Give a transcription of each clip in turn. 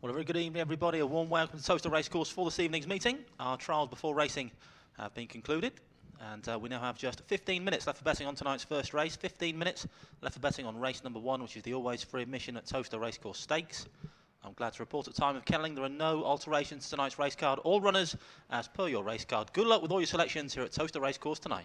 Well, a very good evening, everybody. A warm welcome to Towcester Racecourse for this evening's meeting. Our trials before racing have been concluded, and we now have just 15 minutes left for betting on tonight's first race. 15 minutes left for betting on race number 1, which is the always free admission at Towcester Racecourse Stakes. I'm glad to report at time of kenneling there are no alterations to tonight's race card. All runners as per your race card. Good luck with all your selections here at Towcester Racecourse tonight.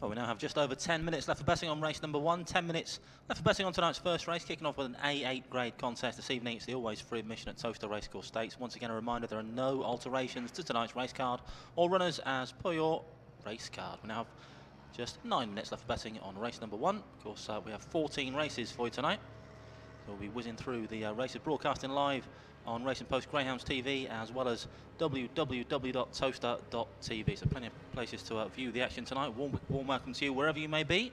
Well, we now have just over 10 minutes left for betting on race number 1. 10 minutes left for betting on tonight's first race, kicking off with an A8 grade contest this evening. It's the always free admission at Towcester Racecourse Stakes. Once again, a reminder there are no alterations to tonight's race card or runners as per your race card. We now have just 9 minutes left for betting on race number 1. Of course, we have 14 races for you tonight. So we'll be whizzing through the races, broadcasting live on Racing Post Greyhounds TV as well as www.toaster.tv. So plenty of places to view the action tonight. Warm welcome to you wherever you may be,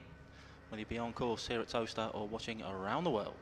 whether you be on course here at Towcester or watching around the world.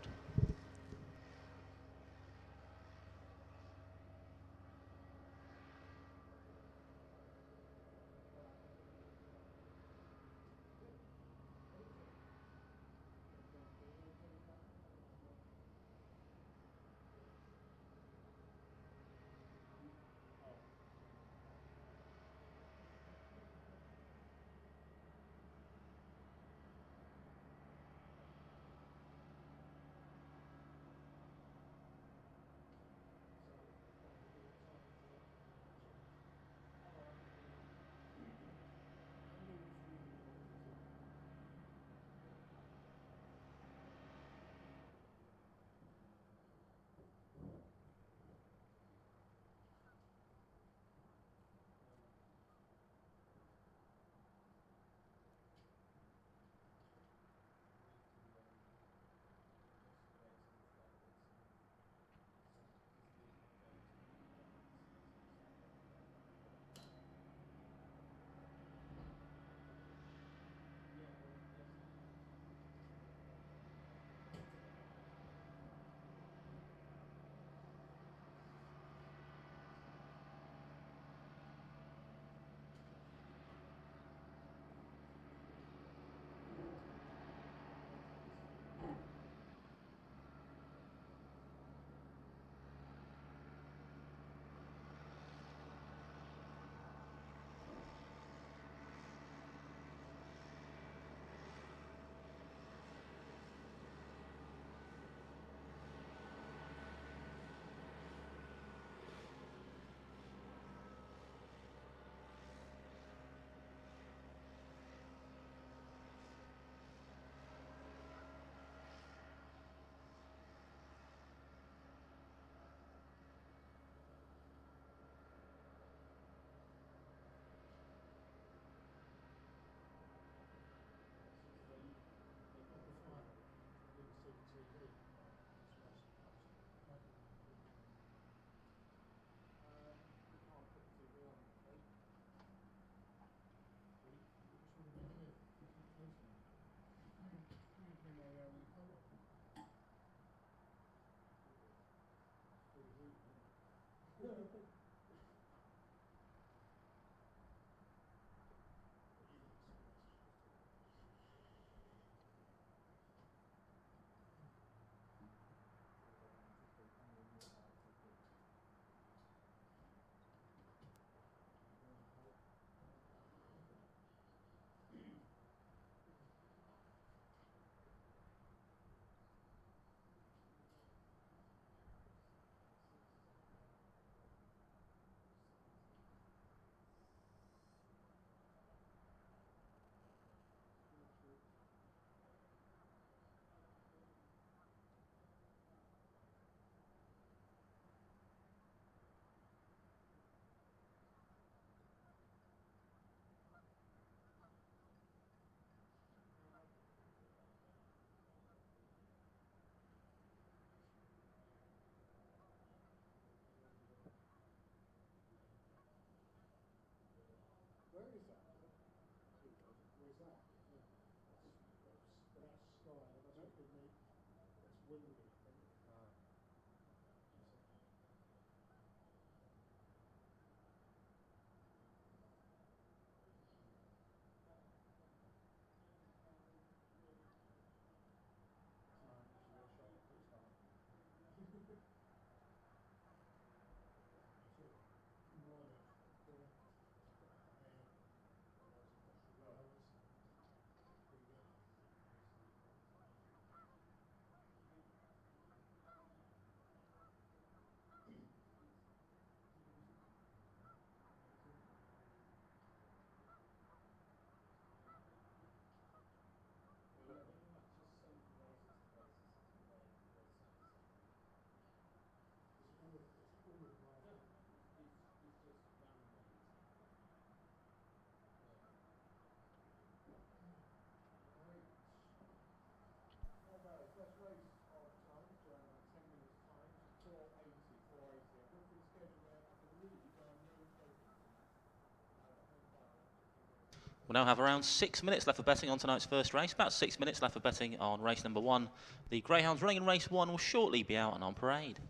We'll now have around 6 minutes left for betting on tonight's first race. About 6 minutes left for betting on race number 1. The greyhounds running in race 1 will shortly be out and on parade.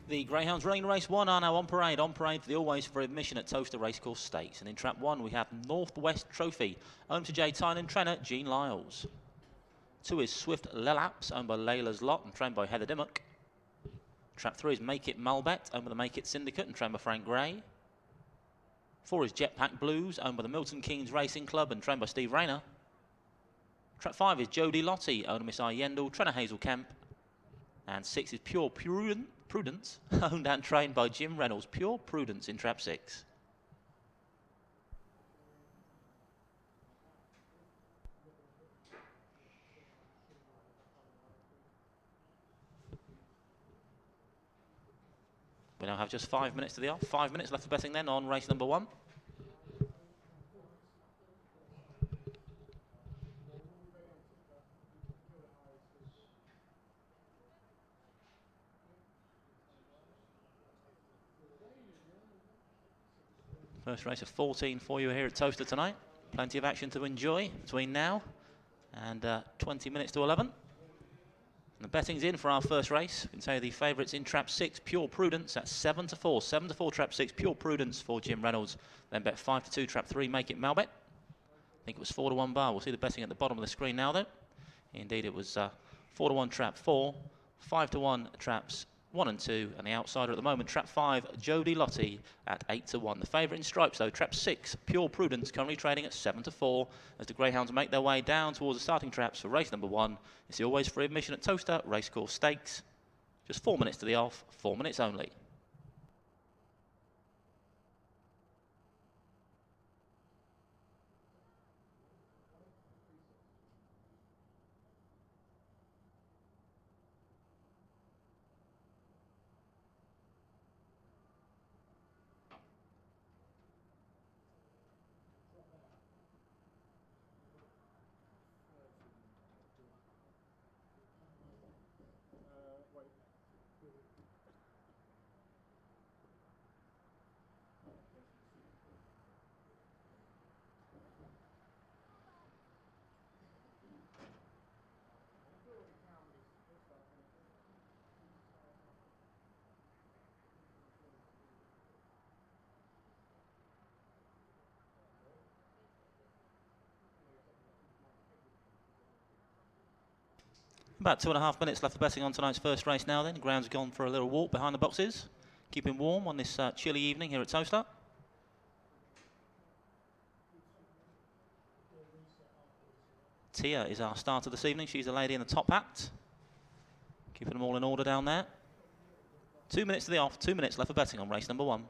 The greyhounds running race 1 are now on parade for the always for admission at Towcester Racecourse Stakes. And in trap 1 we have Northwest Trophy, owned to J. Tynan trainer Jean Lyles. 2 is Swift Lelaps, owned by Layla's Lot and trained by Heather Dimmock. Trap 3 is Make It Malbet, owned by the Make It Syndicate and trained by Frank Gray. 4 is Jetpack Blues, owned by the Milton Keynes Racing Club and trained by Steve Rayner. Trap 5 is Jodie Lottie, owned by Miss I. Yendall, trainer Hazel Kemp. And 6 is Pure Prudence, owned and trained by Jim Reynolds. Pure Prudence in trap 6. We now have just 5 minutes to the off. 5 minutes left for betting then on race number 1. First race of 14 for you here at Towcester tonight. Plenty of action to enjoy between now and 20 minutes to 11. And the betting's in for our first race. We can tell you the favourites in trap 6, Pure Prudence, at 7 to 4. 7 to 4 trap 6, Pure Prudence for Jim Reynolds. Then bet 5 to 2 trap 3, Make It Malbet. I think it was 4 to 1 bar. We'll see the betting at the bottom of the screen now though. Indeed it was 4 to 1 trap 4, 5 to 1 traps 1 and 2, and the outsider at the moment, trap 5, Jodie Lottie at 8 to 1. The favourite in stripes though, trap 6, Pure Prudence, currently trading at 7 to 4 as the greyhounds make their way down towards the starting traps for race number 1. It's the always free admission at Towcester Racecourse Stakes. Just 4 minutes to the off, 4 minutes only. About 2.5 minutes left for betting on tonight's first race now then. The ground's gone for a little walk behind the boxes, keeping warm on this chilly evening here at Towcester. Tia is our starter this evening. She's the lady in the top hat. Keeping them all in order down there. 2 minutes to the off, 2 minutes left for betting on race number 1.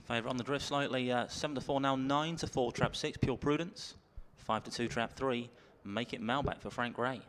Favourite on the drift slightly, 7 to 4 now, 9 to 4 trap 6, Pure Prudence. 5 to 2 trap 3, Make It Malbet for Frank Gray.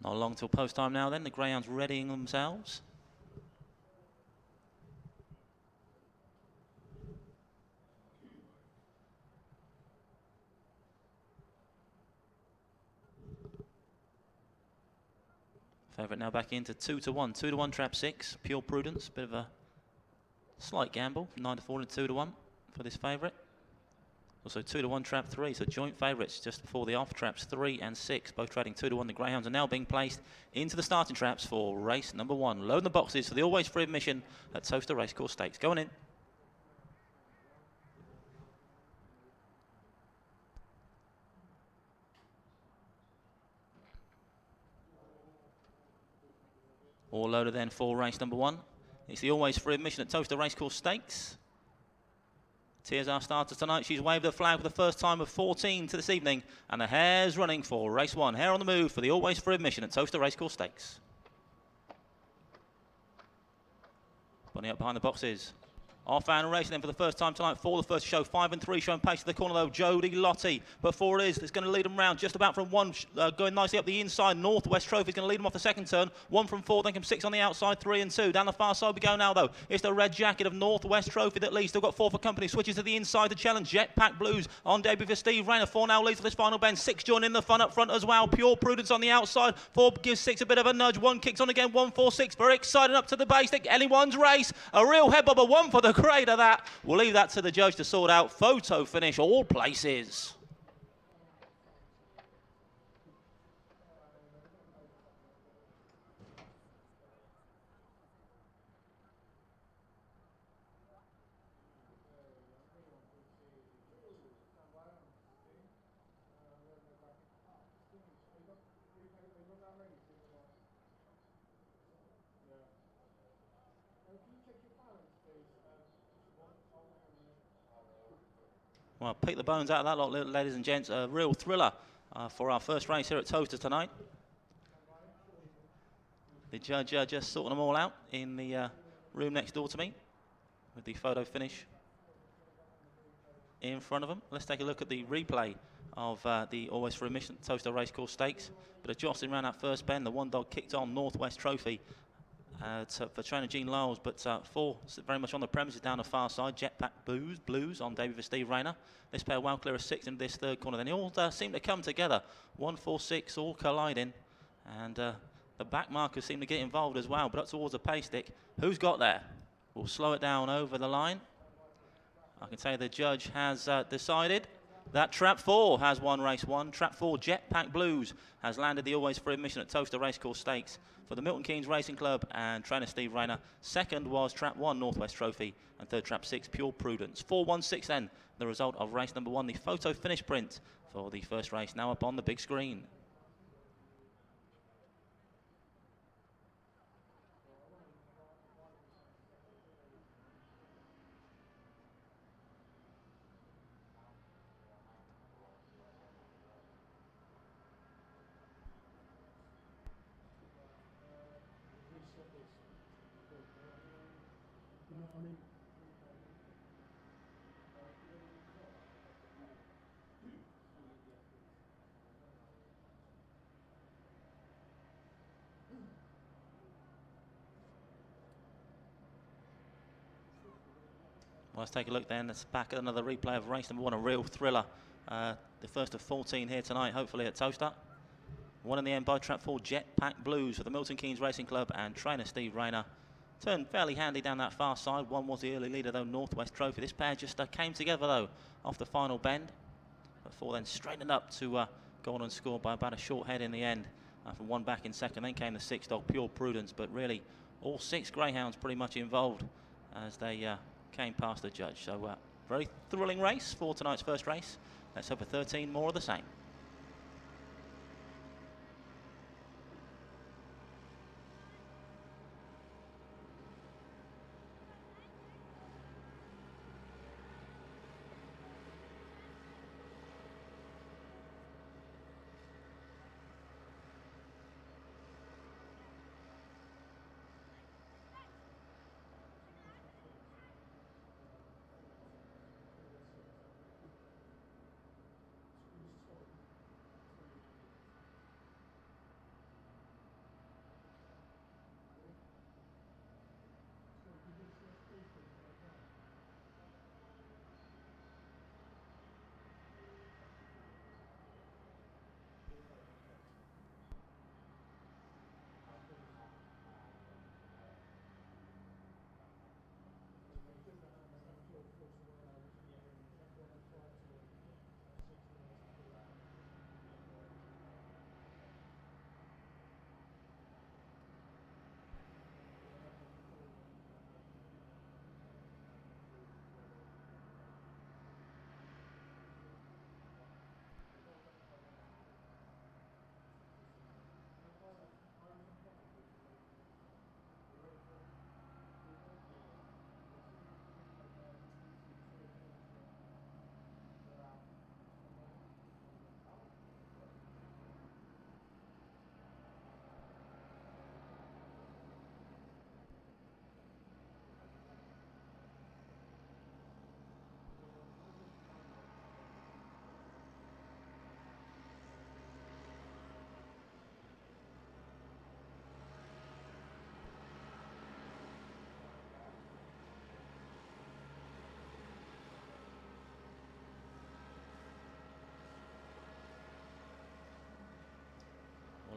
Not long till post time now then. The greyhounds readying themselves. Favourite now back into 2-1. 2-1 trap 6. Pure Prudence. Bit of a slight gamble. 9-4 and 2-1 for this favourite. Also 2-1 trap 3. So joint favourites just before the off traps 3 and 6. Both trading 2-1. The greyhounds are now being placed into the starting traps for race number 1. Loading the boxes for the always free admission at Towcester Racecourse Stakes. Going in. All loaded then for race number 1. It's the always free admission at Towcester Racecourse Stakes. Tears our starter tonight. She's waved the flag for the first time of 14 to this evening. And the hare's running for race 1. Hare on the move for the always free admission at Towcester Racecourse Stakes. Bunny up behind the boxes. Off and racing then for the first time tonight for the first show. 5 and 3 showing pace to the corner though. Jodie Lottie. But 4 it is. It's going to lead them round just about from 1. Going nicely up the inside. Northwest Trophy is going to lead them off the second turn. 1 from 4. Then comes 6 on the outside. 3 and 2. Down the far side we go now though. It's the red jacket of Northwest Trophy that leads. Still got 4 for company. Switches to the inside to challenge. Jetpack Blues on debut for Steve Rayner. 4 now leads for this final bend. 6 join in the fun up front as well. Pure Prudence on the outside. 4 gives 6 a bit of a nudge. 1 kicks on again. 1, 4, 6. Very excited up to the basic. Anyone's race. A real head bobber. 1 for the grade of that. We'll leave that to the judge to sort out. Photo finish all places. Well, pick the bones out of that lot, ladies and gents. A real thriller for our first race here at Towcester tonight. The judge just sorting them all out in the room next door to me with the photo finish in front of them. Let's take a look at the replay of the always free admission Towcester Racecourse Stakes. But a jostling around that first bend. The one dog kicked on Northwest Trophy for trainer Gene Lyles, but 4 very much on the premises down the far side. Jetpack Blues on debut for Steve Rayner. This pair well clear of 6 in this third corner. Then they all seem to come together. 1, 4, 6 all colliding, and the back markers seem to get involved as well. But up towards the pay stick, who's got there? We'll slow it down over the line. I can say the judge has decided that Trap 4 has won race 1. Trap 4 Jetpack Blues has landed the always free admission at Towcester Racecourse Stakes for the Milton Keynes Racing Club and trainer Steve Rayner. Second was Trap 1 Northwest Trophy, and third Trap 6 Pure Prudence. 4-1-6 then, the result of race number 1. The photo finish print for the first race now up on the big screen. Well, let's take a look then. Let's back at another replay of race number 1, a real thriller. The first of 14 here tonight, hopefully at Towcester. Won in the end by Trap 4 Jetpack Blues for the Milton Keynes Racing Club and trainer Steve Rayner. Turned fairly handy down that far side. 1 was the early leader though, Northwest Trophy. This pair just came together though off the final bend. But 4 then straightened up to go on and score by about a short head in the end. From 1 back in second, then came the 6 dog Pure Prudence. But really, all 6 greyhounds pretty much involved as they came past the judge. So very thrilling race for tonight's first race. Let's hope for 13 more of the same.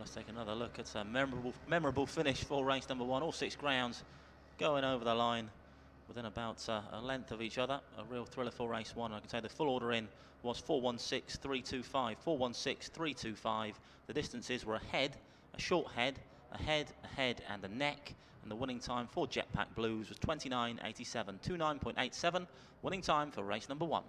let's take another look at a memorable finish for race number 1. All 6 greyhounds going over the line within about a length of each other. A real thriller for race 1. I can say the full order in was 416.325. 416.325. The distances were ahead, a short head, ahead, and a neck. And the winning time for Jetpack Blues was 29.87. 29.87. Winning time for race number 1.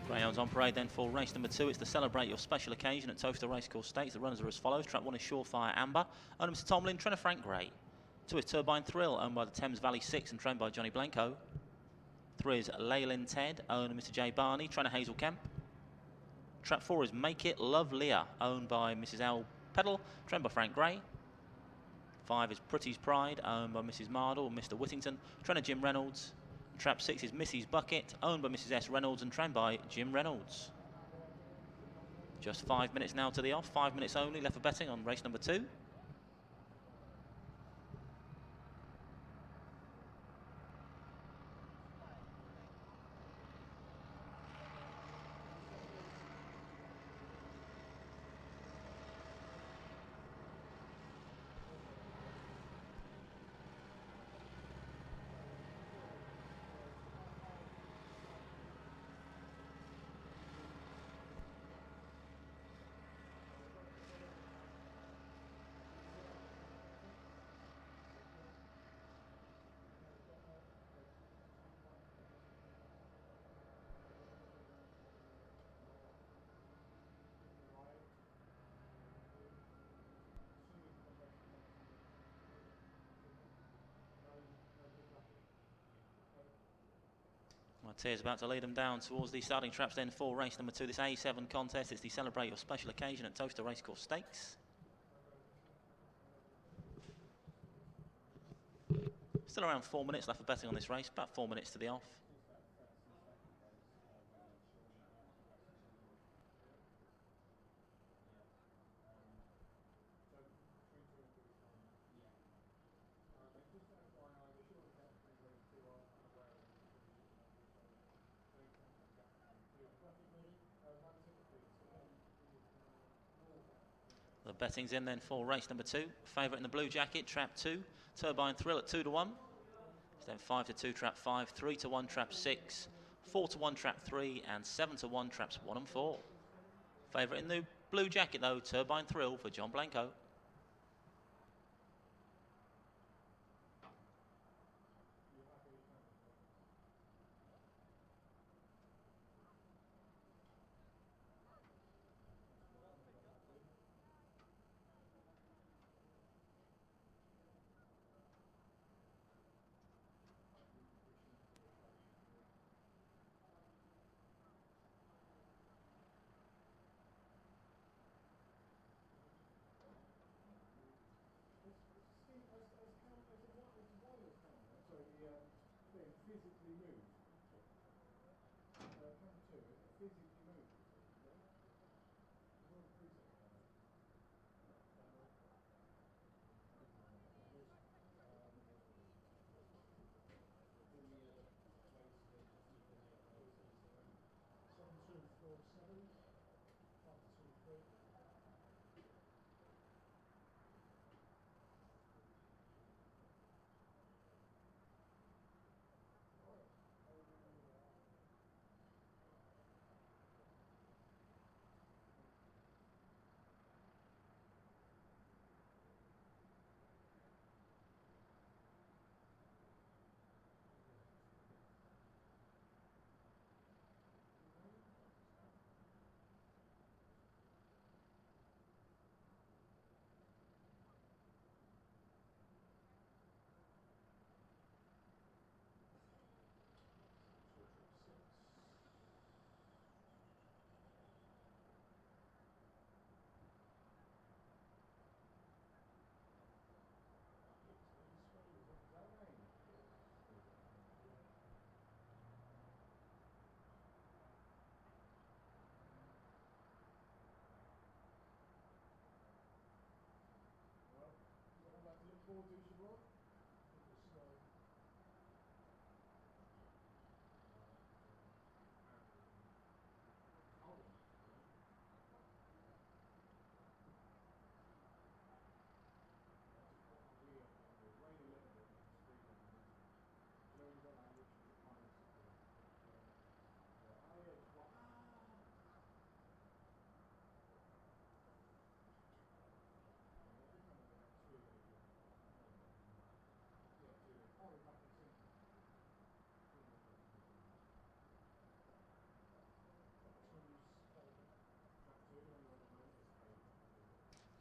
Greyhounds on parade then for race number 2. It's to celebrate your special occasion at Towcester Racecourse Stakes. The runners are as follows. Trap 1 is Surefire Amber, owned by Mr Tomlin, trainer Frank Gray. 2 is Turbine Thrill, owned by the Thames Valley 6 and trained by Johnny Blanco. 3 is Leyland Ted, owned by Mr J Barney, trainer Hazel Kemp. Trap 4 is Make It Love Leah, owned by Mrs L Peddle, trained by Frank Gray. 5 is Pretty's Pride, owned by Mrs Mardle and Mr Whittington, trainer Jim Reynolds. Trap 6 is Missy's Bucket, owned by Mrs S Reynolds and trained by Jim Reynolds. Just 5 minutes now to the off, 5 minutes only left for betting on race number 2. Tears about to lead them down towards the starting traps then for race number 2. This A7 contest, it's the Celebrate Your Special Occasion at Towcester Racecourse Stakes. Still around 4 minutes left for betting on this race, about 4 minutes to the off. The betting's in then for race number 2. Favourite in the blue jacket, trap 2. Turbine Thrill at 2 to 1. It's then 5 to 2, trap 5. 3 to 1, trap 6. 4 to 1, trap 3. And 7 to 1, traps 1 and 4. Favourite in the blue jacket though, Turbine Thrill for John Blanco.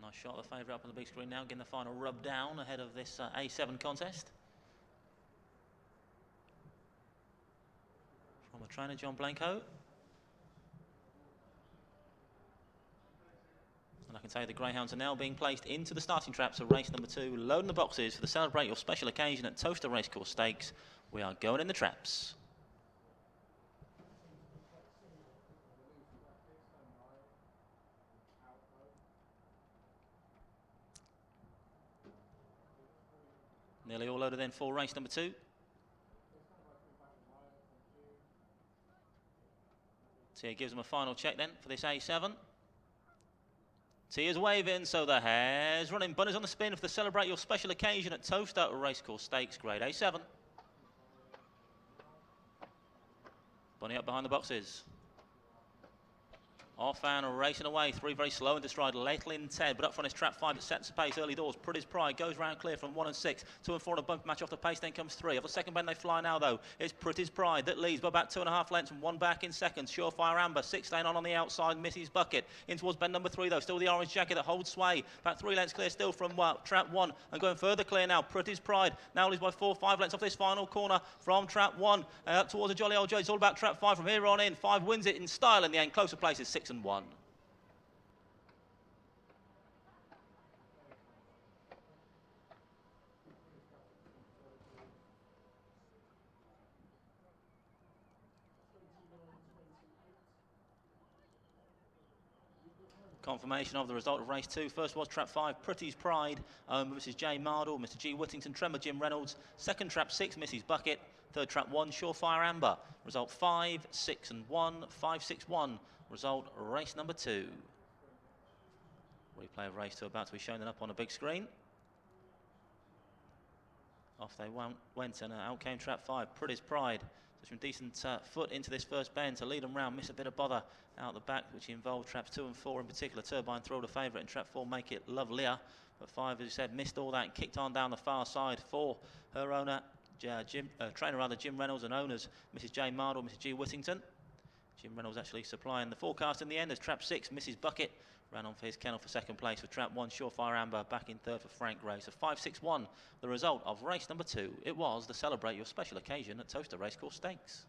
Nice shot of the favourite up on the big screen now, getting the final rub down ahead of this A7 contest. From the trainer, John Blanco. And I can tell you the greyhounds are now being placed into the starting traps of race number 2, loading the boxes for the Celebrate Your Special Occasion at Towcester Racecourse Stakes. We are going in the traps. Nearly all loaded in for race number 2. Tia gives them a final check then for this A7. Tia's waving, so the hare's running. Bunny's on the spin for the Celebrate Your Special Occasion at Towcester Racecourse Stakes, grade A7. Bunny up behind the boxes. Off and racing away, 3 very slow into stride, Lately in Ted, but up front is trap 5 that sets the pace early doors. Pretty's Pride goes round clear from 1 and 6, 2 and 4 and a bump match off the pace, then comes 3. Off the second bend they fly now though, it's Pretty's Pride that leads by about 2.5 lengths and 1 back in second. Surefire Amber, 6 staying on the outside, Mrs. Bucket. In towards bend number 3 though, still the orange jacket that holds sway. About 3 lengths clear still from trap 1 and going further clear now, Pretty's Pride. Now leads by 4, 5 lengths off this final corner from trap 1. Up towards a jolly old Joe, it's all about trap 5 from here on in. 5 wins it in style in the end, closer places 6 and 1. Confirmation of the result of race 2. First was trap 5, Pretty's Pride, Mrs. J. Mardle, Mr. G. Whittington, Tremor, Jim Reynolds. Second trap 6, Mrs. Bucket. Third trap 1, Surefire Amber. Result 5, 6 and 1, 5, 6, 1. Result race number 2. Replay of race 2 about to be shown up on a big screen. Off they went and out came trap 5, Pretty's Pride. So some decent foot into this first bend to lead them round, miss a bit of bother out the back, which involved traps 2 and 4 in particular. Turbine Thrill the favourite, and trap 4 Make It Lovelier. But 5, as you said, missed all that and kicked on down the far side for her owner, trainer Jim Reynolds, and owners Mrs. J. Mardle, Mrs. G. Whittington. Jim Reynolds actually supplying the forecast in the end as trap 6, Mrs. Bucket, ran on for his kennel for second place with trap 1, Surefire Amber, back in third for Frank Gray. So 5-6-1, the result of race number 2. It was the Celebrate Your Special Occasion at Towcester Racecourse Stakes.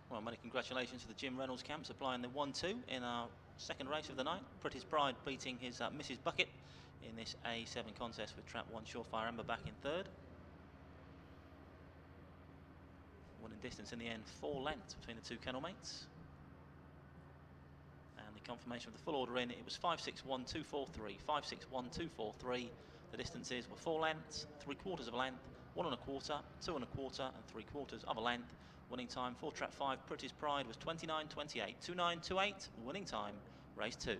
Well, many congratulations to the Jim Reynolds camp supplying the 1-2 in our second race of the night. British Pride beating his Mrs. Bucket in this A7 contest with trap 1 Surefire Ember back in third. Winning distance in the end 4 lengths between the two kennel mates. And the confirmation of the full order in, it was 561.243, 561.243. The distances were 4 lengths, 3/4 of a length, 1 1/4, 2 1/4 and 3/4 of a length. Winning time for trap 5 British Pride was 29.28, 29.28. Winning time, race 2.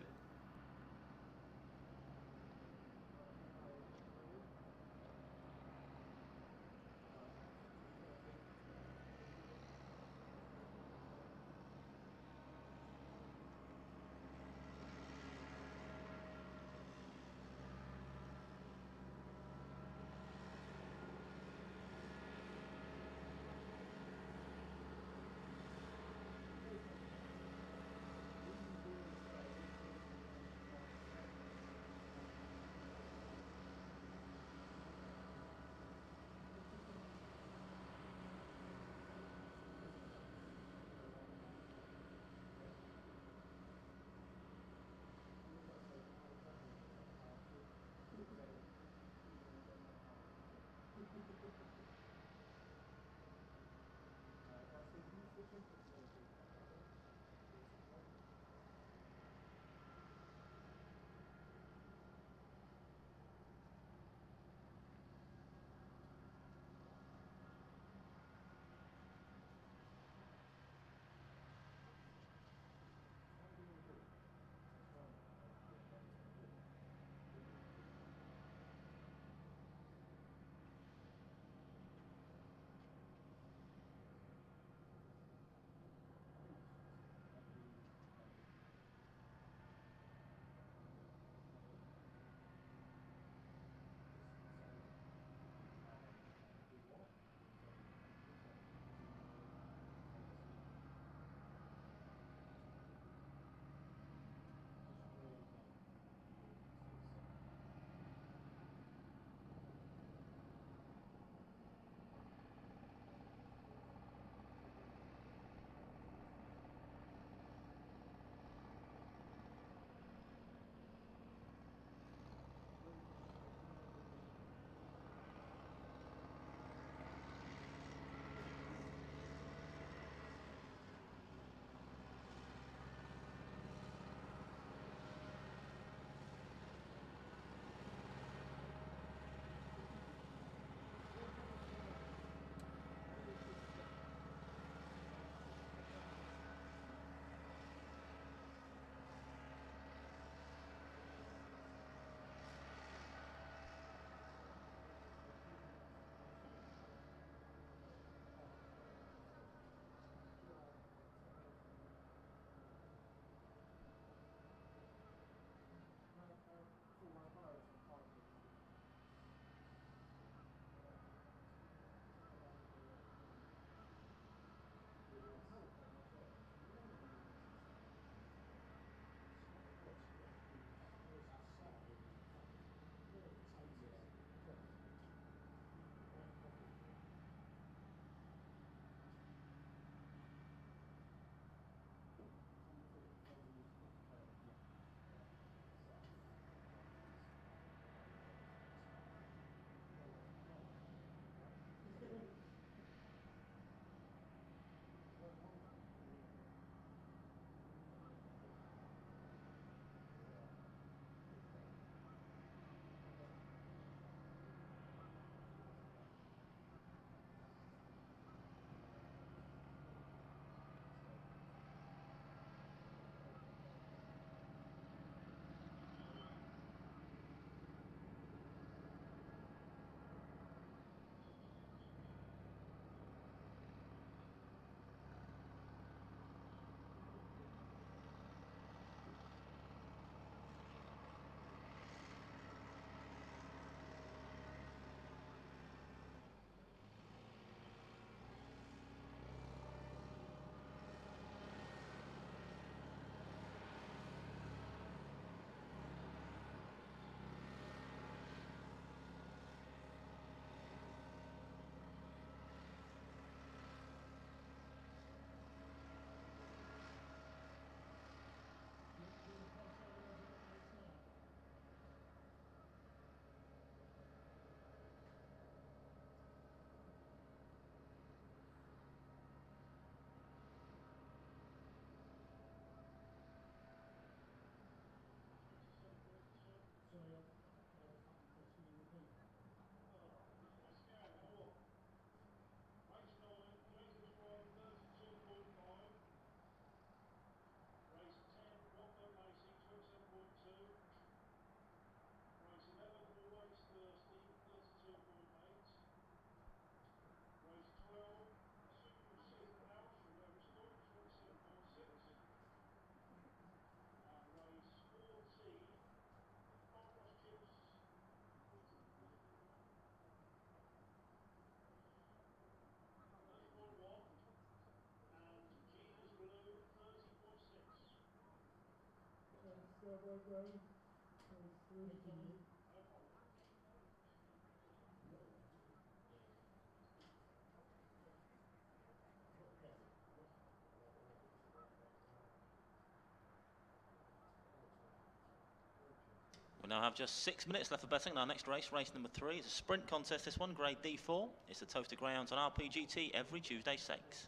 We now have just 6 minutes left for betting. Our next race, race number 3, is a sprint contest. This one, grade D4. It's the Towcester Greyhounds on RPGT every Tuesday stakes.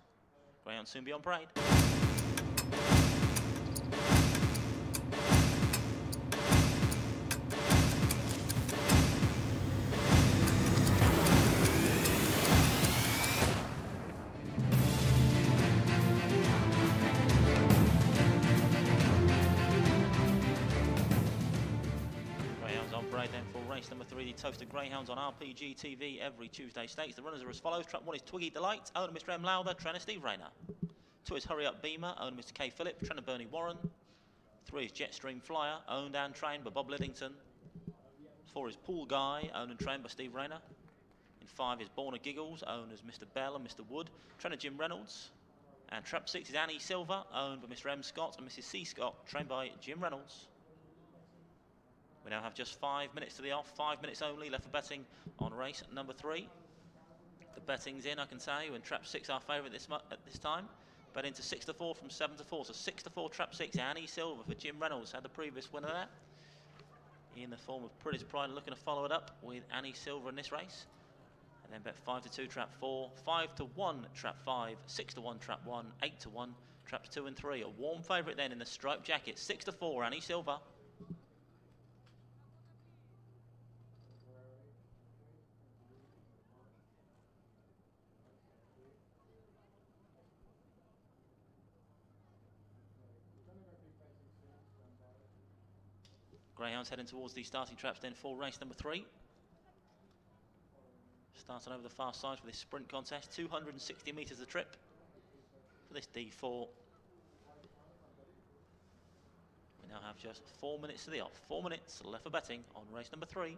Greyhounds soon be on parade. Then for race number 3, the Towcester Greyhounds on RPG TV every Tuesday stakes. The runners are as follows. Trap 1 is Twiggy Delight, owner Mr. M. Lowther, trainer Steve Rayner. 2 is Hurry Up Beamer, owner Mr. K. Phillip, trainer Bernie Warren. 3 is Jetstream Flyer, owned and trained by Bob Liddington. 4 is Pool Guy, owned and trained by Steve Rayner. In 5 is Born of Giggles, owned as Mr. Bell and Mr. Wood, trainer Jim Reynolds. And Trap 6 is Annie Silver, owned by Mr. M. Scott and Mrs. C. Scott, trained by Jim Reynolds. We now have just 5 minutes to the off, 5 minutes only left for betting on race number 3. The betting's in, I can say, when Trap 6 our favourite at this time. Bet into 6 to 4 from 7 to 4. So 6 to 4 Trap 6, Annie Silver for Jim Reynolds. Had the previous winner there in the form of Pretty's Pride, looking to follow it up with Annie Silver in this race. And then bet 5 to 2 Trap 4, 5 to 1 Trap 5, 6 to 1 Trap 1, 8 to 1 Traps 2 and 3. A warm favourite then in the striped jacket, 6 to 4 Annie Silver. Greyhounds heading towards the starting traps then for race number 3. Starting over the far side for this sprint contest, 260 metres a trip for this D4. We now have just 4 minutes to the off, 4 minutes left for betting on race number 3.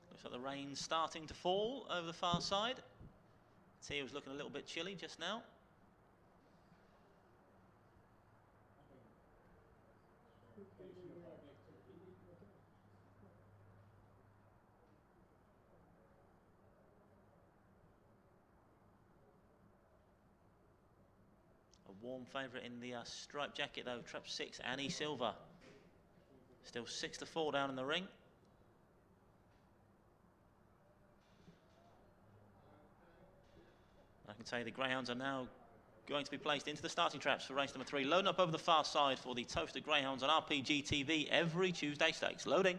Looks like the rain's starting to fall over the far side. Tia was looking a little bit chilly just now. warm favourite in the striped jacket though, trap 6, Annie Silver. Still 6-4 down in the ring. I can tell you the greyhounds are now going to be placed into the starting traps for race number 3. Loading up over the far side for the Towcester Greyhounds on RPG TV every Tuesday stakes. Loading.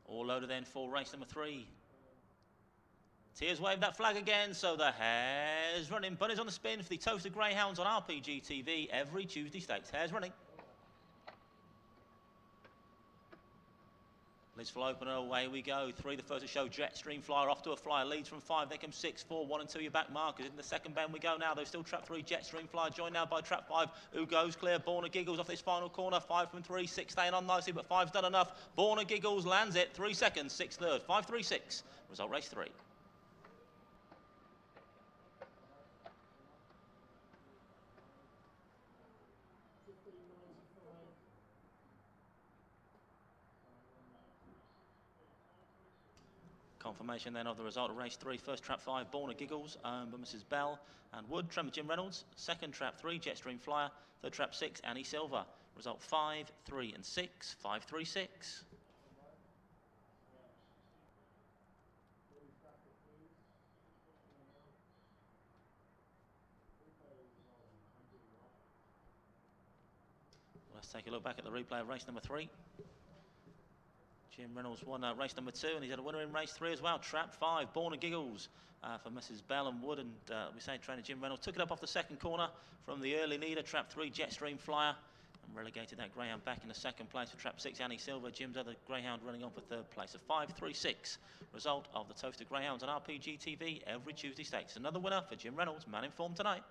All loaded then for race number 3. Tears wave that flag again, so the hare's running. Bunny's on the spin for the Towcester Greyhounds on RPG TV every Tuesday stakes. Hare's running. Lids full open, away we go. 3 the first to show. Jetstream Flyer off to a flyer. Leads from 5. Then comes 6, 4, 1 and 2 your back markers. In the second bend we go now. There's still trap 3. Jetstream Flyer joined now by trap 5. Who goes clear? Born and Giggles off this final corner. 5 from 3. 6 staying on nicely, but 5's done enough. Born and Giggles lands it. 3 seconds. 6 third. 5, 3, 6. Result race 3. Confirmation then of the result of race 3. First trap 5, Born and Giggles, by Mrs. Bell and Wood. Tremor Jim Reynolds. Second trap 3, Jetstream Flyer. Third trap 6, Annie Silver. Result 5, 3 and 6. 5, 3, 6. Let's take a look back at the replay of race number 3. Jim Reynolds won race number 2, and he's had a winner in race 3 as well. Trap 5, Born and Giggles for Mrs. Bell and Wood, and we say trainer Jim Reynolds took it up off the second corner from the early leader, Trap 3, Jetstream Flyer, and relegated that greyhound back in the second place for Trap 6, Annie Silver. Jim's other greyhound running on for third place. A 5, 3, 6 result of the Towcester Greyhounds on RPG TV every Tuesday stakes. Another winner for Jim Reynolds, man in form tonight.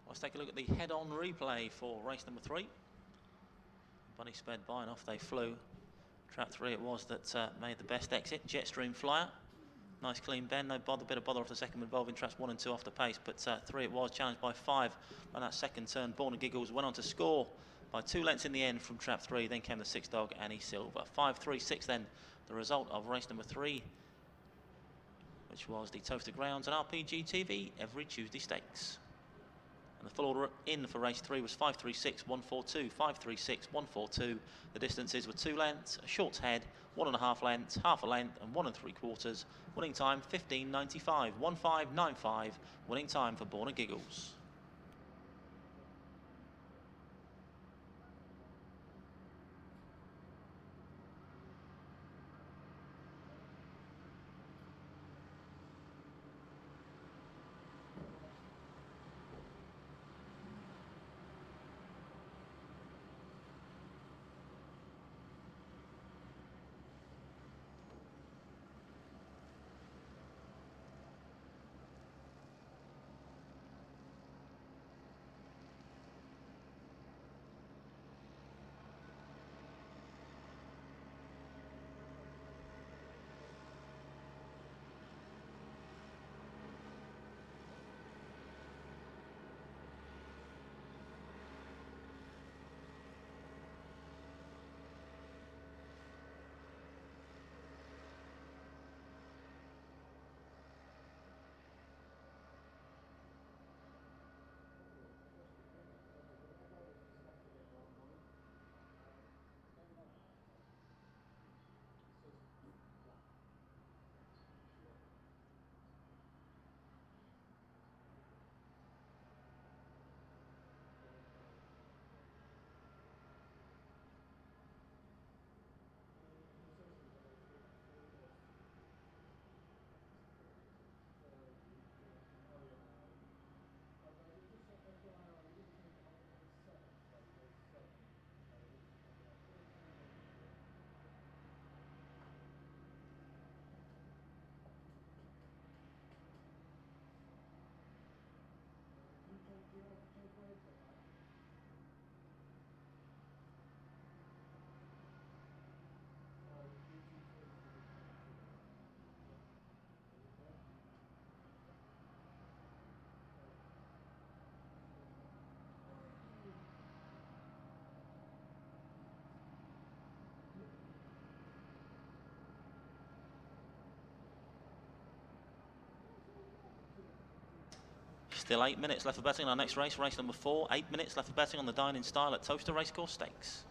Let's take a look at the head-on replay for race number 3. Bunny sped by and off they flew. Trap 3 it was that made the best exit. Jetstream Flyer. Nice clean bend, no bit of bother off the second involving traps 1 and 2 off the pace, but 3 it was, challenged by 5 on that second turn. Born and Giggles went on to score by 2 lengths in the end from trap 3. Then came the 6 dog, Annie Silver. 5, 3, 6 then, the result of race number 3, which was the Towcester Greyhounds on RPG TV every Tuesday stakes. And the full order in for race 3 was 536, 142, 536, 142. The distances were 2 lengths, a short head, 1.5 lengths, half a length, and 1 3/4. Winning time 15.95, 15.95. Winning time for Born and Giggles. Still 8 minutes left for betting on our next race, race number 4. 8 minutes left for betting on the Dine in Style at Towcester Racecourse Stakes.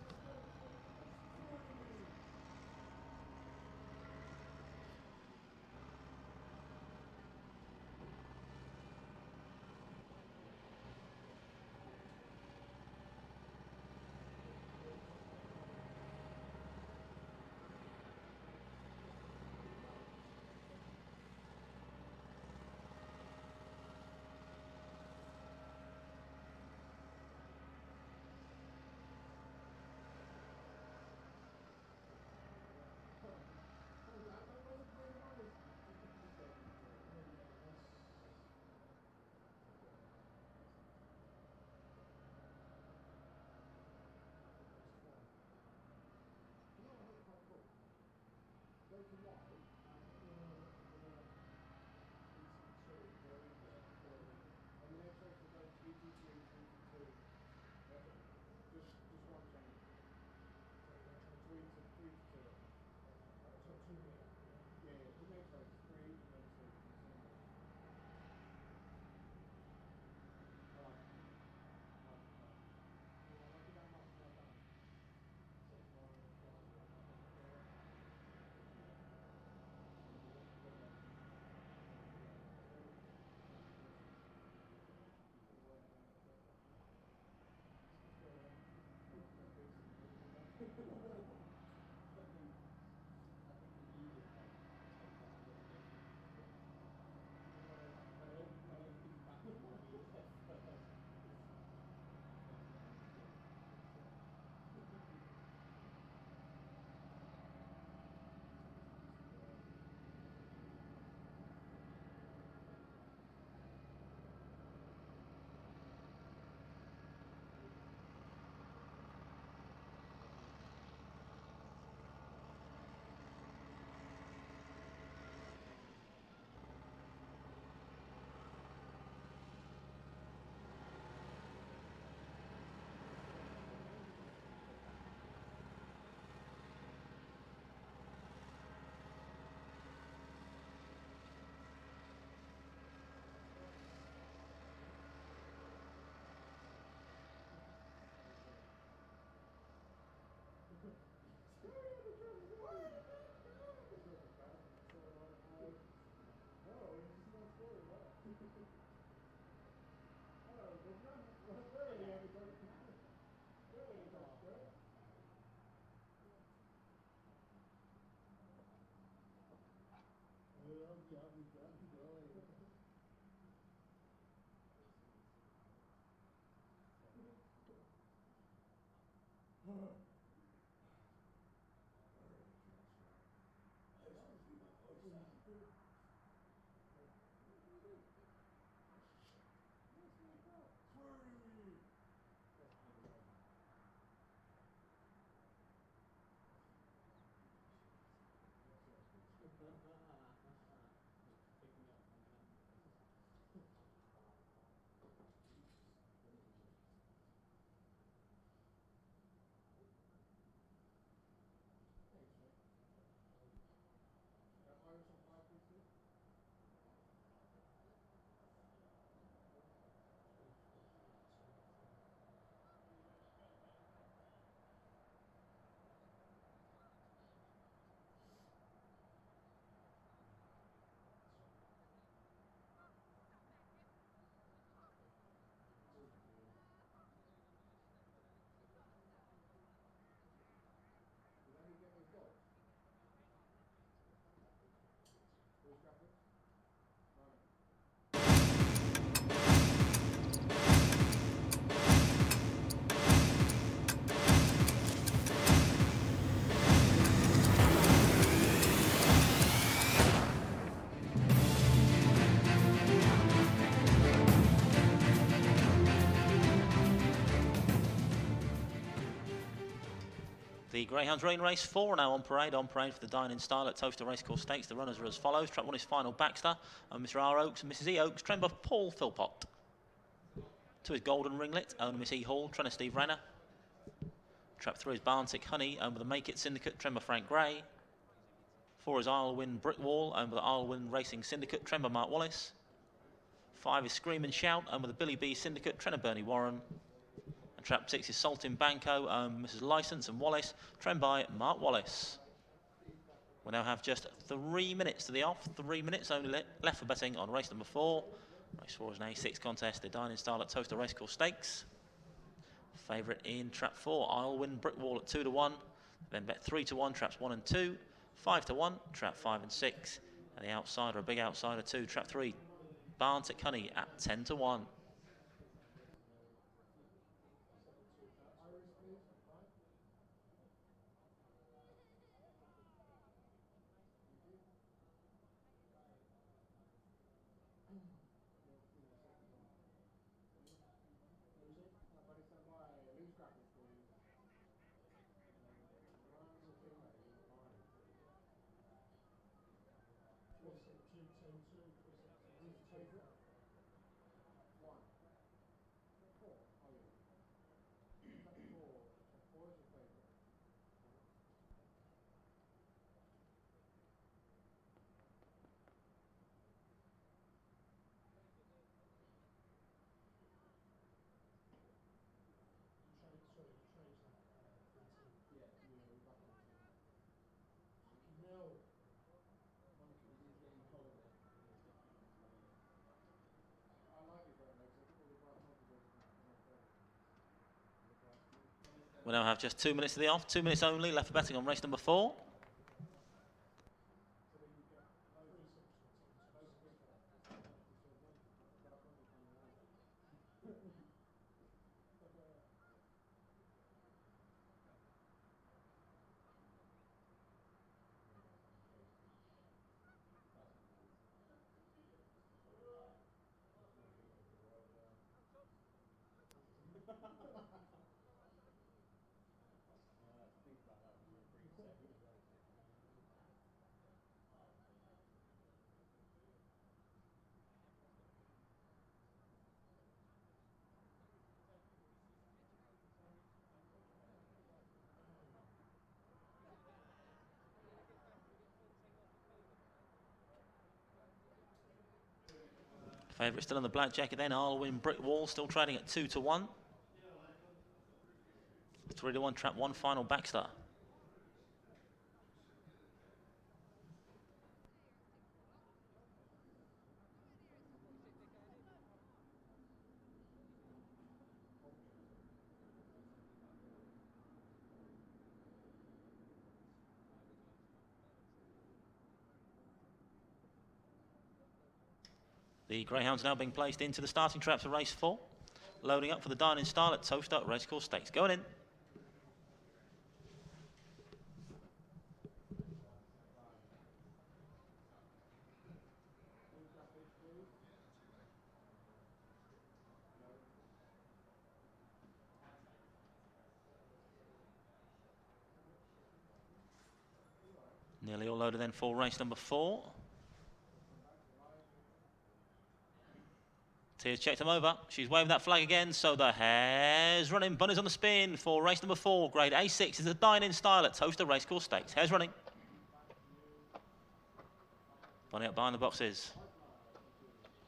The Greyhounds Rain Race 4 now on parade for the Dine in Style at Towcester Racecourse Stakes. The runners are as follows. Trap 1 is Final Baxter, and Mr R Oaks and Mrs E Oaks, trained by Paul Philpott. 2 is Golden Ringlet, owned by Miss E Hall, trainer Steve Renner. Trap 3 is Barntick Honey, owned by the Make It Syndicate, trained by Frank Gray. 4 is Islewind Brickwall, owned by the Islewind Racing Syndicate, trained by Mark Wallace. 5 is Scream and Shout, owned by the Billy B Syndicate, trained by Bernie Warren. And trap 6 is Salting Banco, Mrs. Licence and Wallace, trained by Mark Wallace. We now have just 3 minutes to the off, 3 minutes only left for betting on race number 4. Race 4 is an A6 contest, the Dining Style at Towcester Racecourse Stakes. Favourite in trap 4, I'll Win Brick Wall at 2 to 1. Then bet 3 to 1, traps 1 and 2. 5 to 1, trap 5 and 6. And the outsider, a big outsider 2, trap 3, Barntick Honey at 10 to 1. We now have just 2 minutes to the off, 2 minutes only left for betting on race number 4. Favourite still in the black jacket then, I'll Win Brick Wall, still trading at 2 to 1. 3 to 1, trap 1, final Baxter. The greyhounds now being placed into the starting traps of race 4. Loading up for the Dining Style at Towcester Racecourse Stakes. Going in. Nearly all loaded then for race number 4. Tears checked him over. She's waving that flag again, so the hare's running. Bunny's on the spin for race number 4. Grade A6 is the Dining Style at Towcester Racecourse Stakes. Hare's running. Bunny up behind the boxes.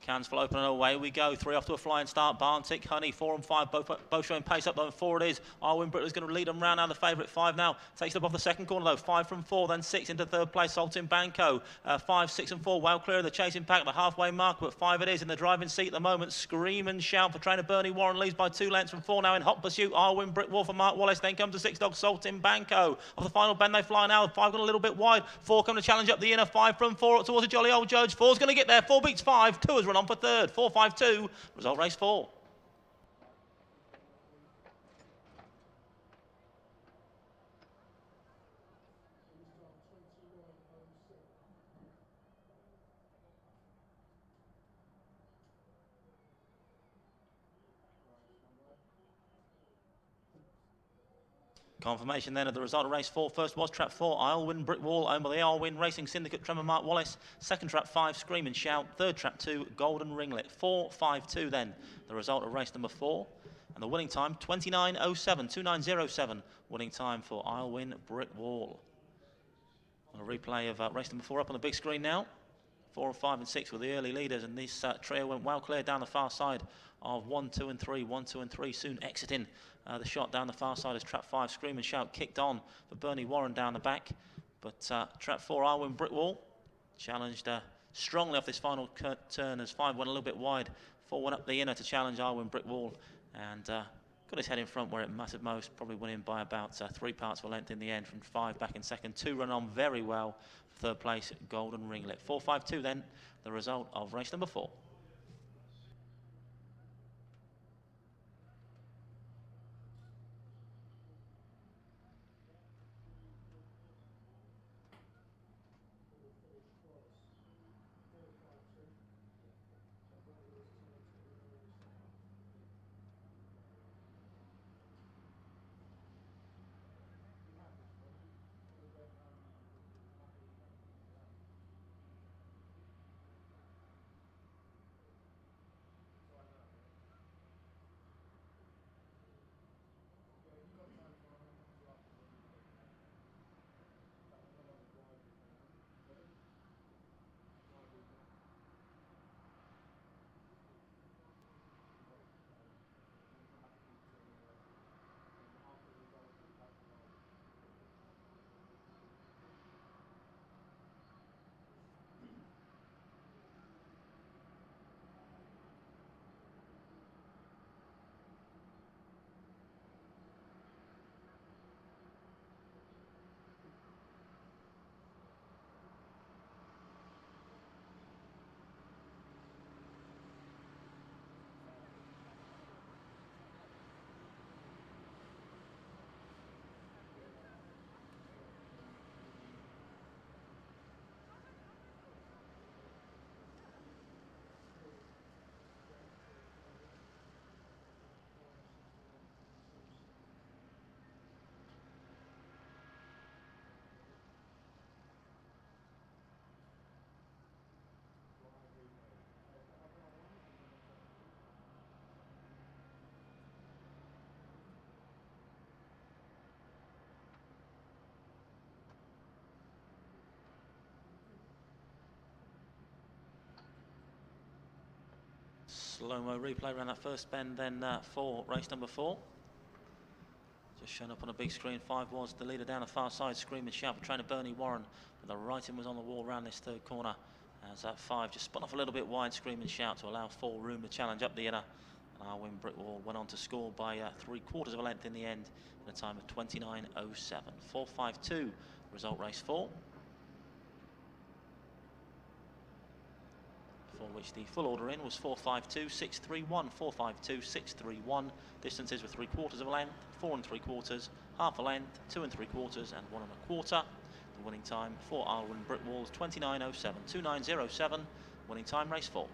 Cans full open and away we go. 3 off to a flying start. Barntick, Honey, 4 and 5, both showing pace up though. And 4 it is. I'll Win Brick is going to lead them round now. The favourite 5 now takes up off the second corner though. 5 from 4, then 6 into third place. Salting Banco, 5, 6 and 4 well clear of the chasing pack. The halfway mark, but 5 it is in the driving seat at the moment. Scream and Shout for trainer Bernie Warren leads by 2 lengths from 4 now in hot pursuit. I'll Win Brick Wall for Mark Wallace. Then comes the 6 dog Salting Banco. Off the final bend they fly now. 5 gone a little bit wide. 4 coming to challenge up the inner. 5 from 4 up towards a jolly old judge. 4's going to get there. 4 beats 5. 2 has run on for third. 4-5-2. Result race 4. Confirmation then of the result of race 4. First was trap 4, I'll Win Brick Wall, owned by the I'll Win Racing Syndicate, Trevor Mark Wallace. Second trap 5, Scream and Shout. Third trap 2, Golden Ringlet. 4-5-2 then, the result of race number 4. And the winning time, 29.07, 29.07. Winning time for I'll Win Brick Wall. A replay of race number 4 up on the big screen now. 4 and 5 and 6 were the early leaders, and this trio went well clear down the far side of 1, 2 and 3. 1, 2 and 3 soon exiting the shot down the far side as trap 5 Scream and Shout kicked on for Bernie Warren down the back. But trap 4 Arwen Brickwall challenged strongly off this final turn as 5 went a little bit wide. 4 went up the inner to challenge Arwen Brickwall and got his head in front where it mattered most, probably winning by about 3 parts of a length in the end from 5 back in second. 2 run on very well for third place Golden Ringlet. 4-5-2 then, the result of race number 4. Slow-mo replay around that first bend then for race number 4. Just shown up on a big screen. 5 was the leader down the far side. Scream and Shout for trainer Bernie Warren. But the writing was on the wall around this third corner. As that 5 just spun off a little bit wide. Scream and Shout to allow 4 room to challenge up the inner. And Arwen Brickwall went on to score by 3/4 of a length in the end in a time of 29.07. 4-5-2 result race 4. For which the full order in was 4-5-2, 6-3-1, 4-5-2, 6-3-1. Distances were 3/4 of a length, 4 3/4, half a length, 2 3/4, and 1 1/4. The winning time for Arwen Brickwall 29.07, 29.07. Winning time race 4.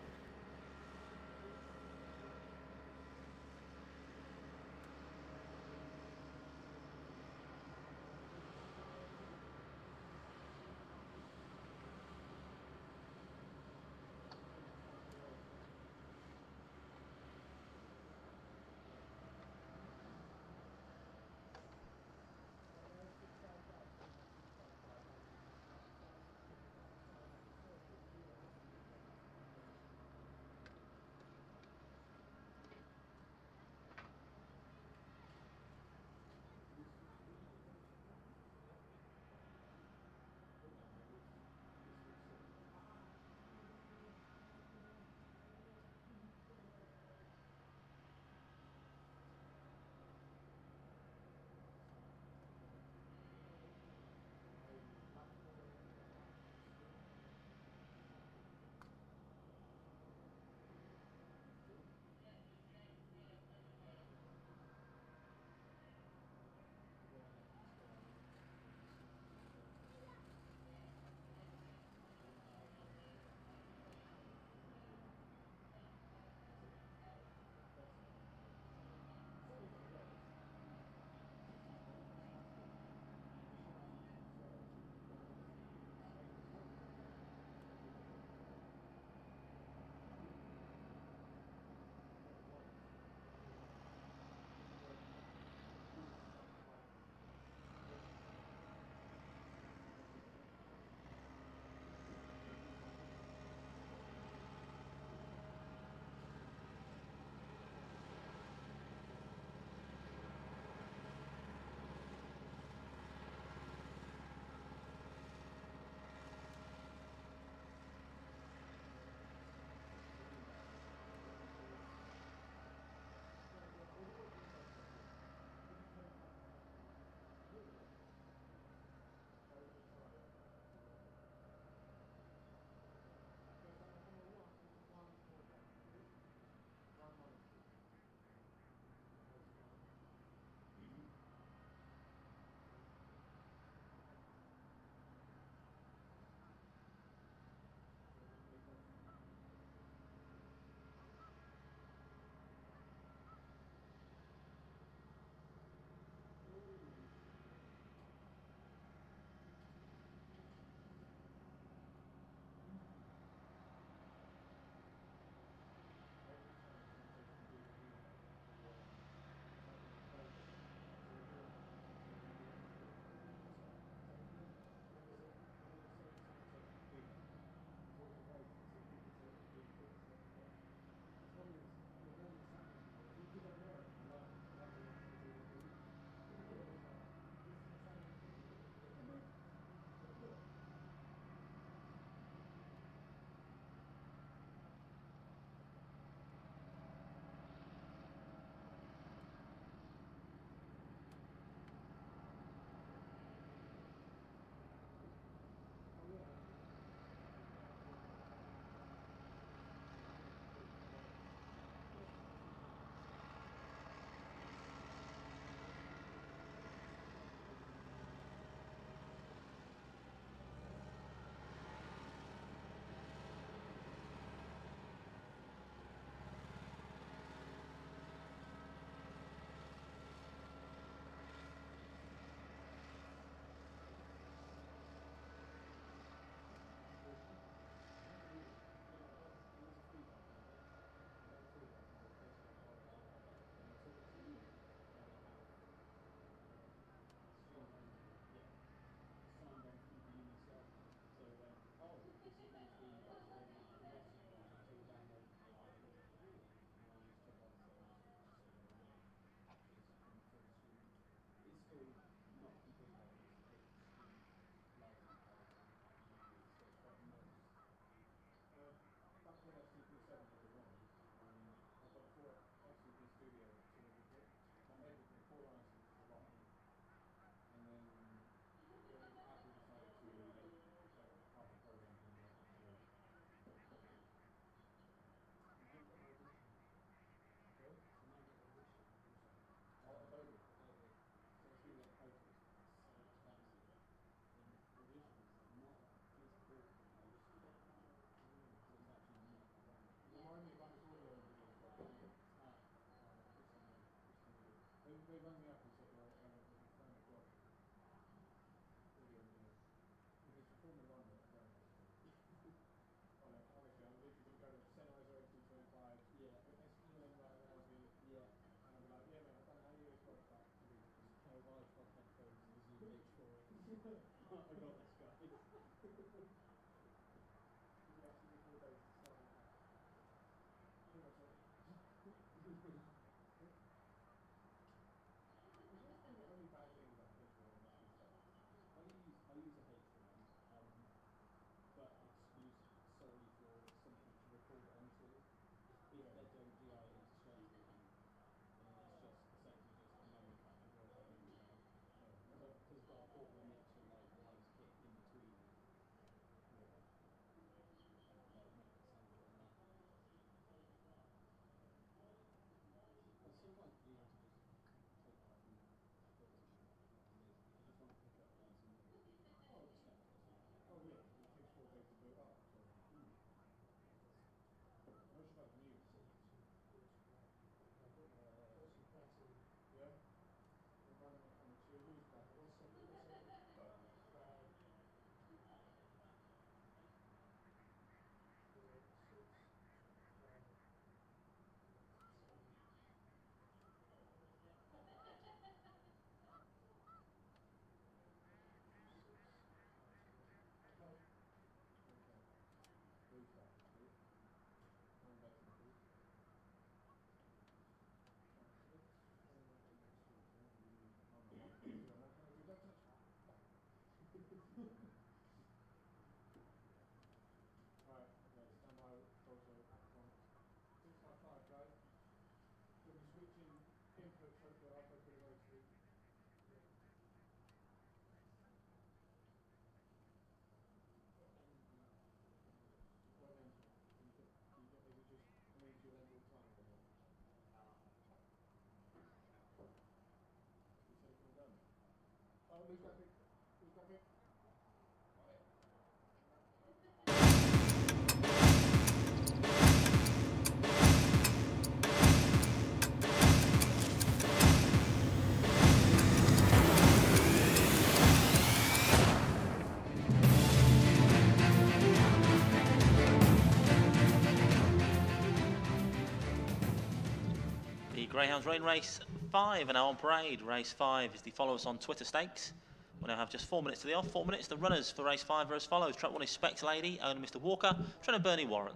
Greyhounds Rain Race 5 are now on parade. Race 5 is the Follow Us on Twitter Stakes. We now have just 4 minutes to the off. 4 minutes. The runners for race 5 are as follows. Track 1 is Spec Lady, owned by Mr. Walker. Trainer Bernie Warren.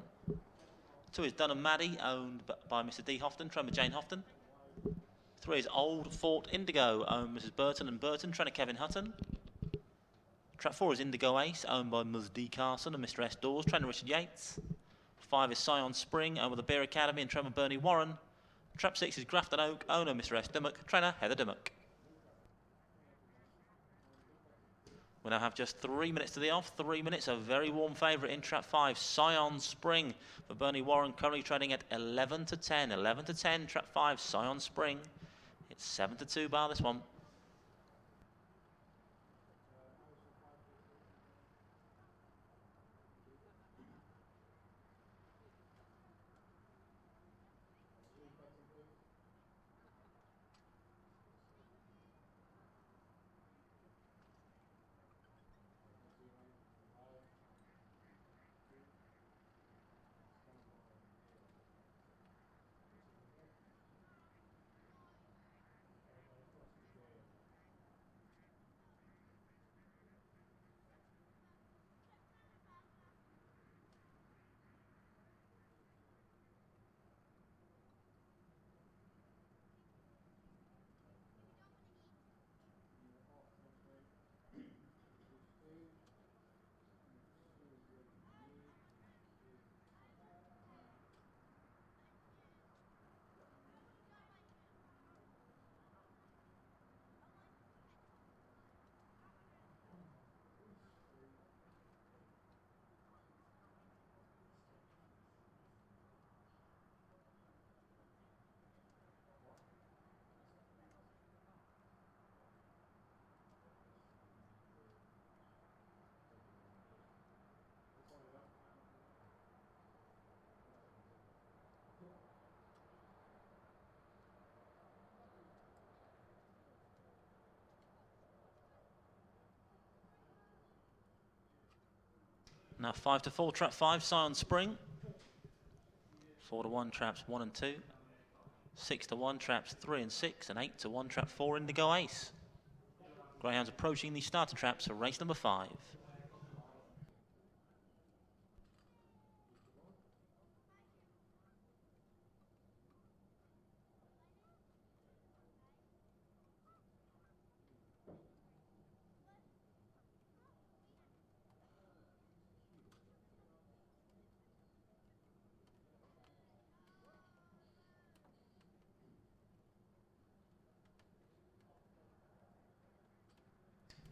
2 is Dun and Maddie, owned by Mr. D. Houghton, trainer Jane Houghton. 3 is Old Fort Indigo, owned by Mrs. Burton and Burton, trainer Kevin Hutton. Track 4 is Indigo Ace, owned by Ms. D. Carson and Mr. S. Dawes, trainer Richard Yates. 5 is Scion Spring, owned by the Beer Academy and trainer Bernie Warren. Trap 6 is Grafton Oak, owner Mr. S. Dimmock, trainer Heather Dimmock. We now have just 3 minutes to the off. 3 minutes, a very warm favourite in Trap 5, Scion Spring for Bernie Warren, currently trading at 11 to 10. 11 to 10, Trap 5, Scion Spring. It's 7 to 2 bar this one. Now 5 to 4, Trap 5, Scion Spring. 4 to 1, Traps 1 and 2. 6 to 1, Traps 3 and 6. And 8 to 1, Trap 4, Indigo Ace. Greyhounds approaching the starter traps for race number 5.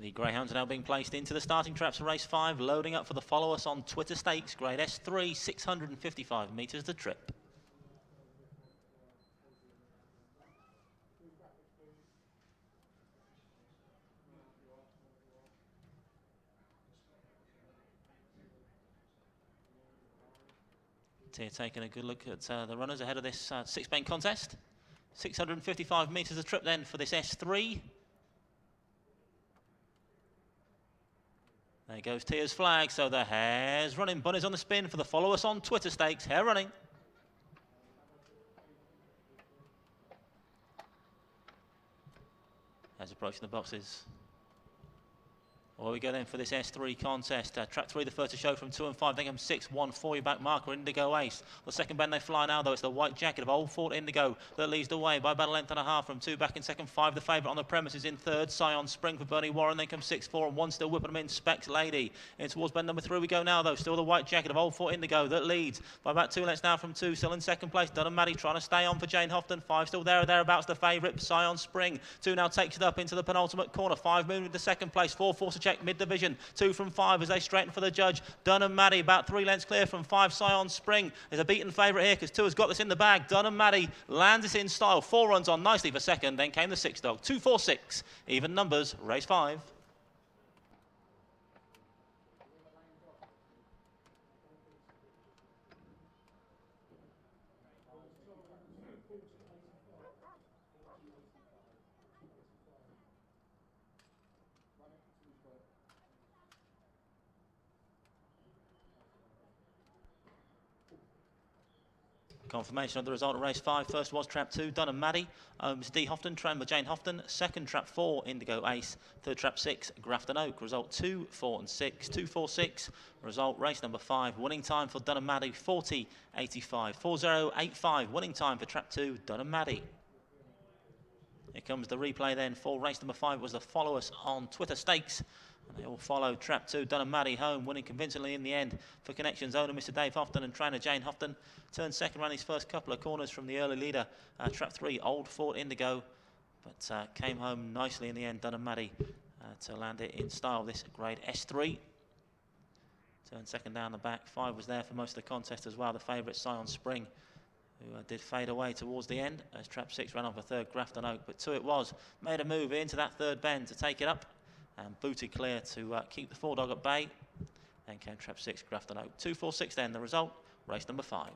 The greyhounds are now being placed into the starting traps for race 5, loading up for the Follow Us on Twitter Stakes, grade S3, 655 metres the trip. Here taking a good look at the runners ahead of this 6-bank contest. 655 metres a trip then for this S3. There goes Tia's flag, so the hare's running. Bunny's on the spin for the Follow Us on Twitter Stakes. Hare running. Hare's approaching the boxes. Well, we go then for this S3 contest. Track 3, the first to show from 2 and 5. Then comes 6, 1, 4, your back marker, Indigo Ace. The second bend they fly now, though. It's the white jacket of Old Fort Indigo that leads the way by about a length and a half from 2 back in second. 5, the favourite on the premises in third. Scion Spring for Bernie Warren. Then comes 6, 4, and 1 still whipping them in. Specs Lady. In towards bend number 3 we go now, though. Still the white jacket of Old Fort Indigo that leads by about 2 lengths now from 2. Still in second place. Dunham Maddie trying to stay on for Jane Houghton. 5 still there or thereabouts. The favourite, Scion Spring. 2 now takes it up into the penultimate corner. 5 moving into second place. 4 force a check mid-division. 2 from 5 as they straighten for the judge. Dunham Maddie about 3 lengths clear from 5. Scion Spring is a beaten favourite here because 2 has got this in the bag. Dunham Maddie lands this in style. 4 runs on nicely for second. Then came the 6 dog. 2, 4, 6. Even numbers. Race 5. Confirmation of the result of race 5. First was trap 2, Dunham Maddie. Miss D. Houghton, trained by Jane Houghton. Second trap 4, Indigo Ace. Third trap 6, Grafton Oak. Result 2, 4 and 6. 2, 4, 6. Result race number 5. Winning time for Dunham Maddie, 40.85. 40.85. Winning time for trap 2, Dunham Maddie. Here comes the replay then for race number 5. Was the Follow Us on Twitter Stakes. And they all follow trap 2, Dunham Maddie home, winning convincingly in the end for Connections owner Mr. Dave Houghton and trainer Jane Houghton. Turned second around his first couple of corners from the early leader, trap 3, Old Fort Indigo. But came home nicely in the end, Dunham Maddie, to land it in style, this grade S3. Turned second down the back. 5 was there for most of the contest as well. The favourite, Scion Spring, who did fade away towards the end as trap 6 ran on for third, Grafton Oak. But 2 it was. Made a move into that third bend to take it up and booted clear to keep the 4 dog at bay. Then came trap 6, Grafton Oak. 2, 4, 6 then the result, race number 5.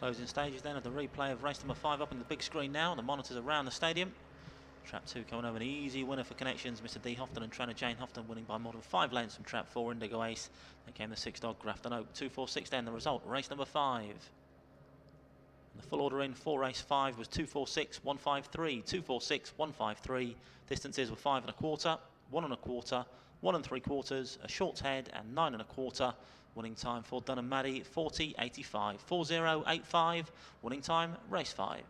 Closing stages then of the replay of race number 5 up in the big screen now. The monitors around the stadium. Trap 2 coming over, an easy winner for Connections. Mr. D. Houghton and trainer Jane Houghton winning by more than 5 lengths from Trap 4, Indigo Ace. Then came the 6 dog Grafton Oak. 2-4-6 then the result. Race number 5. The full order in for race 5 was 2-4-6, 1-5-3, 2-4-6, 1-5-3. Distances were 5 1/4, 1 1/4, 1 3/4, a short head, and 9 1/4. Winning time for Dunham Maddie 40.85, 40.85. Winning time race 5.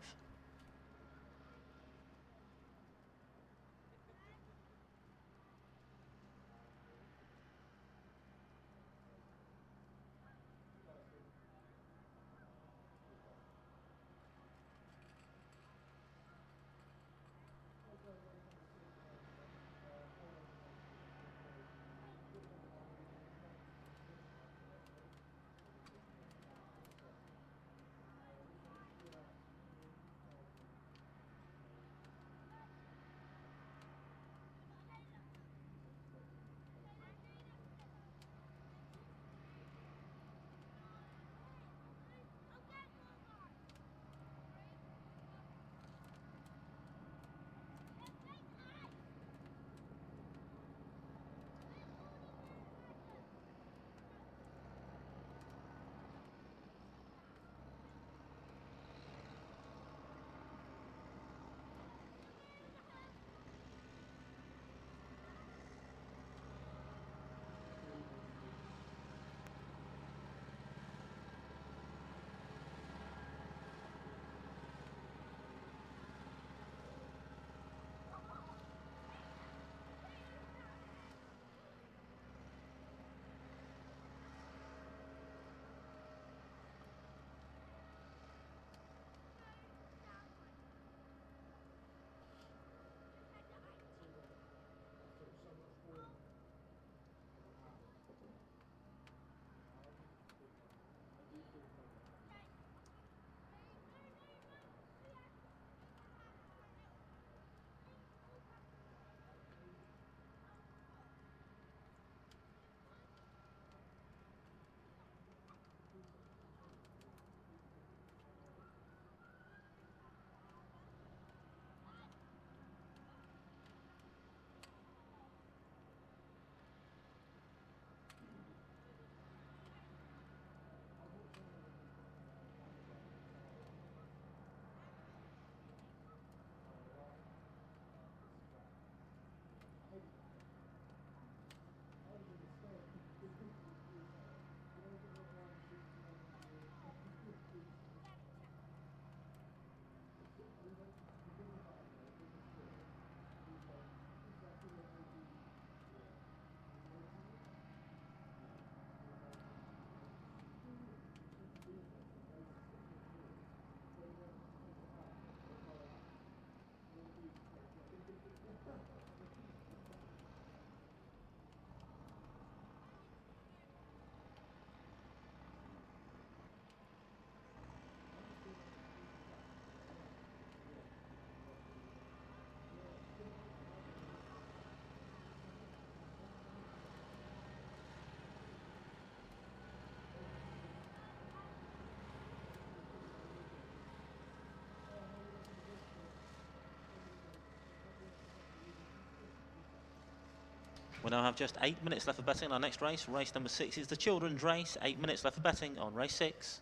We now have just 8 minutes left for betting on our next race. Race number 6 is the children's race. 8 minutes left for betting on race 6.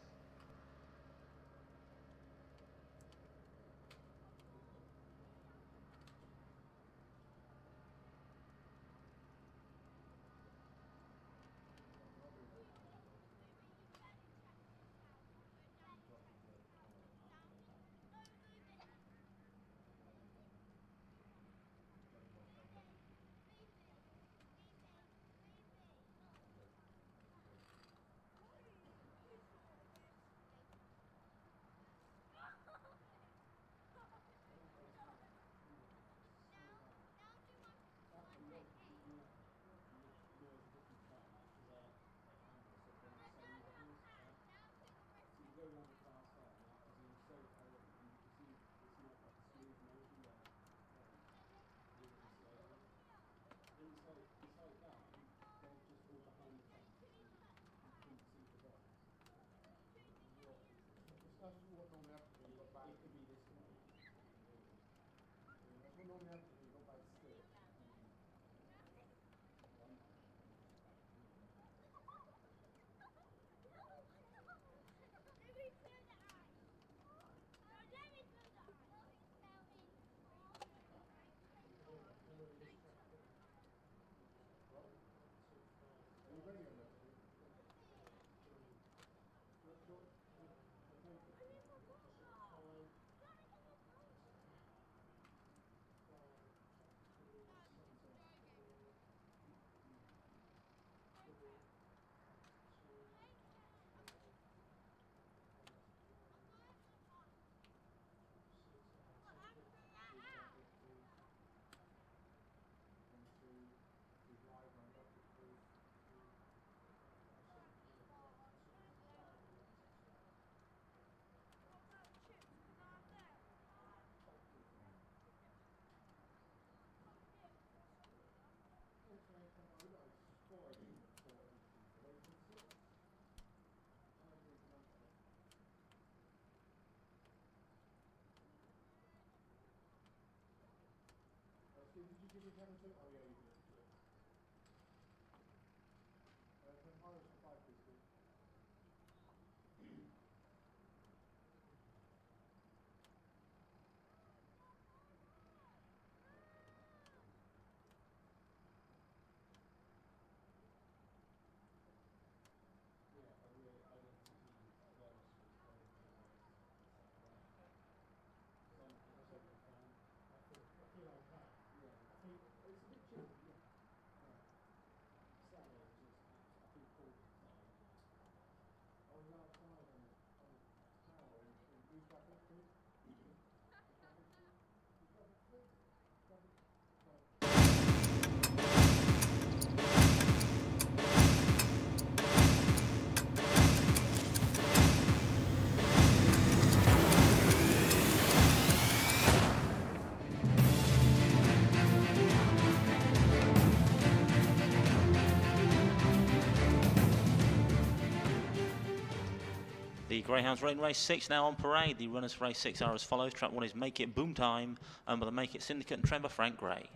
The Greyhounds running race 6 now on parade. The runners for race 6 are as follows. Trap 1 is Make It Boom Time, owned by the Make It Syndicate and Tremor Frank Gray.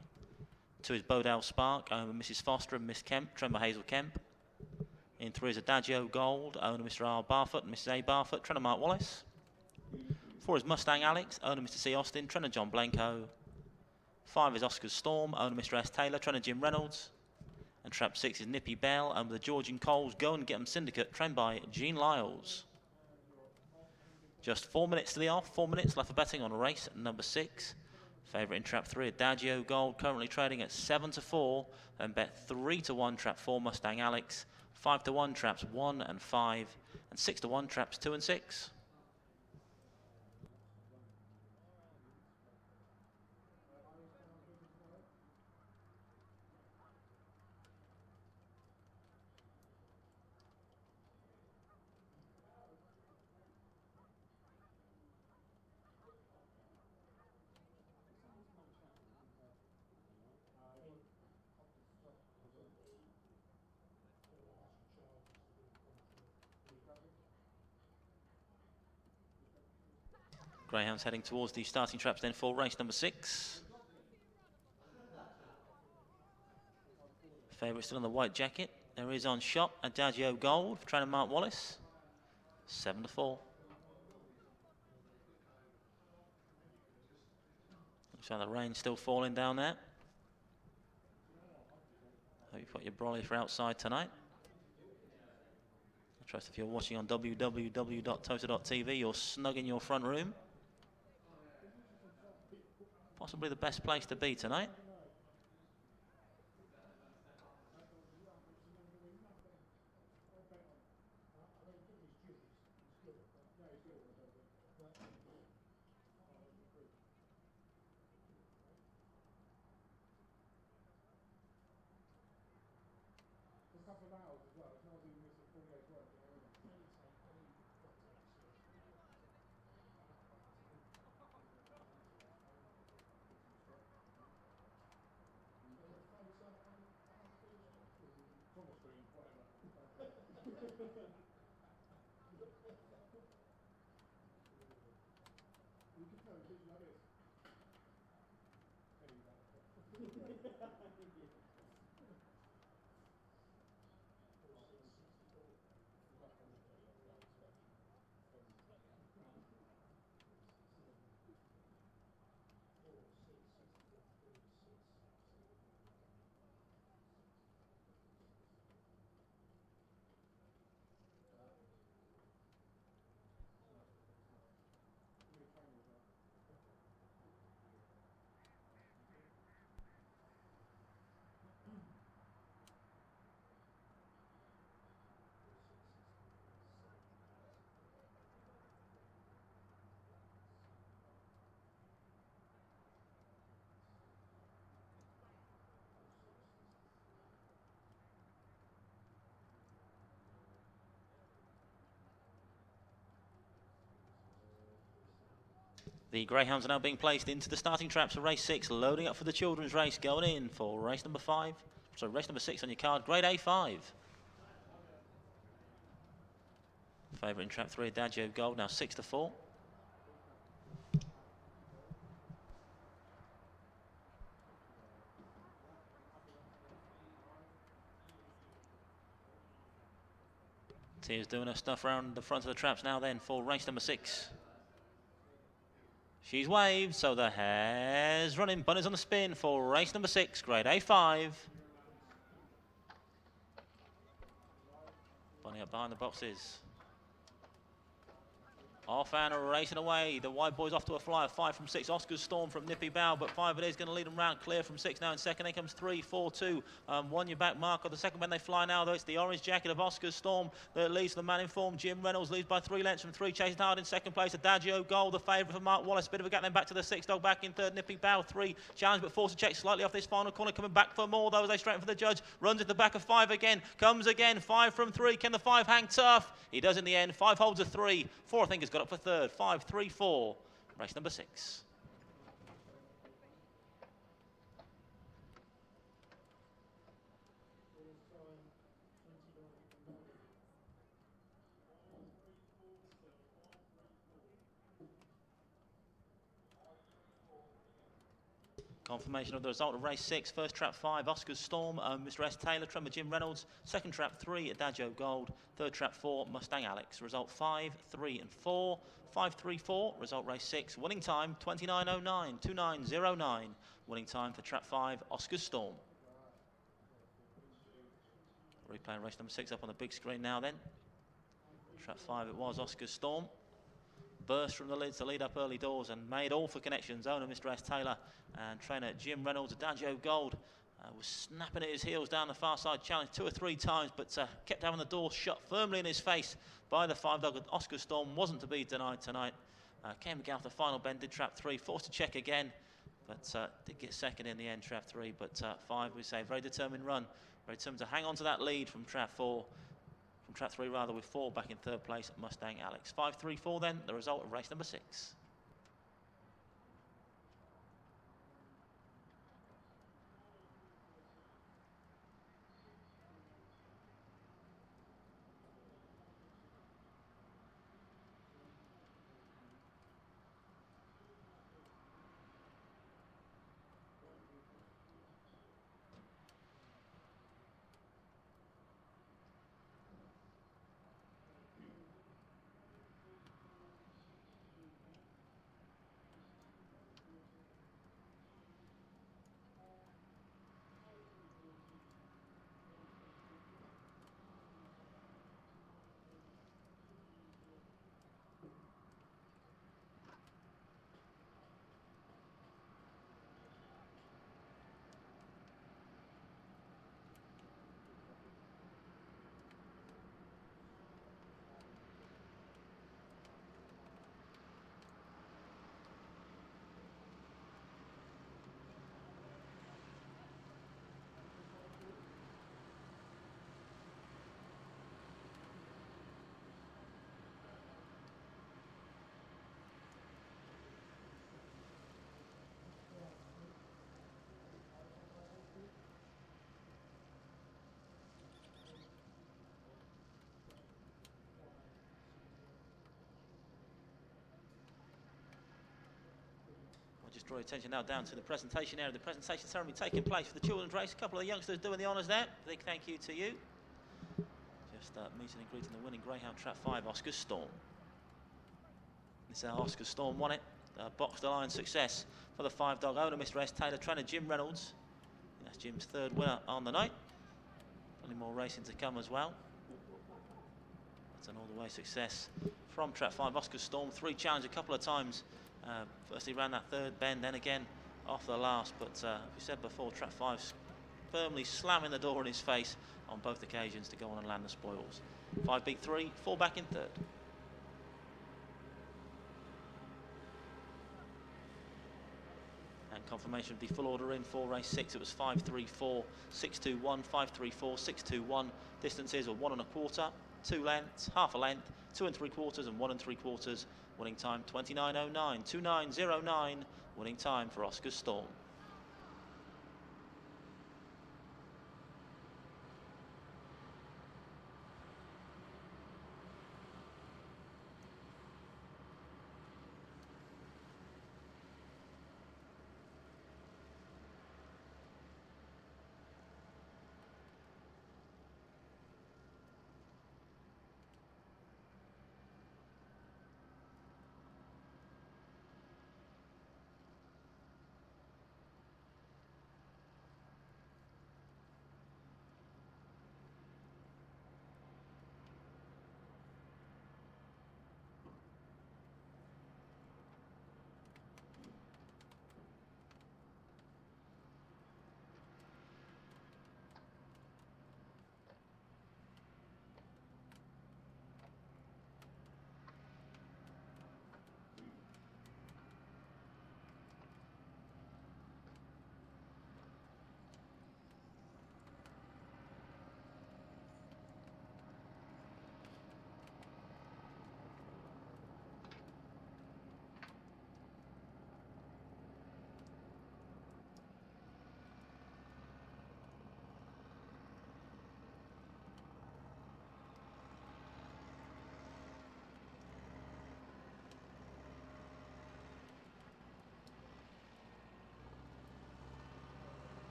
2 is Bodale Spark, owned by Mrs Foster and Miss Kemp, Tremor Hazel Kemp. In 3 is Adagio Gold, owned by Mr R Barfoot and Mrs A Barfoot, Tremor Mark Wallace. 4 is Mustang Alex, owned by Mr C Austin, Tremor John Blanco. 5 is Oscar's Storm, owned by Mr S Taylor, Tremor Jim Reynolds. And Trap 6 is Nippy Bell, owned by the Georgian Coles Go and Get 'em Syndicate, trained by Jean Lyles. Just 4 minutes to the off, 4 minutes left for betting on race number 6. Favourite in Trap 3, Adagio Gold, currently trading at 7-4, and bet 3-1 Trap 4 Mustang Alex, 5-1 Traps 1 and 5, and 6-1 Traps 2 and 6. Greyhounds heading towards the starting traps then for race number 6. Favourite still on the white jacket. There is on shot Adagio Gold for trainer Mark Wallace. 7-4. Looks like the rain's still falling down there. Hope you've got your brolly for outside tonight. I trust if you're watching on www.towcester.tv, you're snug in your front room. Possibly the best place to be tonight. The Greyhounds are now being placed into the starting traps of race 6, loading up for the children's race, going in for race number 5. So race number 6 on your card, grade A5. Favourite in trap 3, Adagio Gold, now 6-4. Tia's doing her stuff around the front of the traps now then for race number 6. She's waved, so the hare's running. Bunny's on the spin for race number 6, grade A5. Bunny up behind the boxes. Off and racing away. The white boys off to a flyer. 5 from 6. Oscar's Storm from Nippy Bow, but 5 it is going to lead them round clear from 6 now in second. Then comes 3, 4, 2. 1 your back mark of the second when they fly now, though. It's the orange jacket of Oscar's Storm that leads the man in form. Jim Reynolds leads by 3 lengths from 3. Chasing hard in second place. Adagio Gold, the favourite for Mark Wallace. Bit of a gap then back to the 6 dog back in third. Nippy Bow 3. Challenge but forced to check slightly off this final corner. Coming back for more though as they straighten for the judge. Runs at the back of 5 again. Comes again. 5 from 3. Can the 5 hang tough? He does in the end. 5 holds a 3. 4 I think has got up for third. 5, 3, 4. Race number 6. Confirmation of the result of race 6. First trap 5, Oscar's Storm, Mr. S. Taylor, Tremor Jim Reynolds. Second trap 3, Adagio Gold. Third trap 4, Mustang Alex. Result 5, 3 and 4. 5, 3, 4. Result race 6. Winning time 29.09. 29.09. Winning time for trap 5, Oscar's Storm. Replaying race number 6 up on the big screen now then. Trap 5 it was, Oscar's Storm. Burst from the lids to lead up early doors and made all for connections. Owner Mr. S. Taylor and trainer Jim Reynolds. Adagio Gold was snapping at his heels down the far side challenge 2 or 3 times, but kept having the door shut firmly in his face by the 5 dog. Oscar Storm wasn't to be denied tonight. Came again after the final bend, did trap 3, forced to check again, but did get second in the end, trap 3. But 5, we say, very determined run, very determined to hang on to that lead from trap 4. From trap 3 rather, with 4 back in third place at Mustang Alex. 5, 3, 4 then, the result of race number 6. Just draw your attention now down to the presentation area. The presentation ceremony taking place for the children's race. A couple of youngsters doing the honours there. Big thank you to you. Just meeting and greeting the winning greyhound trap 5, Oscar Storm. This is how Oscar Storm won it. Box the line success for the 5 dog owner, Mr. S. Taylor, trainer Jim Reynolds. That's Jim's 3rd winner on the night. Plenty more racing to come as well. That's an all-the-way success from trap 5, Oscar Storm. 3 challenge a couple of times. First he ran that 3rd bend, then again off the last, but as we said before, trap 5 firmly slamming the door in his face on both occasions to go on and land the spoils. 5 beat 3, 4 back in 3rd. And confirmation of the full order in for race 6. It was 5, 3, 4, 6, 2, 1, 5, 3, 4, 6, 2, 1. Distances are 1 1/4, 2 lengths, half a length, 2 3/4 and 1 3/4. Winning time 29.09, 29.09. Winning time for Oscar Storm.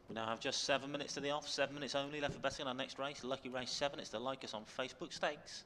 We now have just 7 minutes to the off, 7 minutes only left for betting on our next race, Lucky Race 7. It's the Like Us on Facebook Stakes.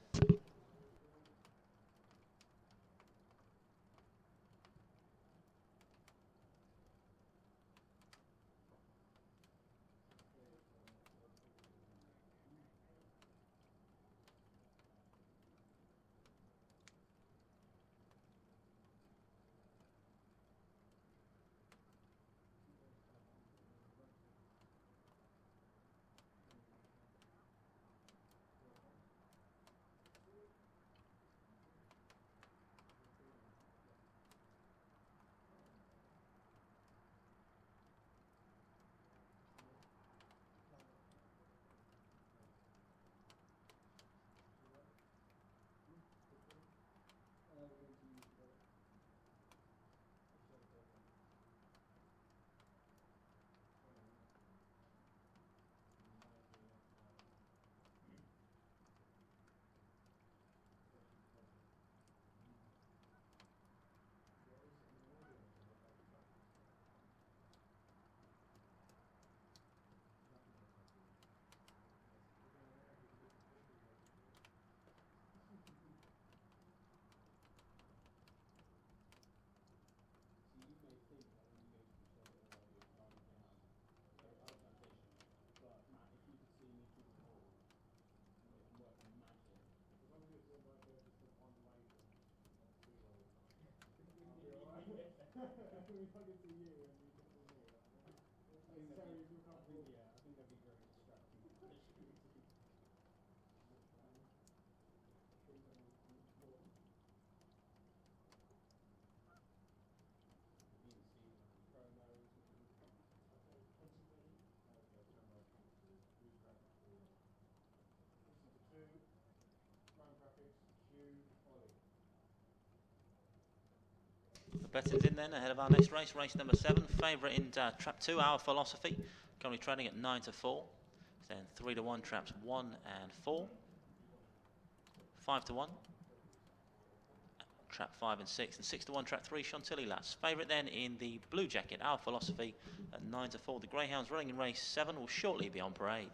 The betting's in then ahead of our next race, race number 7. Favourite in trap 2, Our Philosophy, currently trading at 9 to 4. Then 3 to 1 traps 1 and 4. 5 to 1. Trap 5 and 6, and 6 to 1 trap 3, Chantilly Lass. Favourite then in the blue jacket, Our Philosophy, at 9 to 4. The Greyhounds running in race 7 will shortly be on parade.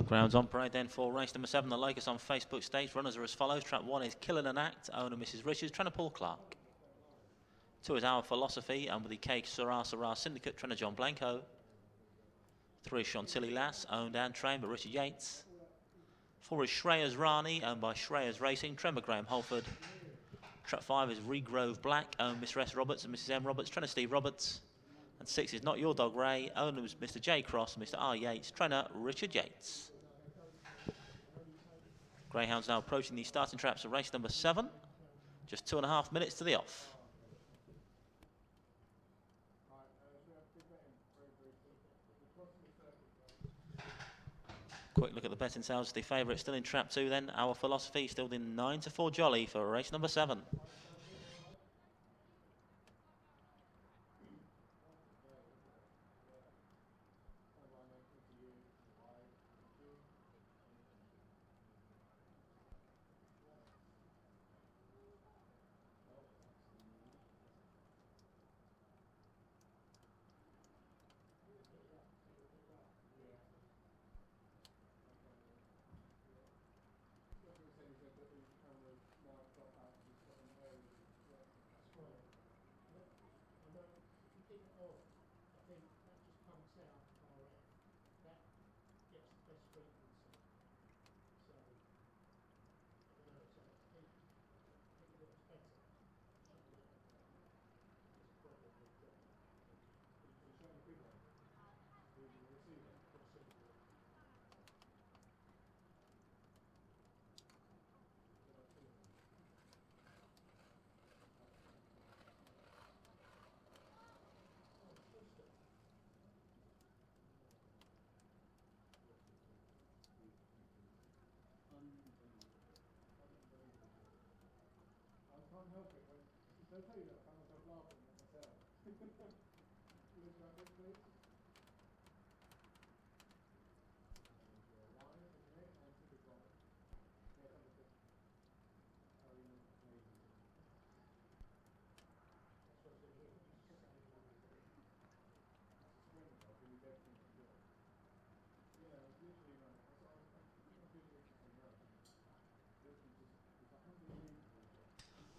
Grounds on parade then for race number 7, the Like Us on Facebook Stakes. Runners are as follows. Trap 1 is Killing an Act, owner Mrs. Richards, trainer Paul Clark. 2 is Our Philosophy, and with the Cake Sarah Syndicate, trainer John Blanco. 3 is Chantilly Lass, owned and trained by Richard Yates. 4 is Shreyas Rani, owned by Shreyas Racing, trained by Graham Holford. Trap 5 is Regrove Black, owned Mr. S. Roberts and Mrs. M. Roberts, trainer Steve Roberts. And 6 is Not Your Dog Ray, owners Mr. J. Cross and Mr. R. Yates, trainer Richard Yates. Greyhounds now approaching the starting traps of race number 7. Just 2.5 minutes to the off. Quick look at the betting sales. The favourite still in trap 2 then. Our Philosophy still in 9 to 4 Jolly for race number 7.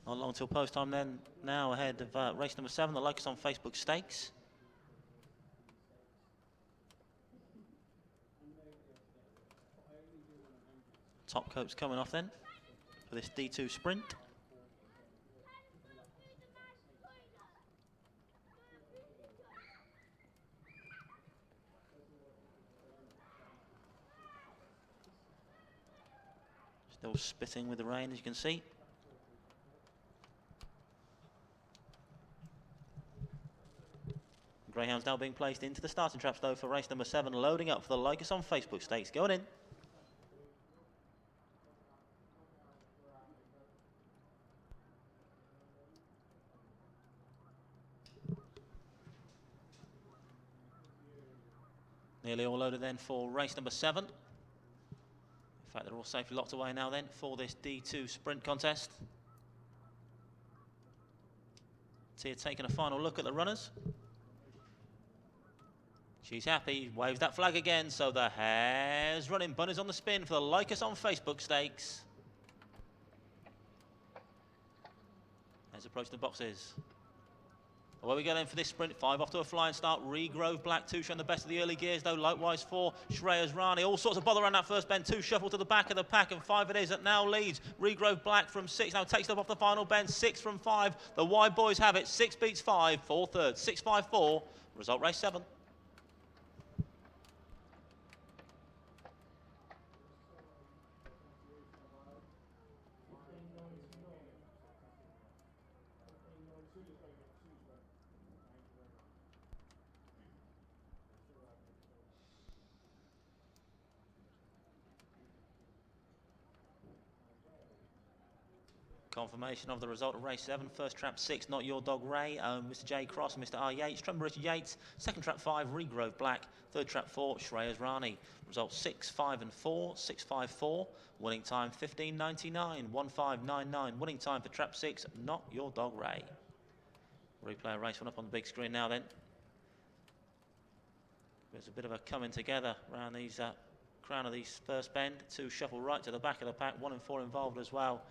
Not long till post time then. Now ahead of race number 7, the Locus on Facebook Stakes. Top coats coming off then for this D2 sprint. Still spitting with the rain, as you can see. Greyhounds now being placed into the starting traps though for race number 7, loading up for the Locus on Facebook Stakes. Going in. Nearly all loaded then for race number 7. In fact, they're all safely locked away now then for this D2 sprint contest. Tia taking a final look at the runners. She's happy, waves that flag again, so the hare's running. Bunny's on the spin for the Locus on Facebook Stakes. Let's approach the boxes. Away we go then for this sprint. 5 off to a flying start. Regrove Black, 2 showing the best of the early gears though. Likewise 4, Shreyas Rani. All sorts of bother around that first bend. 2 shuffle to the back of the pack, and 5 it is that now leads. Regrove Black from 6 now takes up off the final bend. 6 from 5. The wide boys have it. 6 beats 5, 4 thirds. 6-5-4. Result race 7. Confirmation of the result of race 7. First trap 6, Not Your Dog Ray, Mr. J Cross and Mr. R Yates. Trumbull Richard Yates. Second trap 5, Regrove Black. Third trap 4, Shreyas Rani. Result 6, 5 and 4, 6-5-4. Winning time 15.99, 15.99. Winning time for trap 6, Not Your Dog Ray. Replay of race 1 up on the big screen now then. There's a bit of a coming together around these crown of these first bend. 2 shuffle right to the back of the pack, 1 and 4 involved as well.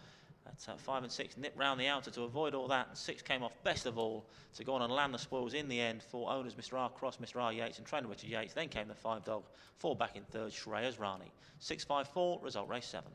That's 5 and 6 nip round the outer to avoid all that. 6 came off best of all to go on and land the spoils in the end for owners Mr. R Cross, Mr. R Yates and trainer Richard Yates. Then came the 5 dog, 4 back in third, Shreyas Rani. 6-5-4, result race 7.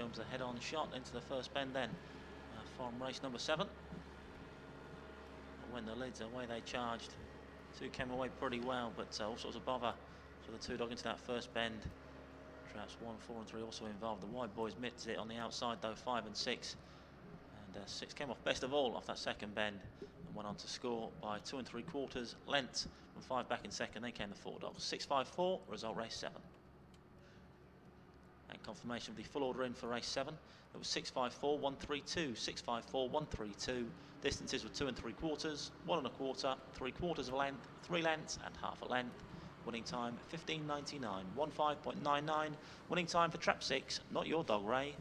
comes a head-on shot into the first bend then from race number 7. When the leads away, they charged. 2 came away pretty well, but all sorts of bother for the 2 dog into that first bend. Traps 1, 4 and 3 also involved. The wide boys mitts it on the outside though, 5 and 6. And 6 came off best of all off that second bend and went on to score by 2 3/4 lengths from 5 back in second. Then came the 4 dogs. 6-5-4, result race 7. And confirmation of the full order in for race 7. It was 6-5-4, 1-3-2, 6-5-4, 1-3-2. Distances were 2 3/4, 1 1/4, 3/4 of a length, 3 lengths and half a length. Winning time 15.99, 15.99. Winning time for trap 6, Not Your Dog Ray.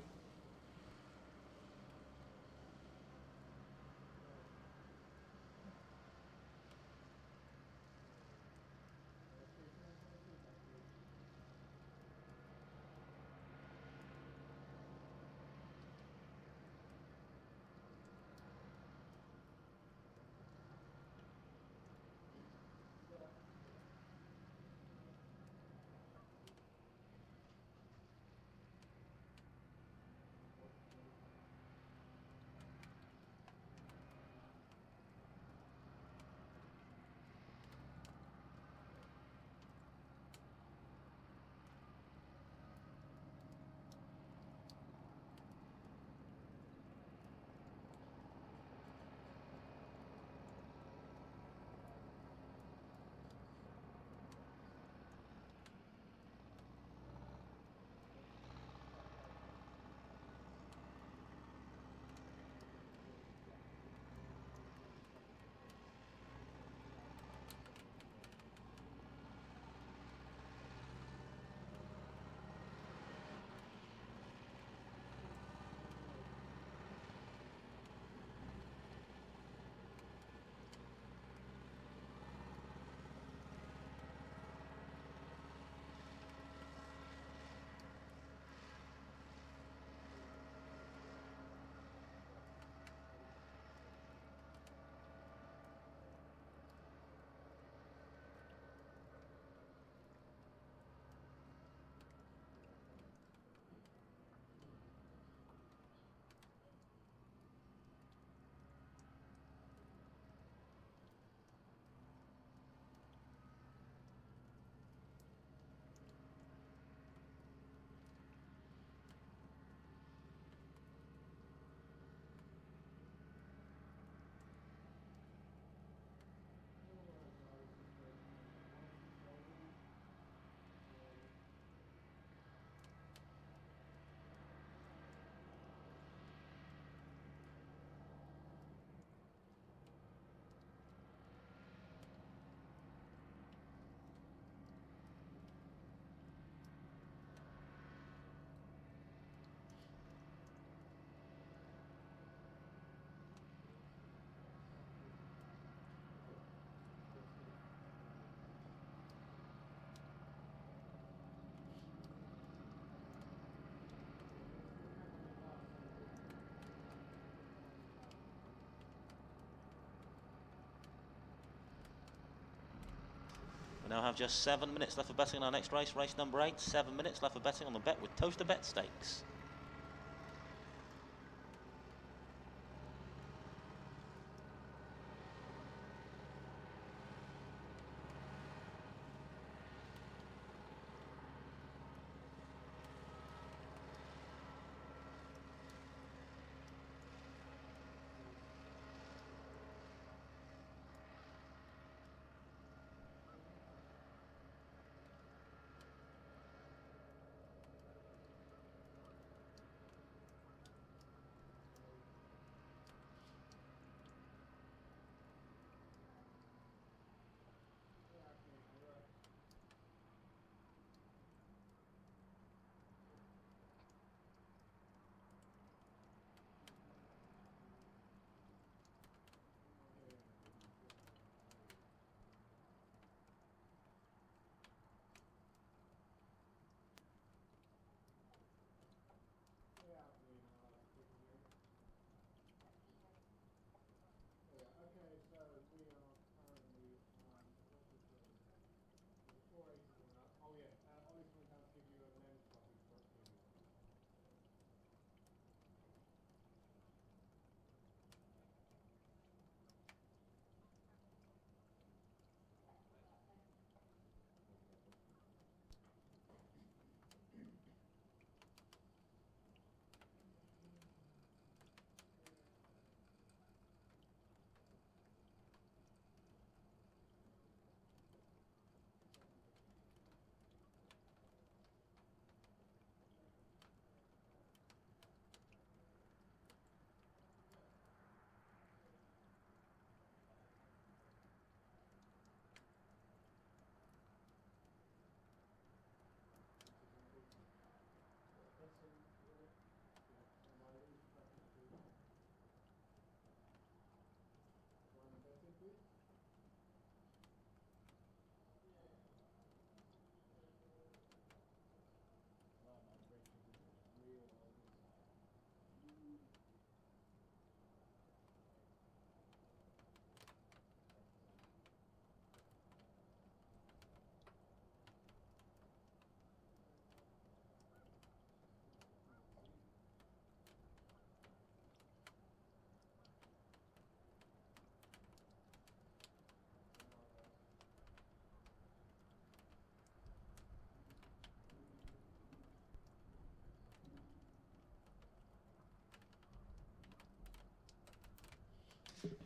We now have just 7 minutes left for betting on our next race, race number 8. 7 minutes left for betting on the Bet with Towcester Bet Stakes.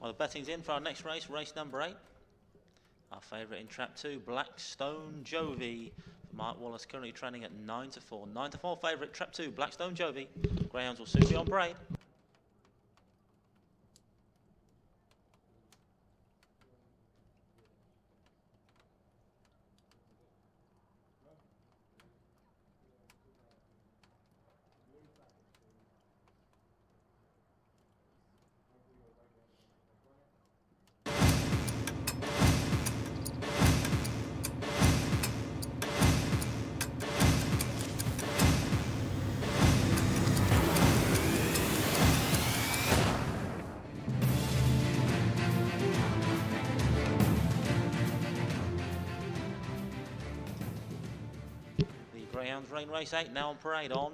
Well, the betting's in for our next race, race number 8. Our favourite in trap 2, Blackstone Jovi. Mark Wallace currently training at 9 to 4. 9 to 4 favourite, trap 2, Blackstone Jovi. Greyhounds will soon be on parade. Greyhounds Rain Race 8 now on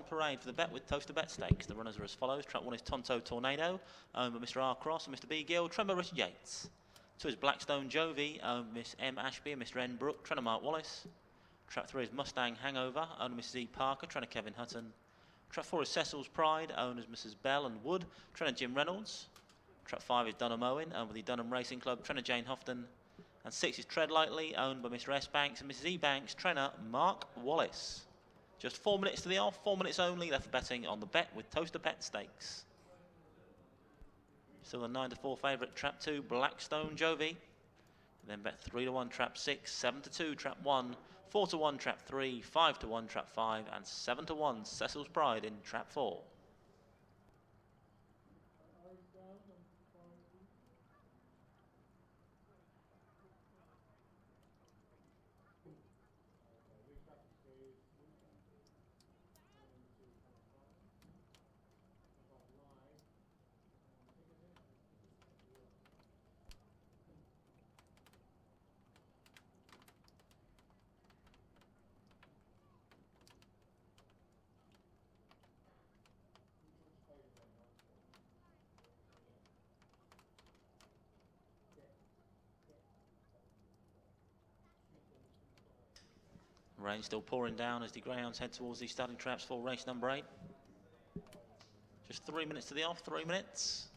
parade for the bet with Towcester Bet Stakes. The runners are as follows. Trap 1 is Tonto Tornado, owned by Mr. R. Cross and Mr. B. Gill, Tremor Richard Yates. 2 is Blackstone Jovi, owned by Miss M. Ashby and Mr. N. Brook, trainer Mark Wallace. Trap 3 is Mustang Hangover, owned by Mrs. E. Parker, trainer Kevin Hutton. Trap 4 is Cecil's Pride, owned as Mrs. Bell and Wood, trainer Jim Reynolds. Trap 5 is Dunham Owen, owned by the Dunham Racing Club, trainer Jane Houghton. And 6 is Tread Lightly, owned by Mr. S. Banks and Mrs. E. Banks, trainer Mark Wallace. Just 4 minutes to the off, 4 minutes only left for betting on the bet with Towcester Bet Stakes. Still the 9 to 4 favourite, trap 2, Blackstone Jovi. Then bet 3 to 1, trap 6, 7 to 2, trap 1, 4 to 1, trap 3, 5 to 1, trap 5, and 7 to 1, Cecil's Pride in trap 4. Rain still pouring down as the Greyhounds head towards the starting traps for race number 8. Just 3 minutes to the off, 3 minutes.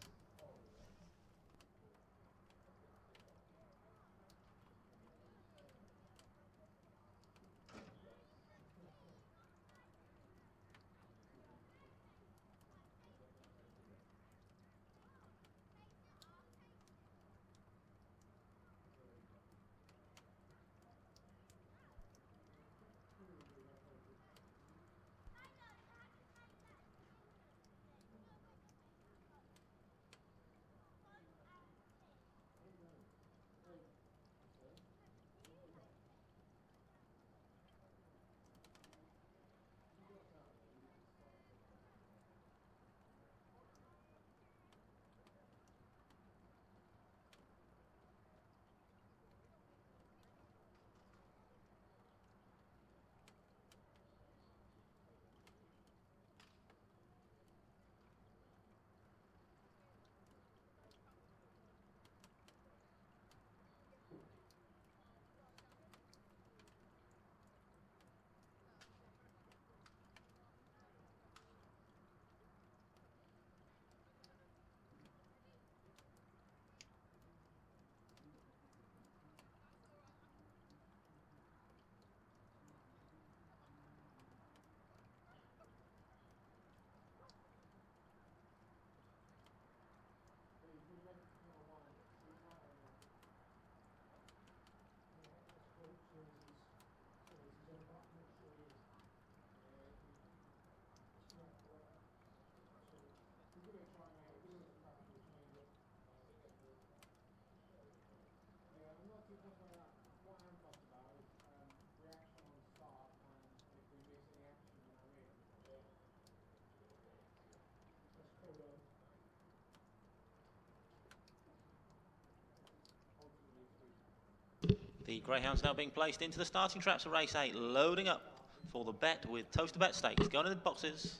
The Greyhounds now being placed into the starting traps of race 8, loading up for the bet with Towcester Bet Stakes. Going in the boxes.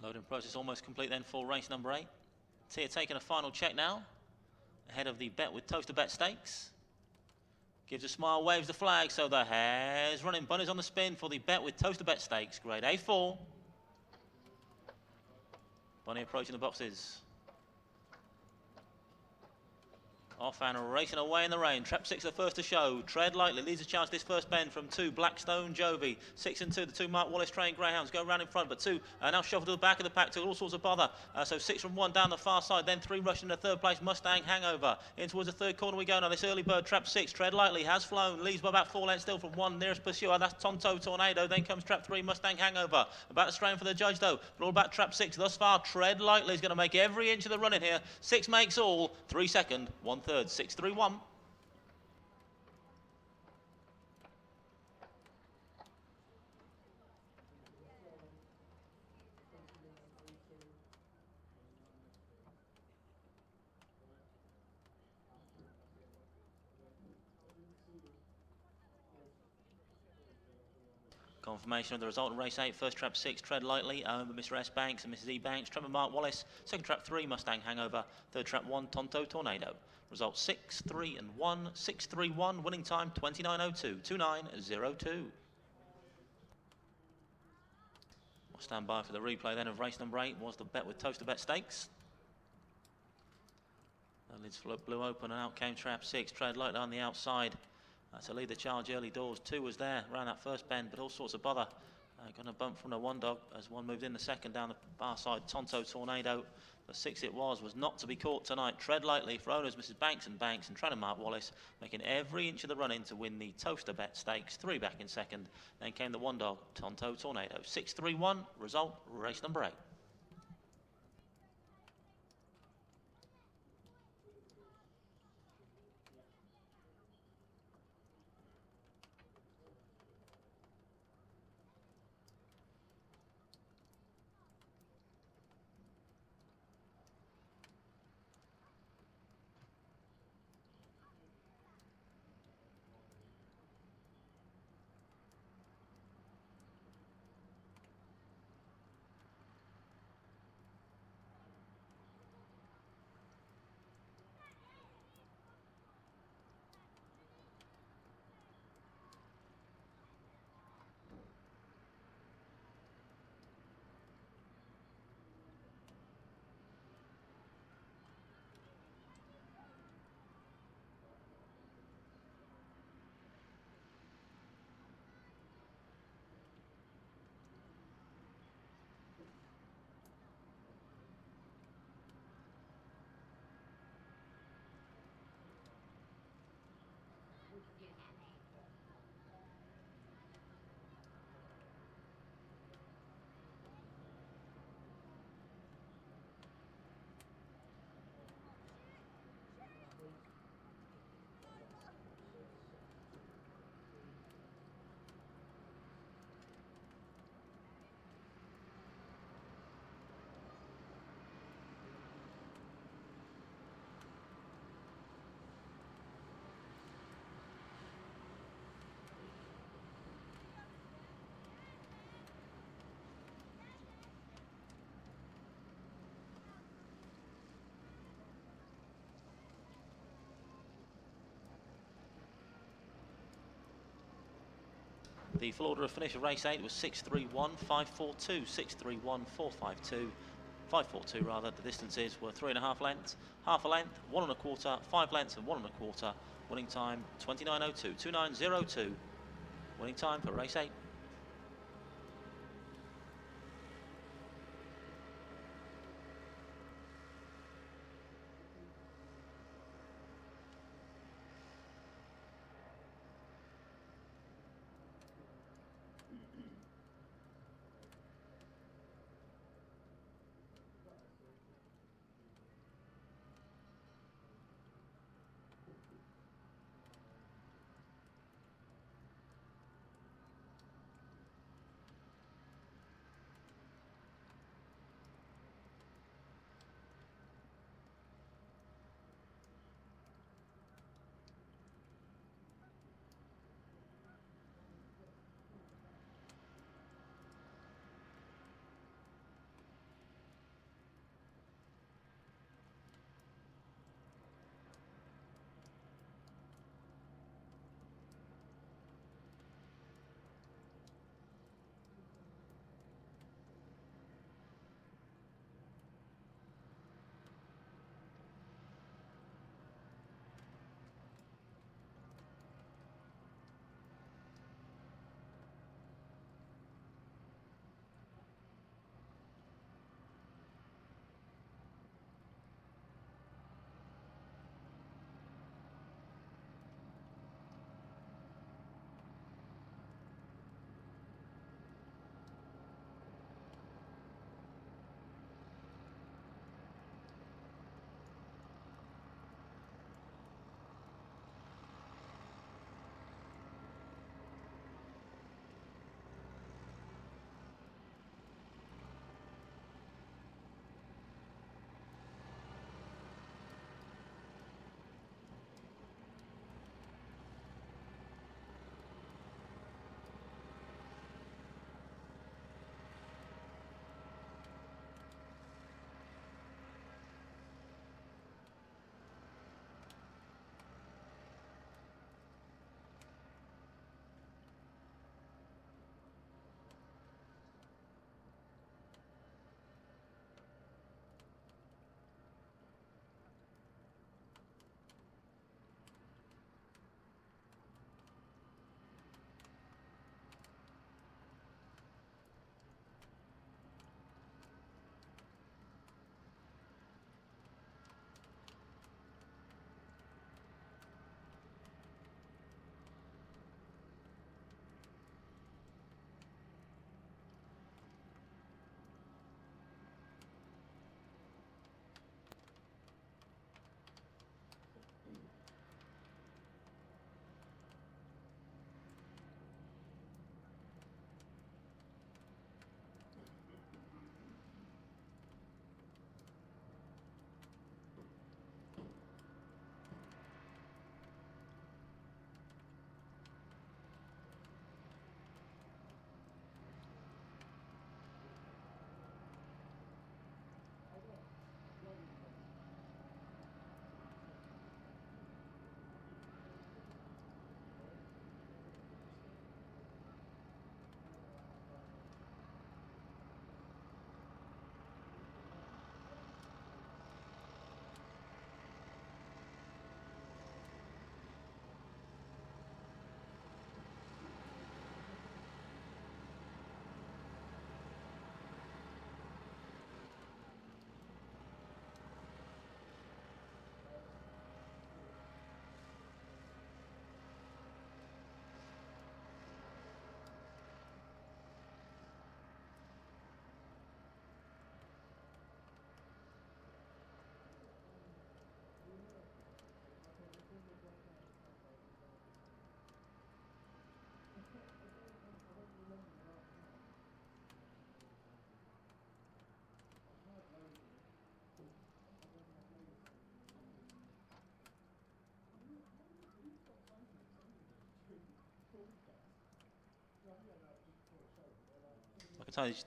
Loading process almost complete then for race number 8. Tia taking a final check now, ahead of the bet with Towcester Bet Stakes. Gives a smile, waves the flag, so the hare's running. Bunny's on the spin for the bet with Towcester Bet Stakes, grade A4. Bunny approaching the boxes. Off and racing away in the rain. Trap 6 the first to show. Tread lightly, leads a chance this first bend from 2 Blackstone Jovi. 6 and 2, the 2 Mark Wallace trained greyhounds go round in front, but 2 now shuffled to the back of the pack to all sorts of bother. So 6 from 1 down the far side, then 3 rushing in the 3rd place. Mustang Hangover. In towards the 3rd corner we go now. This early bird Trap 6, Tread lightly, has flown, leads by about 4 lengths still from 1 nearest pursuer. That's Tonto Tornado. Then comes Trap 3, Mustang Hangover. About to strain for the judge though, but all about Trap 6 thus far. Tread lightly is going to make every inch of the run in here. 6 makes all. 3 second, 1/3, 6-3-1. Confirmation of the result in race 8. First trap 6, Tread Lightly, owned by Mr. S. Banks and Mrs. E. Banks. Trevor Mark Wallace. Second trap 3, Mustang Hangover. Third trap 1, Tonto Tornado. Result 6, 3 and 1, 6-3-1. Winning time 29:02, 29:02. We'll stand by for the replay then of race number 8. Was the bet with Towcester Bet Stakes. The lids blew open and out came trap 6. Tread Lightly on the outside. To lead the charge early doors. 2 was there around that first bend, but all sorts of bother. Got a bump from the 1 dog as 1 moved in the second down the far side. Tonto Tornado, the 6 it was not to be caught tonight. Tread Lightly for owners Mrs. Banks and Trainer Mark Wallace, making every inch of the run in to win the Towcester Bet Stakes. 3 back in second. Then came the 1 dog, Tonto Tornado. 6-3-1, result, race number 8. The full order of finish of race 8 was 6-3-1, 5-4-2, 6-3-1, 4-5-2, 5-4-2 rather. The distances were 3.5 lengths, half a length, 1 1/4, 5 lengths and 1 1/4. Winning time 29:02, 29:02. Winning time for race 8.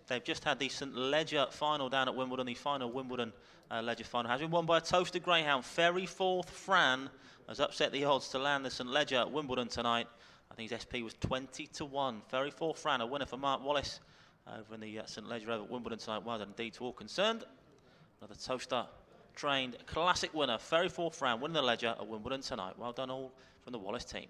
They've just had the St Ledger final down at Wimbledon. The final Wimbledon Ledger final has been won by a Towcester greyhound. Ferry Forth Fran has upset the odds to land the St Ledger at Wimbledon tonight. I think his SP was 20-1. Ferry Forth Fran, a winner for Mark Wallace over in the St Ledger over at Wimbledon tonight. Well done indeed to all concerned. Another Towcester trained classic winner, Ferry Forth Fran, winning the Ledger at Wimbledon tonight. Well done all from the Wallace team.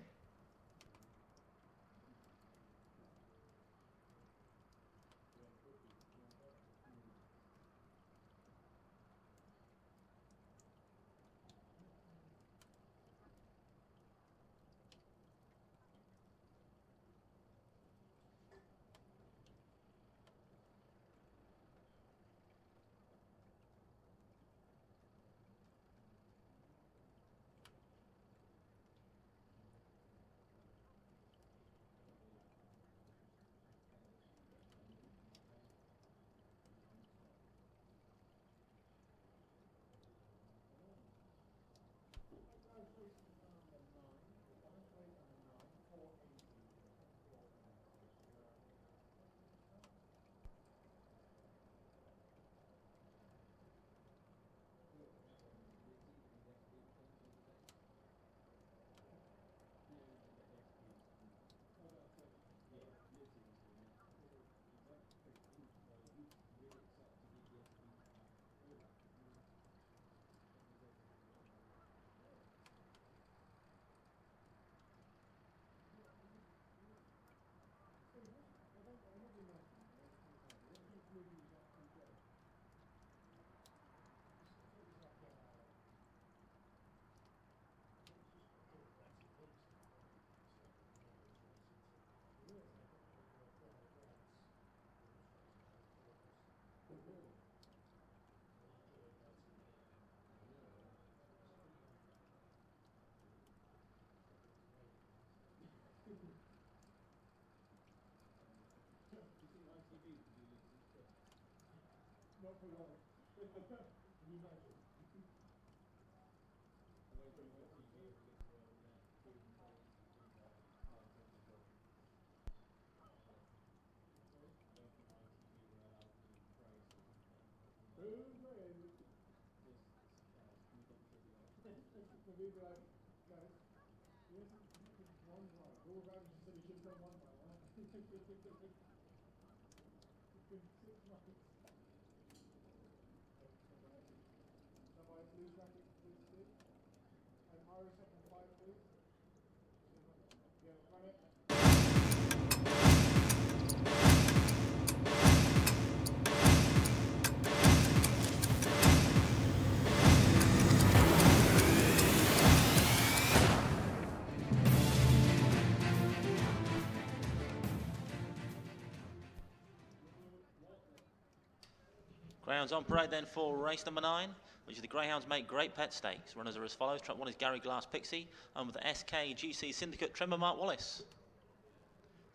Greyhounds on parade then for race number 9, which is the Greyhounds Make Great Pet Stakes. Runners are as follows. Trap 1 is Gary Glass Pixie, and with the SKGC Syndicate, Tremor Mark Wallace.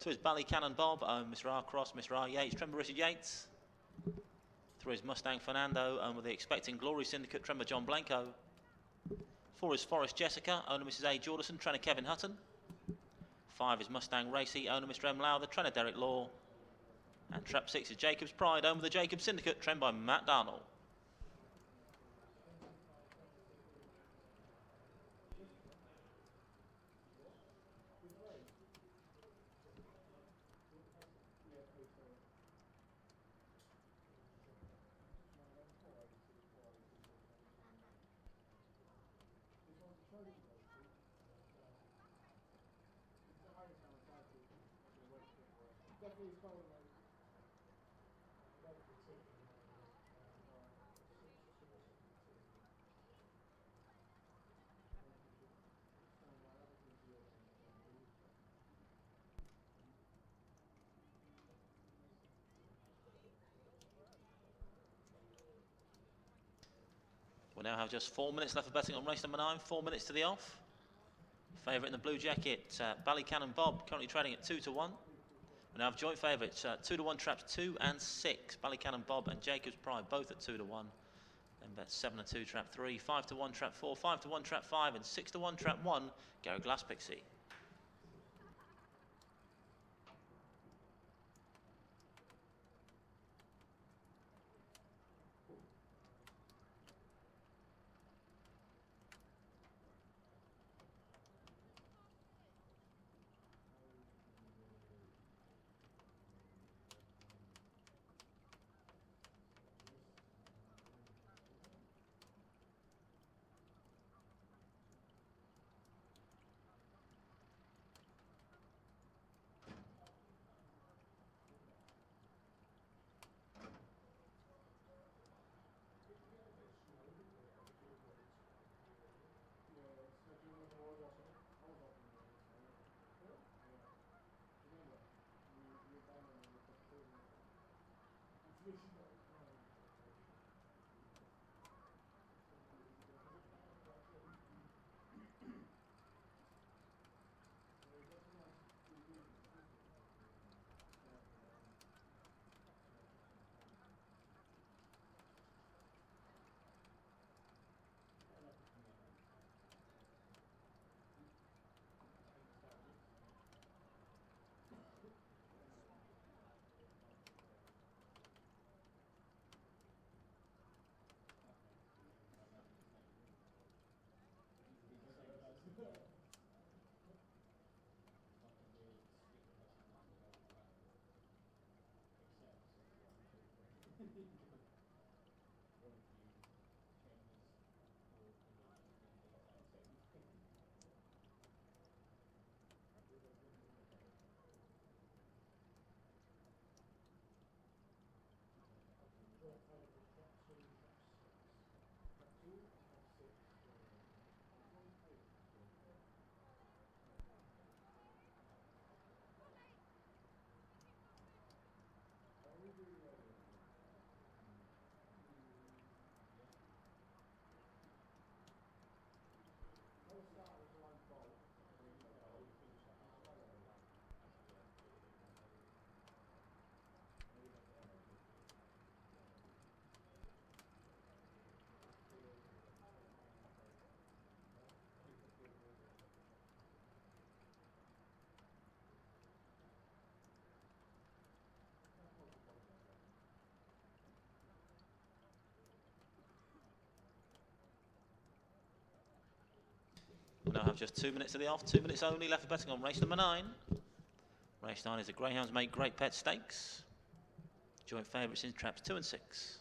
2 is Ballycannon Bob, Mr R Cross, Mr R Yates, Tremor Richard Yates. 3 is Mustang Fernando, and with the Expecting Glory Syndicate, Tremor John Blanco. 4 is Forest Jessica, owner Mrs A Jordison, trainer Kevin Hutton. 5 is Mustang Racy, owner Mr M Lowther, trainer Derek Law. And trap 6 is Jacob's Pride, owned with the Jacob Syndicate, trained by Matt Darnell. We now have just 4 minutes left for betting on race number 9, 4 minutes to the off. Favourite in the blue jacket, Ballycannon Bob, currently trading at 2-1. We now have joint favourites, 2-1 traps 2 and 6. Ballycannon Bob and Jacob's Pride both at 2-1. Then bet 7-2 trap 3, 5-1 trap 4, 5-1 trap 5, and 6-1 trap 1. Gary Glass Pixie. We'll now have just 2 minutes of the off, 2 minutes only left for betting on race number 9. Race 9 is the Greyhounds Make Great Pet Stakes. Joint favourites in traps 2 and 6.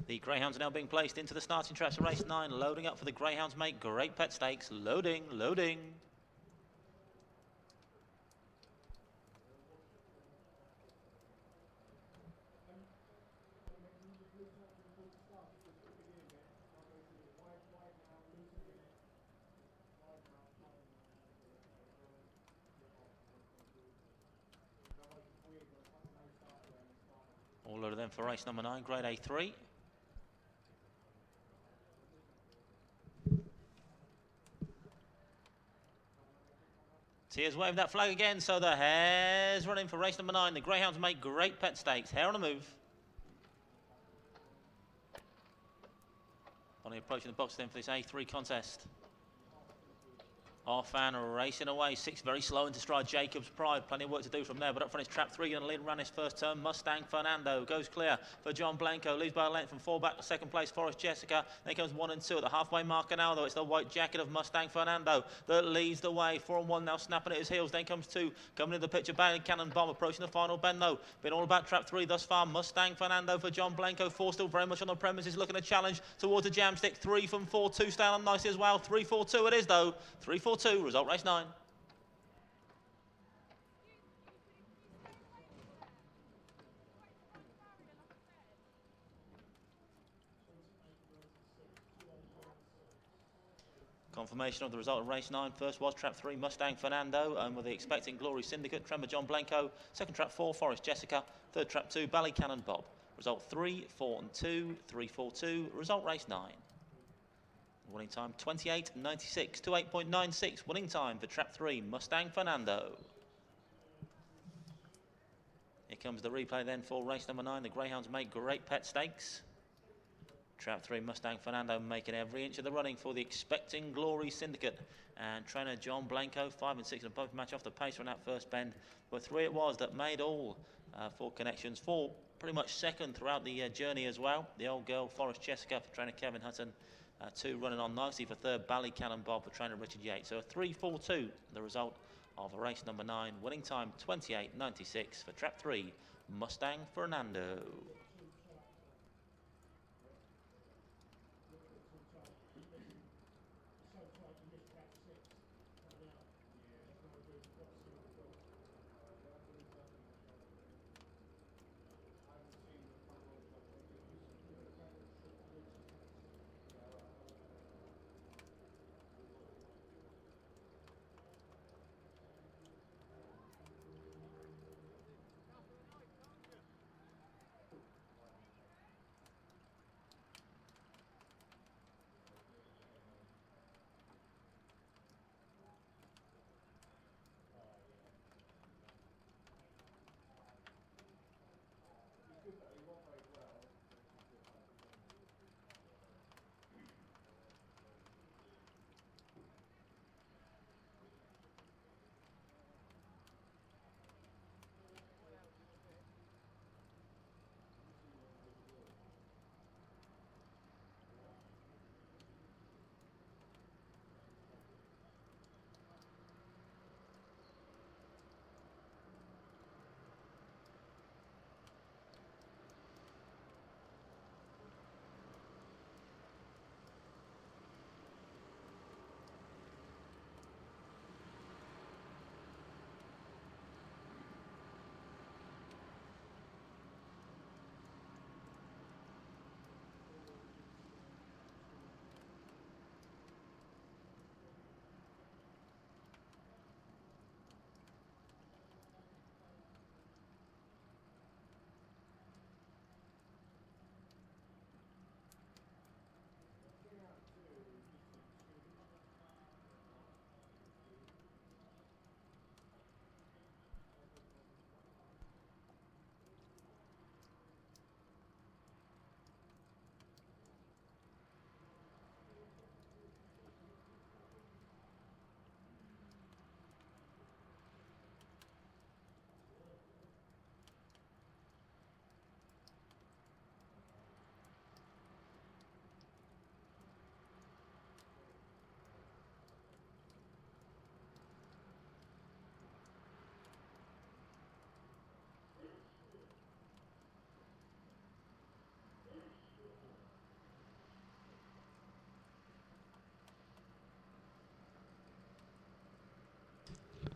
The Greyhounds are now being placed into the starting traps of race 9, loading up for the Greyhounds Make Great Pet Stakes. Loading, loading. All loaded then for race number 9, grade A3. Tears wave that flag again, so the hare's running for race number 9. The Greyhounds Make Great Pet Stakes. Hare on the move. Bonnie approaching the box then for this A3 contest. Off and racing away. 6 very slow into stride. Jacob's Pride. Plenty of work to do from there. But up front is trap 3. Going to lead and run his first turn. Mustang Fernando goes clear for John Blanco. Leads by a length from 4 back to second place. Forest Jessica. Then comes 1 and 2 at the halfway marker now, though. It's the white jacket of Mustang Fernando that leads the way. 4 and 1 now snapping at his heels. Then comes 2. Coming in the picture. Bailey Cannon Bomb approaching the final bend, though. Been all about trap 3 thus far. Mustang Fernando for John Blanco. 4 still very much on the premises. Looking to challenge towards the jam stick. 3 from 4. 2 staying on nicely as well. 3-4-2 it is, though. 3-4-2. Result race 9. Confirmation of the result of race 9. First was trap 3, Mustang Fernando, and with the Expecting Glory Syndicate, Tremor John Blanco. Second trap 4, Forest Jessica. Third trap 2, Ballycannon Bob. Result 3, 4 and 2, 3-4-2. Result race 9. Winning time 28.96 to 8.96. Winning time for trap 3, Mustang Fernando. Here comes the replay then for race number 9. The Greyhounds Make Great Pet Stakes. Trap 3, Mustang Fernando making every inch of the running for the Expecting Glory Syndicate. And trainer John Blanco, 5 and 6 in a bump match off the pace on that first bend. But 3 it was that made all 4 connections. 4 pretty much second throughout the journey as well. The old girl, Forest Jessica, for trainer Kevin Hutton. 2 running on nicely for third, Ballycannon Bob for trainer Richard Yates. So a 3-4-2, the result of race number 9. Winning time 28.96 for trap 3, Mustang Fernando.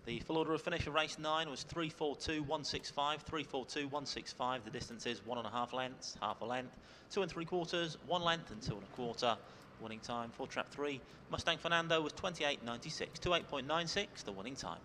The full order of finish for race 9 was 3:42.165, 3:42.165. The distance is 1.5 lengths, half a length, 2 3/4, 1 length and 2 1/4. Winning time for trap 3, Mustang Fernando, was 28.96, 28.96 the winning time.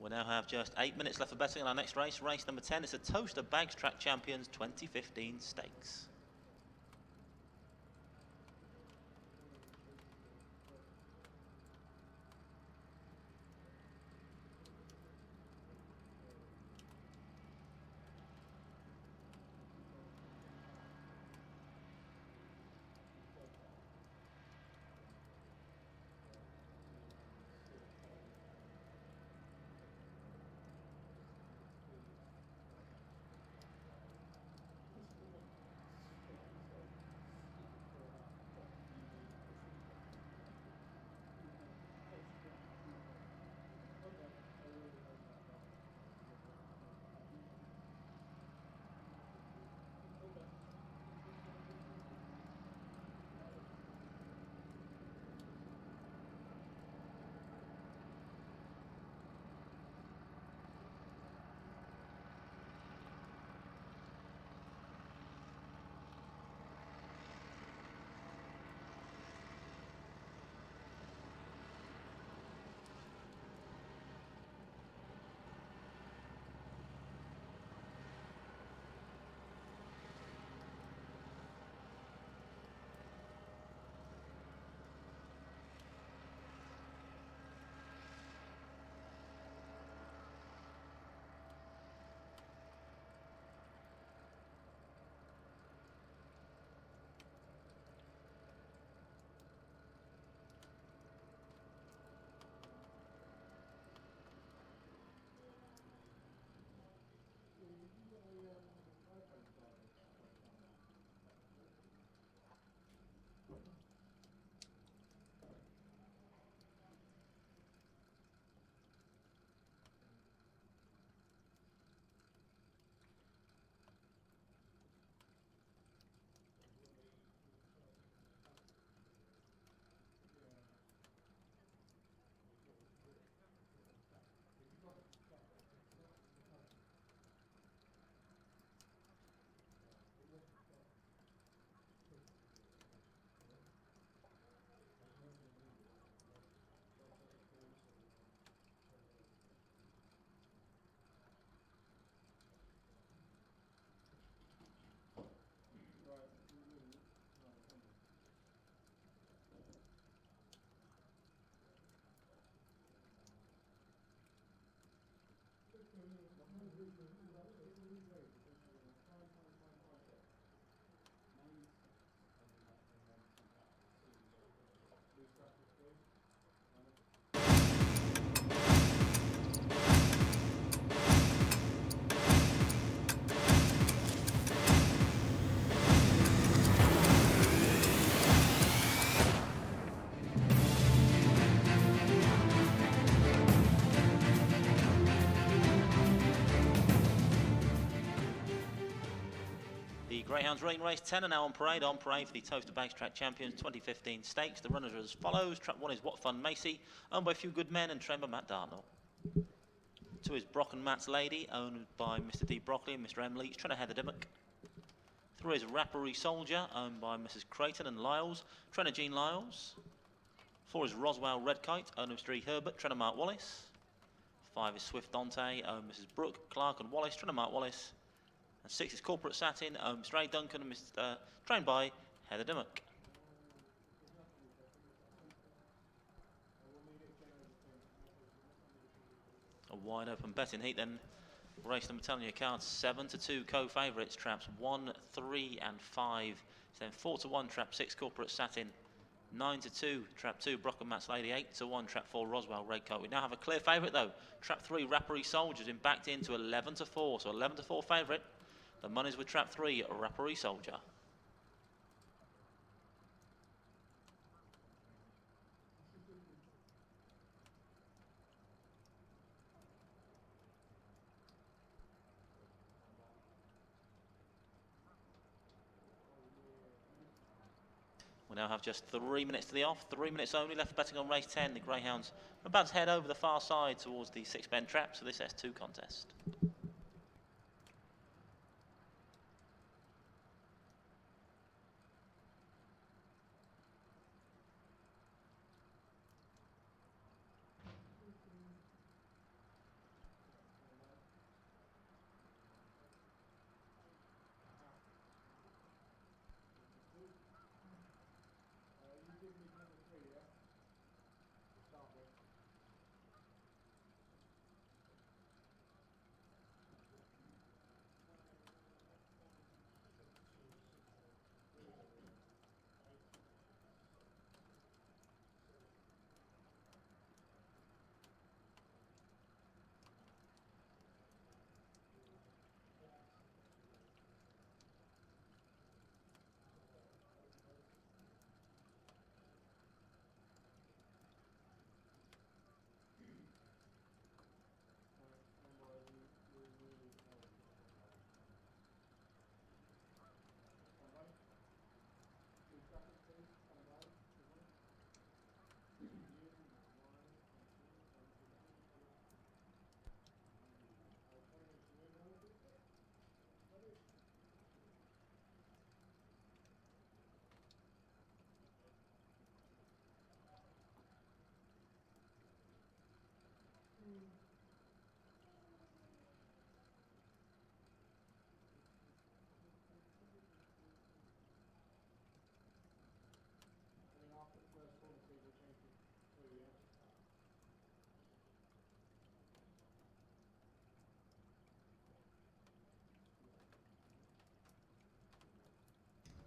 We now have just 8 minutes left for betting on our next race. Race number 10 is the Towcester Bags Track Champions 2015 Stakes. The Greyhounds Ring Race 10 are now on parade for the Towcester Banks Track Champions 2015 Stakes. The runners are as follows. Trap 1 is What Fun Macy, owned by A Few Good Men and trained by Matt Dartnell. 2 is Brock and Matt's Lady, owned by Mr. D. Brockley and Mr. M. Leach, trainer Heather Dimmock. 3 is Rappery Soldier, owned by Mrs. Creighton and Lyles, trainer Jean Lyles. 4 is Roswell Red Kite, owned by Mr. E. Herbert, trainer Mark Wallace. 5 is Swift Dante, owned by Mrs. Brooke, Clark and Wallace, trainer Mark Wallace. And 6 is Corporate Satin, Mr. Ray Duncan, and trained by Heather Dimmock. A wide open betting heat then. Race number 10 on your cards, 7 to 2 co-favourites, traps 1, 3 and 5. Then 4 to 1, trap 6, Corporate Satin. 9 to 2, trap 2, Brock and Matt's Lady. 8 to 1, trap 4, Roswell Red Coat. We now have a clear favourite though. Trap 3, Rappery Soldiers, in backed into 11 to 4. So 11 to 4 favourite. The money's with trap 3, Rappery Soldier. We now have just 3 minutes to the off, 3 minutes only left for betting on race 10. The Greyhounds are about to head over the far side towards the 6-bend trap, so this S2 contest.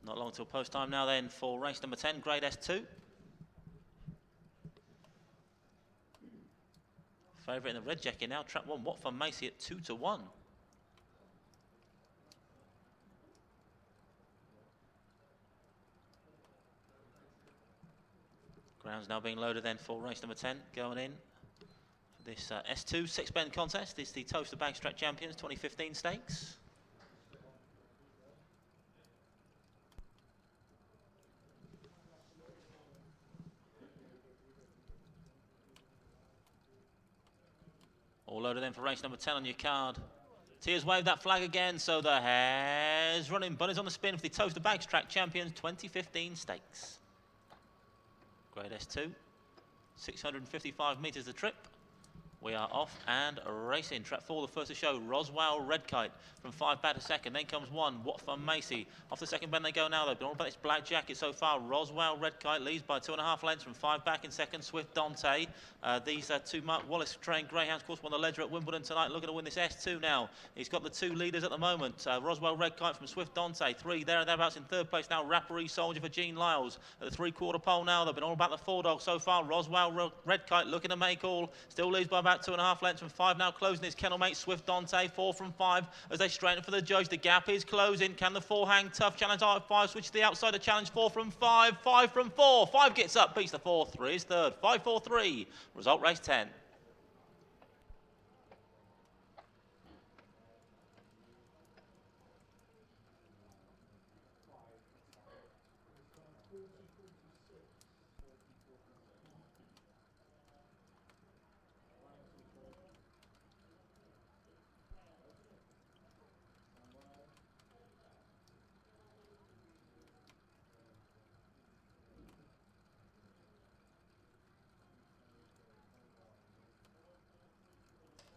Not long till post time now then for race number 10, grade S2. Favourite in the red jacket now, trap 1, What Fun Macy at 2 to 1. Ground's now being loaded then for race number 10, going in. This S2 6-bend contest is the Towcester Banks Track Champions 2015 Stakes. All loaded then for race number 10 on your card. Tiers wave that flag again, so the hare's running. Bunny's on the spin for the Towcester Banks Track Champions 2015 Stakes. Grade S2, 655 metres the trip. We are off and racing. Track 4, the first to show, Roswell Red Kite from 5 back to second. Then comes 1, What for Macy. Off the second bend they go now. They've been all about this black jacket so far. Roswell Red Kite leads by 2.5 lengths from 5 back in second. Swift Dante. These are 2 Mark Wallace trained greyhounds. Of course, won the Ledger at Wimbledon tonight. Looking to win this S2 now. He's got the 2 leaders at the moment. Roswell Red Kite from Swift Dante. 3 there and thereabouts in third place now. Rapparee Soldier for Gene Lyles. At the 3/4 pole now. They've been all about the 4 dogs so far. Roswell Red Kite looking to make all. Still leads by about 2.5 lengths from 5 now, closing his kennel mate Swift Dante. 4 from 5 as they straighten for the judge. The gap is closing. Can the 4 hang tough? Challenge R5 switch to the outside. The challenge 4 from 5. 5 from 4. 5 gets up, beats the 4. 3 is third. 5-4-3. Result race 10.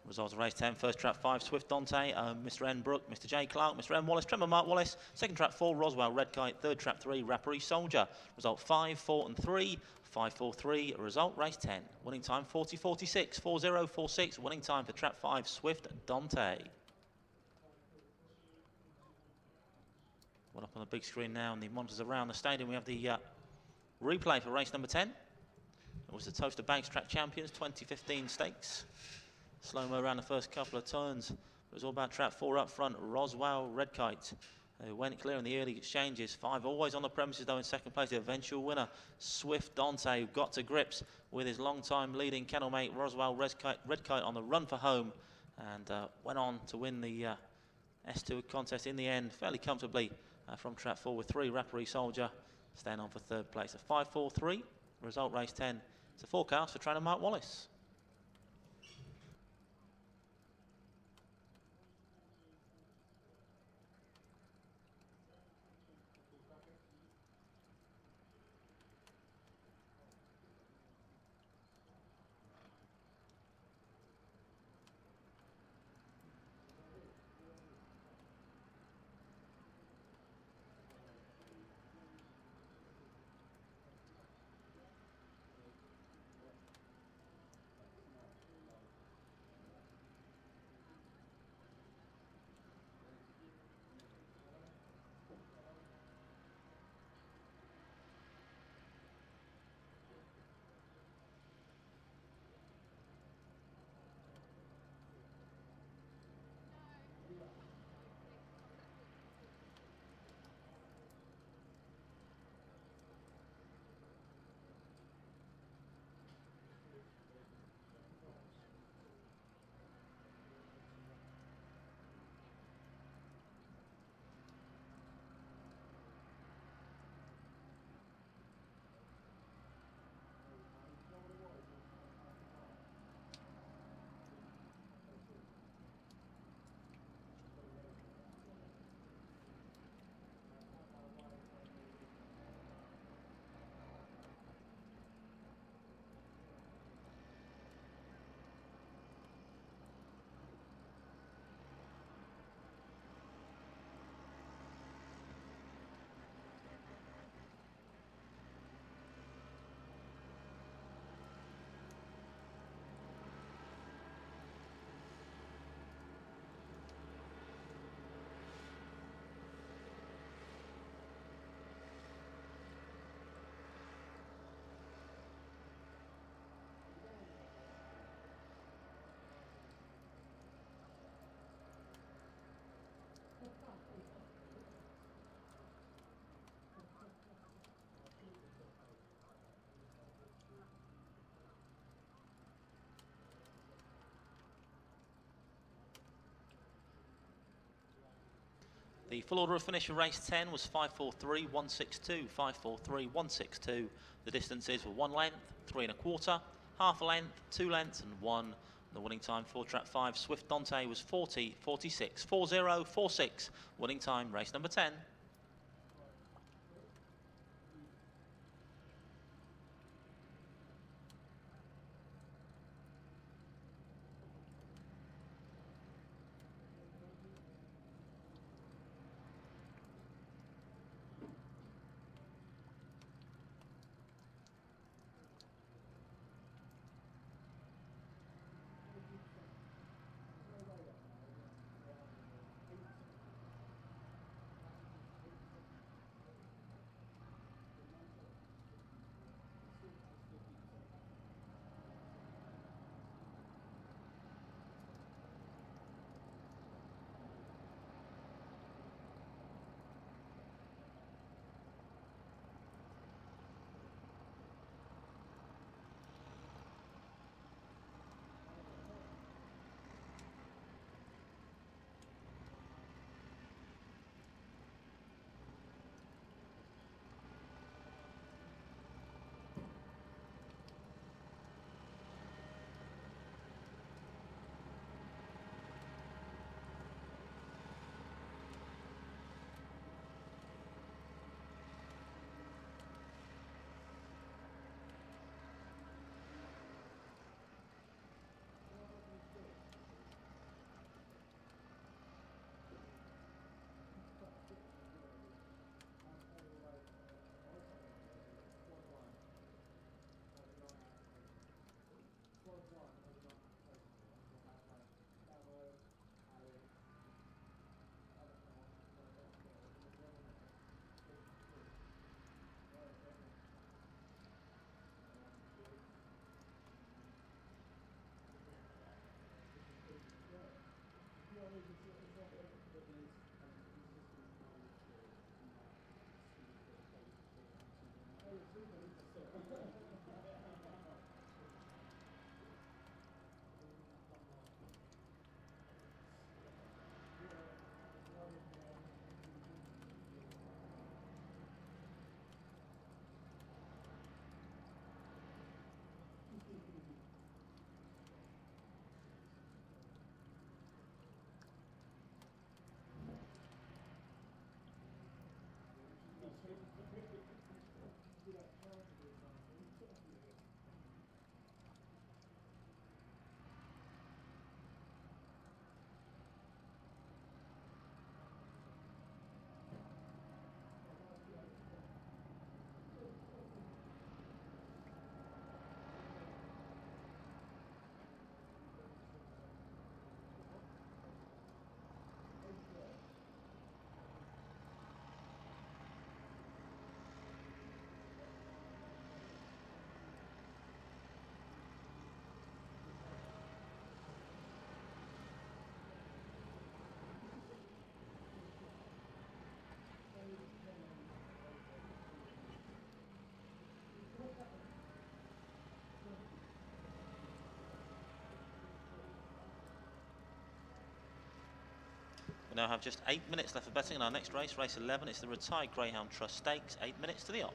Results of race 10, first trap 5, Swift Dante, Mr. N. Brook, Mr. J. Clark, Mr. N. Wallace, Tremor Mark Wallace, second trap 4, Roswell Red Kite, third trap 3, Rapparee Soldier. Result 5, 4 and 3, 5-4-3, result race 10. Winning time 40-46, 40-46, winning time for trap 5, Swift Dante. One up on the big screen now and the monitors around the stadium. We have the replay for race number 10. It was the Towcester Banks Track Champions 2015 stakes. Slow-mo around the first couple of turns. It was all about trap 4 up front, Roswell Red Kite. They went clear in the early exchanges. 5 always on the premises though in second place. The eventual winner, Swift Dante, who got to grips with his long-time leading kennel mate, Roswell Red Kite on the run for home. And went on to win the S2 contest in the end, fairly comfortably from trap 4 with 3, Rapparee Soldier, staying on for third place. A 5-4-3, result race 10. It's a forecast for trainer Mark Wallace. The full order of finish for race 10 was 5-4-3-1-6-2, 5-4-3-1-6-2. The distances were 1 length, 3 1/4, half a length, 2 lengths and 1. The winning time for trap 5, Swift Dante, was 40-46, 40-46. Winning time, race number 10. We now have just 8 minutes left for betting in our next race, race 11. It's the Retired Greyhound Trust Stakes, 8 minutes to the off.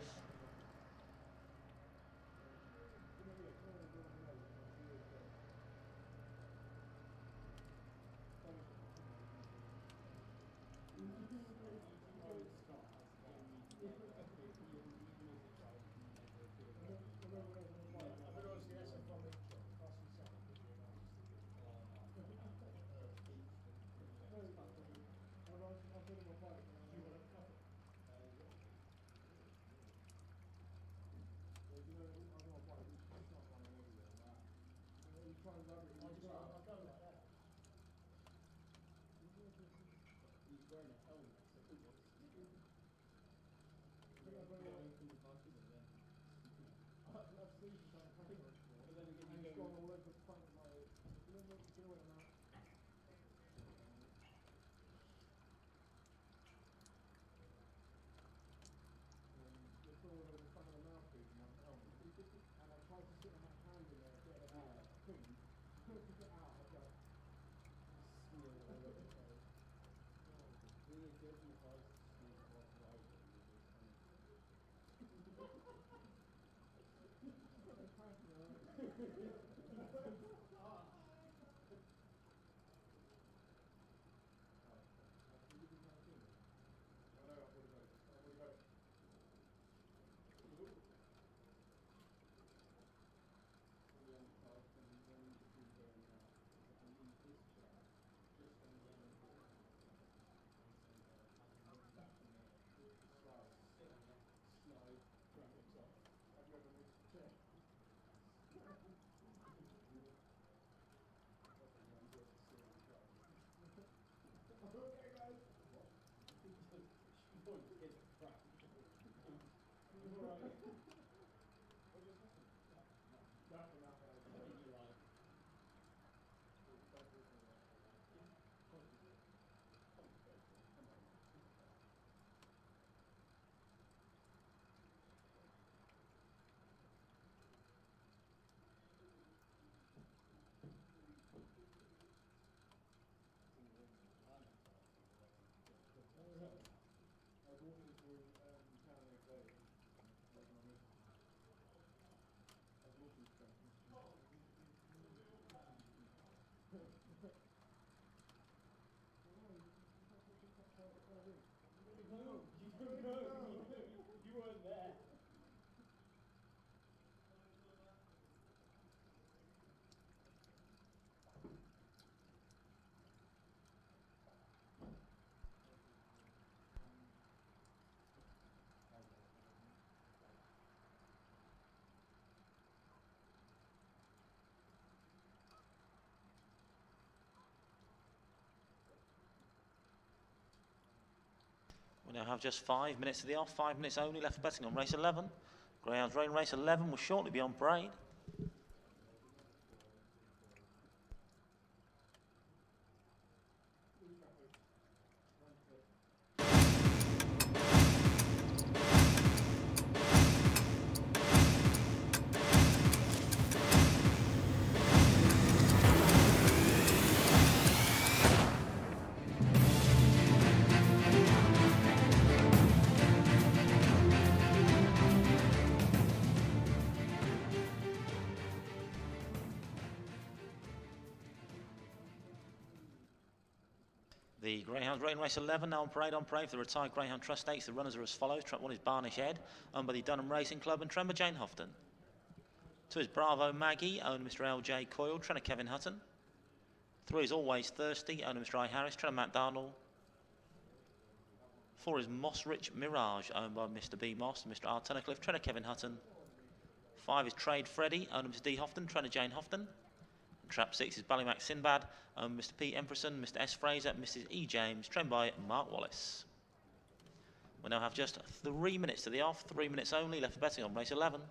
We now have just 5 minutes to the off, 5 minutes only left for betting on race 11. Greyhounds Rain race 11 will shortly be on parade. The Greyhounds running race 11 now on parade for the retired Greyhound Trust Stakes. The runners are as follows. Trap 1 is Barnish Ed, owned by the Dunham Racing Club and Tremor Jane Houghton. 2 is Bravo Maggie, owned by Mr. L.J. Coyle, trainer Kevin Hutton. 3 is Always Thirsty, owned by Mr. I. Harris, trainer Matt Darnell. 4 is Moss Rich Mirage, owned by Mr. B. Moss and Mr. R. Tunnicliffe, trainer Kevin Hutton. 5 is Trade Freddy, owned by Mr. D. Houghton, trainer Jane Houghton. Trap 6 is Ballymac Sinbad, Mr. P. Emperson, Mr. S. Fraser, Mrs. E. James, trained by Mark Wallace. We now have just 3 minutes to the off, 3 minutes only left for betting on race 11.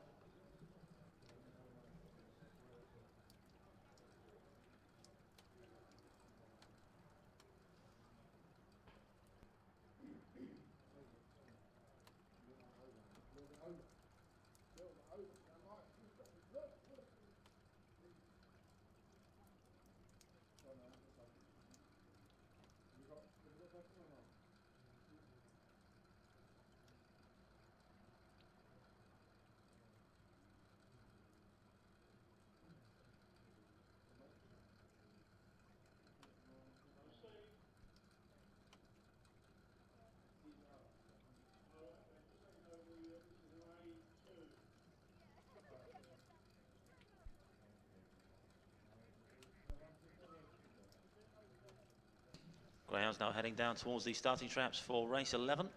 Greyhounds now heading down towards the starting traps for race 11.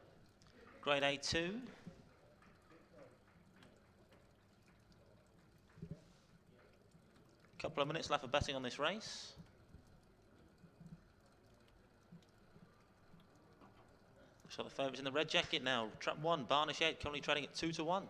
Grade A2. Couple of minutes left for betting on this race. So the favourites in the red jacket now. Trap 1, Barnish Ed, currently trading at 2 to 1.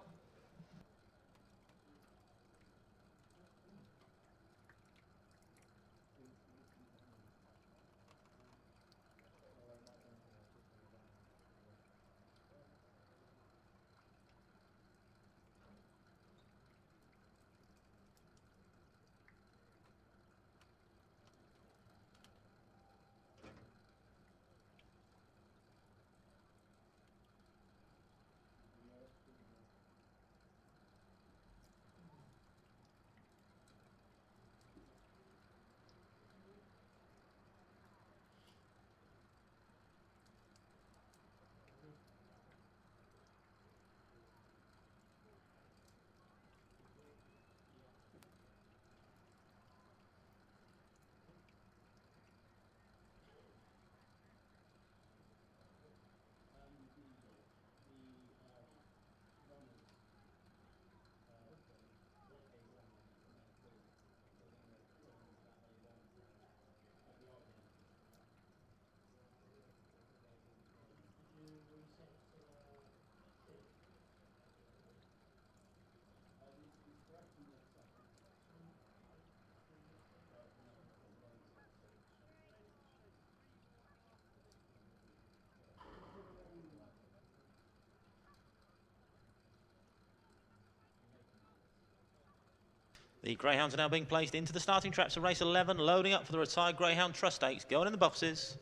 The Greyhounds are now being placed into the starting traps of race 11, loading up for the retired Greyhound Trust Stakes, going in the boxes.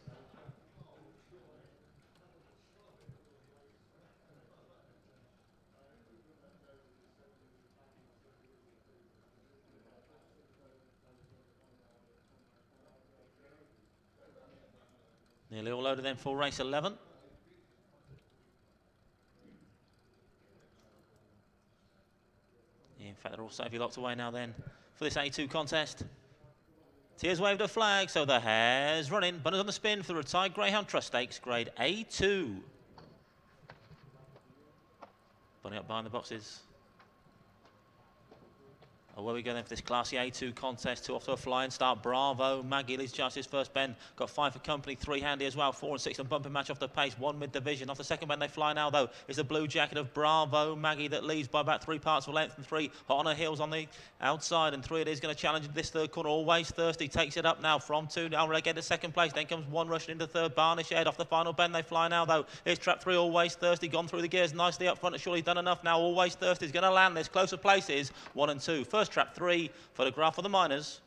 Nearly all loaded then for race 11. In fact, they're all safely locked away now then for this A2 contest. Tears waved a flag, so the hare's running. Bunners on the spin for the retired Greyhound Trust Stakes, grade A2. Bunny up behind the boxes. Away we go then for this classy A2 contest. 2 off to a flying start. Bravo Maggie leads just his first bend. Got 5 for company, 3 handy as well. 4 and 6 and bumping match off the pace. 1 mid-division. Off the second bend they fly now though. It's the blue jacket of Bravo Maggie that leads by about 3 parts of length, and 3 hot on her heels on the outside, and 3 it is going to challenge this third corner. Always Thirsty takes it up now from 2. Now relegate to second place. Then comes 1 rushing into third. Barnish Ed off the final bend. They fly now though. Here's trap 3. Always Thirsty gone through the gears nicely up front. Surely done enough now. Always Thirsty is going to land this. Closer places 1 and 2. First trap 3. Photograph for the minors.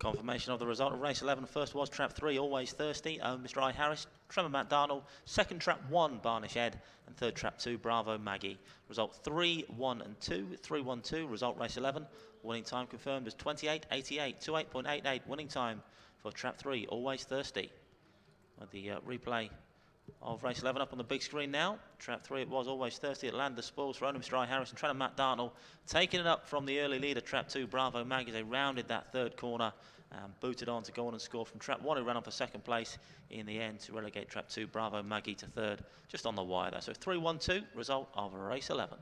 Confirmation of the result of race 11. First was trap 3, Always Thirsty, Mr. I. Harris. Tremor Matt Darnell. Second trap 1, Barnish Ed. And third trap 2, Bravo Maggie. Result 3, 1 and 2. 3, 1, 2. Result race 11. Winning time confirmed as 28.88. 28.88 winning time for trap 3, Always Thirsty. With the replay of race 11 up on the big screen now. Trap 3 it was, Always Thirsty. It landed the spoils for owner Mr. I. Harris and trainer Matt Darnell. Taking it up from the early leader, trap 2, Bravo Mag, as they rounded that third corner and booted on to go on and score from trap 1, who ran on for second place in the end to relegate trap 2, Bravo Maggie, to third, just on the wire there. So 3-1-2, result of race 11.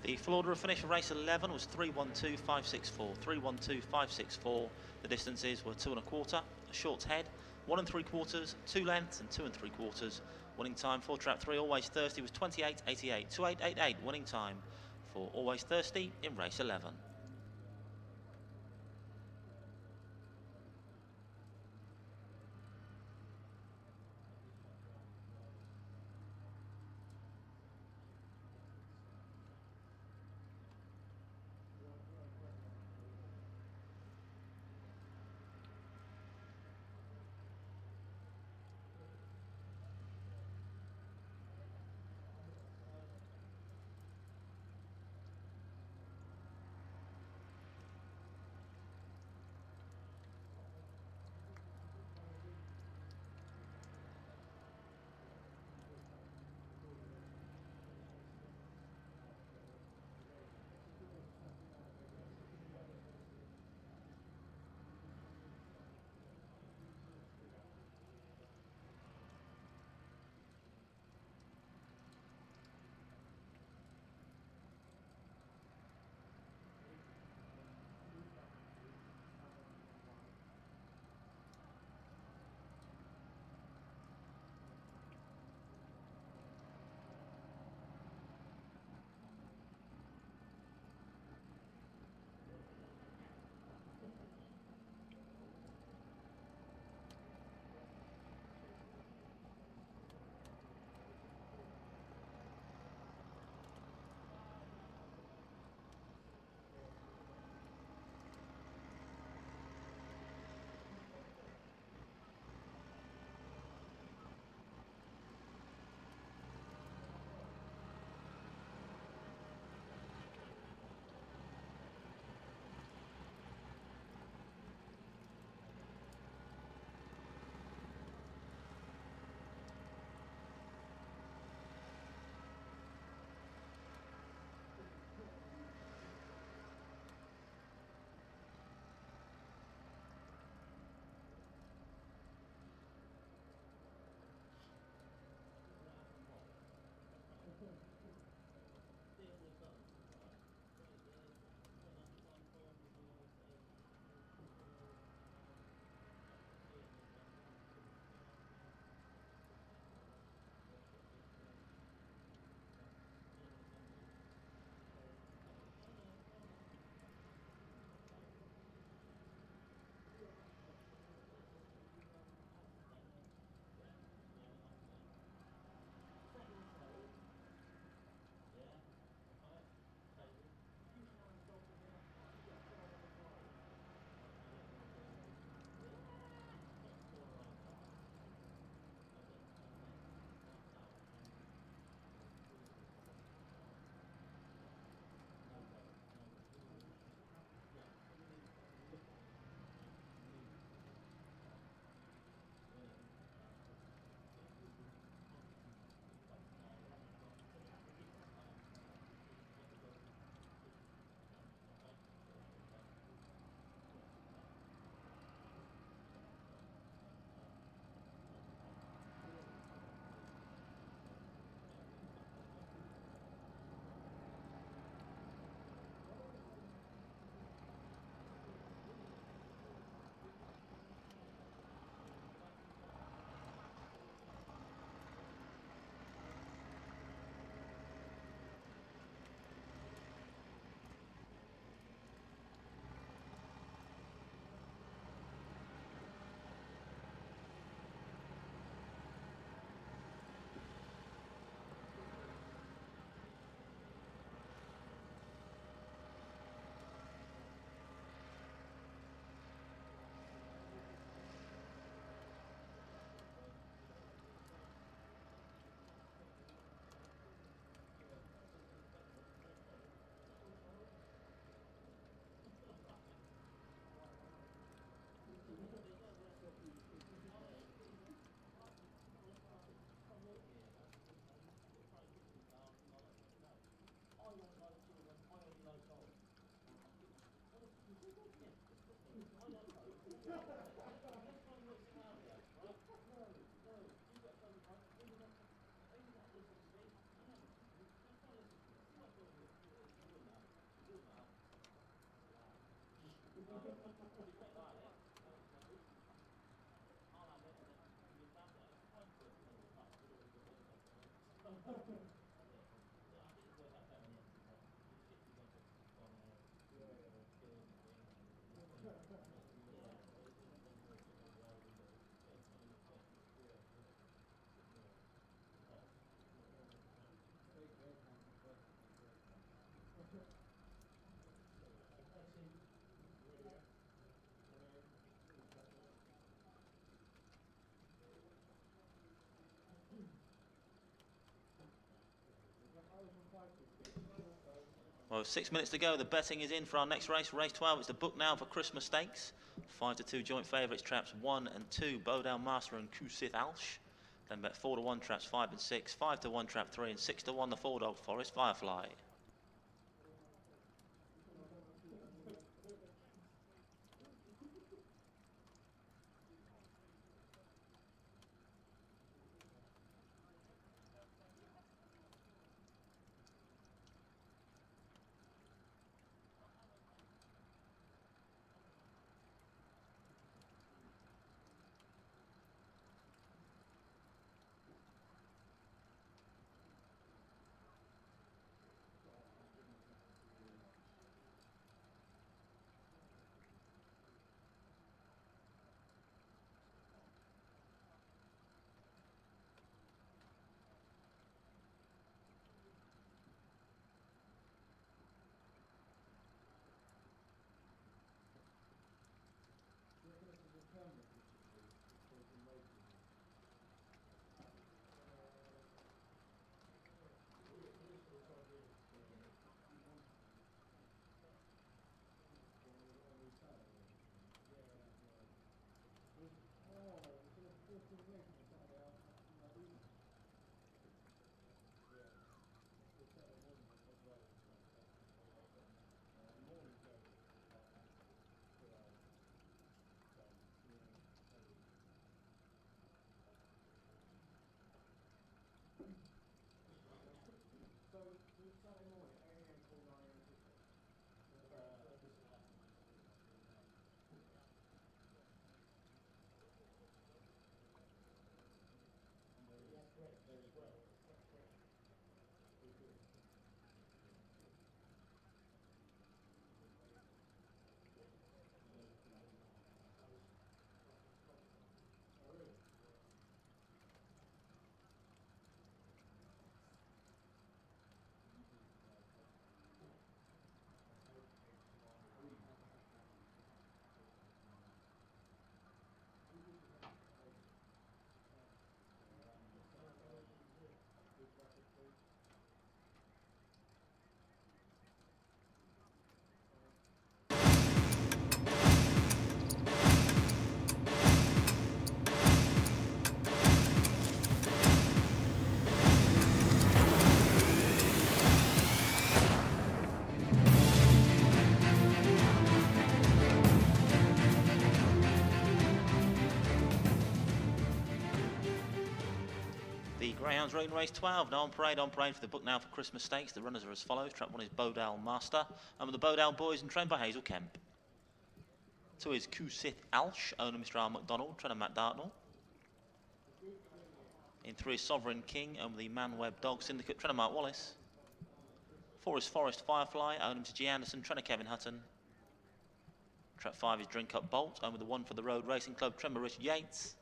The full order of finish for race 11 was 3-1-2-5-6-4. 3-1-2-5-6-4. The distances were 2 1/4, a short's head, 1 3/4, 2 lengths, and 2 3/4. Winning time for trap 3, Always Thirsty, was 28.88. 28.88 winning time for Always Thirsty in race 11. Well, 6 minutes to go. The betting is in for our next race, race 12. It's the book now for Christmas Stakes. 5 to 2 joint favourites, traps 1 and 2, Bowdown Master and Kusith Alsh. Then bet 4 to 1, traps 5 and 6, 5 to 1, trap 3, and 6 to 1, the 4-dog Forest Firefly. The Greyhounds Racing Race 12, now on parade for the book now for Christmas Stakes. The runners are as follows. Trap 1 is Bowdown Master, and with the Bowdown Boys and trained by Hazel Kemp. 2 is Kusith Alsh, owner Mr. R. McDonald, trainer Matt Dartnell. In 3 is Sovereign King, owner the Man Web Dog Syndicate, trainer Mark Wallace. 4 is Forest Firefly, owner Mr. G. Anderson, trainer Kevin Hutton. Trap 5 is Drink Up Bolt, owner the 1 for the Road Racing Club, trainer Richard Yates.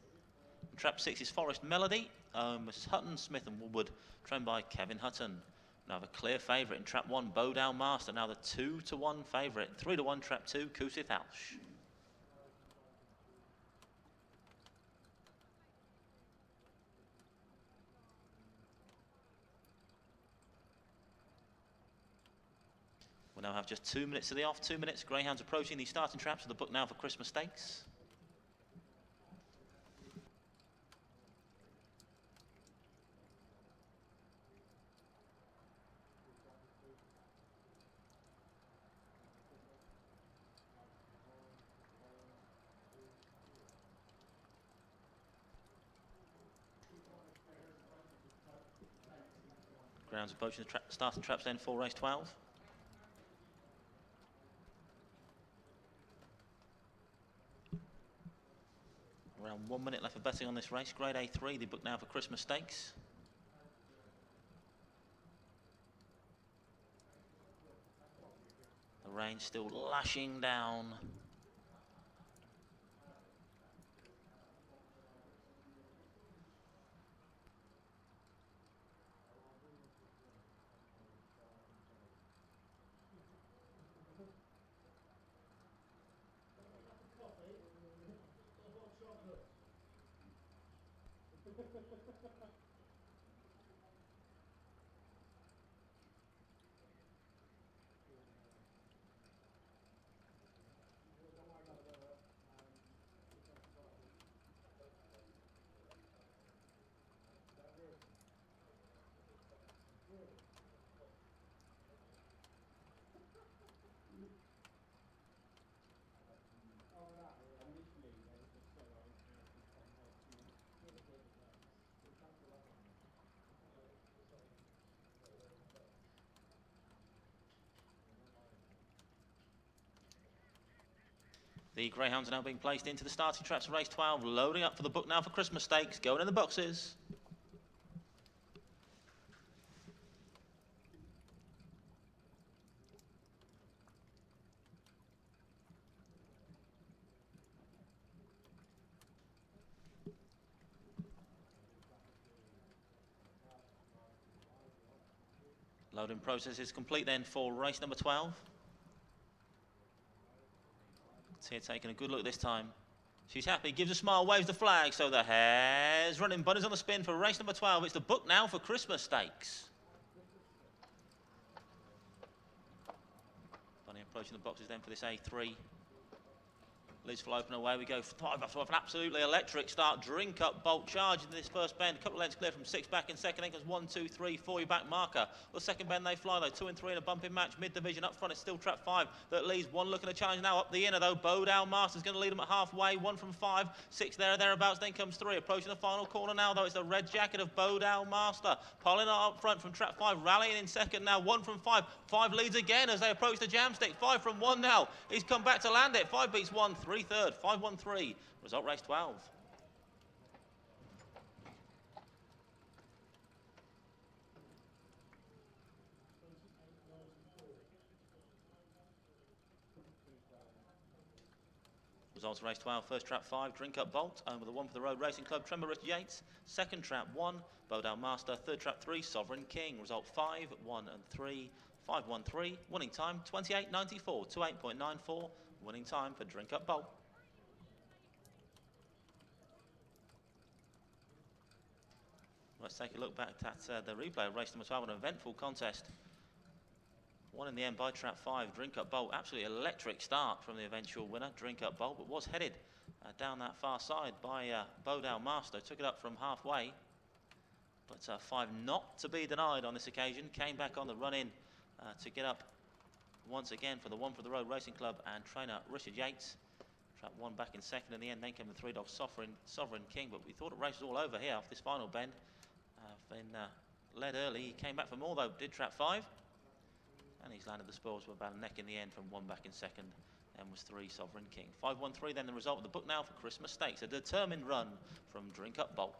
And trap 6 is Forest Melody, Mrs. Hutton, Smith and Woodward, trained by Kevin Hutton. Now the clear favourite in trap 1, Bowdown Master. Now the 2 to 1 favourite, 3 to 1, trap 2, Kusith Alsh. We'll now have just 2 minutes to the off, 2 minutes. Greyhounds approaching the starting traps of the book now for Christmas Stakes. Greyhounds approaching the starting traps then for race 12. Around 1 minute left of betting on this race. Grade A3, the book now for Christmas Stakes. The rain still lashing down. The greyhounds are now being placed into the starting traps of race 12, loading up for the book now for Christmas Stakes, going in the boxes. Loading process is complete then for race number 12. Tia taking a good look this time. She's happy, gives a smile, waves the flag, so the hare's running. Bunny's on the spin for race number 12. It's the book now for Christmas Stakes. Bunny approaching the boxes then for this A3. Liz will open away we go. 5 after an absolutely electric start. Drink Up Bolt charge into this first bend. A couple of lengths clear from 6 back in second. Then comes 1, 2, 3, 4 your back marker. The second bend they fly though. 2 and 3 in a bumping match. Mid division up front. It's still trap 5 that leads. One looking to challenge now up the inner though. Bowdow Master's going to lead them at halfway. 1 from 5. 6 thereabouts. Then comes 3 approaching the final corner now though. It's the red jacket of Bowdow Master. Polling up front from trap 5. Rallying in second now. 1 from 5. 5 leads again as they approach the jam stick. 5 from 1 now. He's come back to land it. 5 beats 1. 3 third. 5 1 3. Result race 12. Results race 12. First trap 5, Drink Up Bolt. Over the 1 for the Road Racing Club, Tremor Rich Yates. Second trap 1, Bowdow Master. Third trap 3, Sovereign King. Result 5, 1 and 3, 5 1 3. Winning time 28.94 to 8.94. Winning time for Drink Up Bolt. Let's take a look back at the replay of race number 12, an eventful contest. Won in the end by trap 5, Drink Up Bolt. Absolutely electric start from the eventual winner, Drink Up Bolt, but was headed down that far side by Bowdow Master. Took it up from halfway, but 5 not to be denied on this occasion. Came back on the run in to get up once again for the 1 for the Road Racing Club and trainer Richard Yates. Trap 1 back in second in the end. Then came the 3-dog Sovereign King, but we thought the race was all over here off this final bend. Been led early. He came back for more though, did trap 5. And he's landed the spoils with about a neck in the end from 1 back in second. Then was 3 Sovereign King. 5 1 3 then the result of the book now for Christmas Stakes. A determined run from Drink Up Bolt.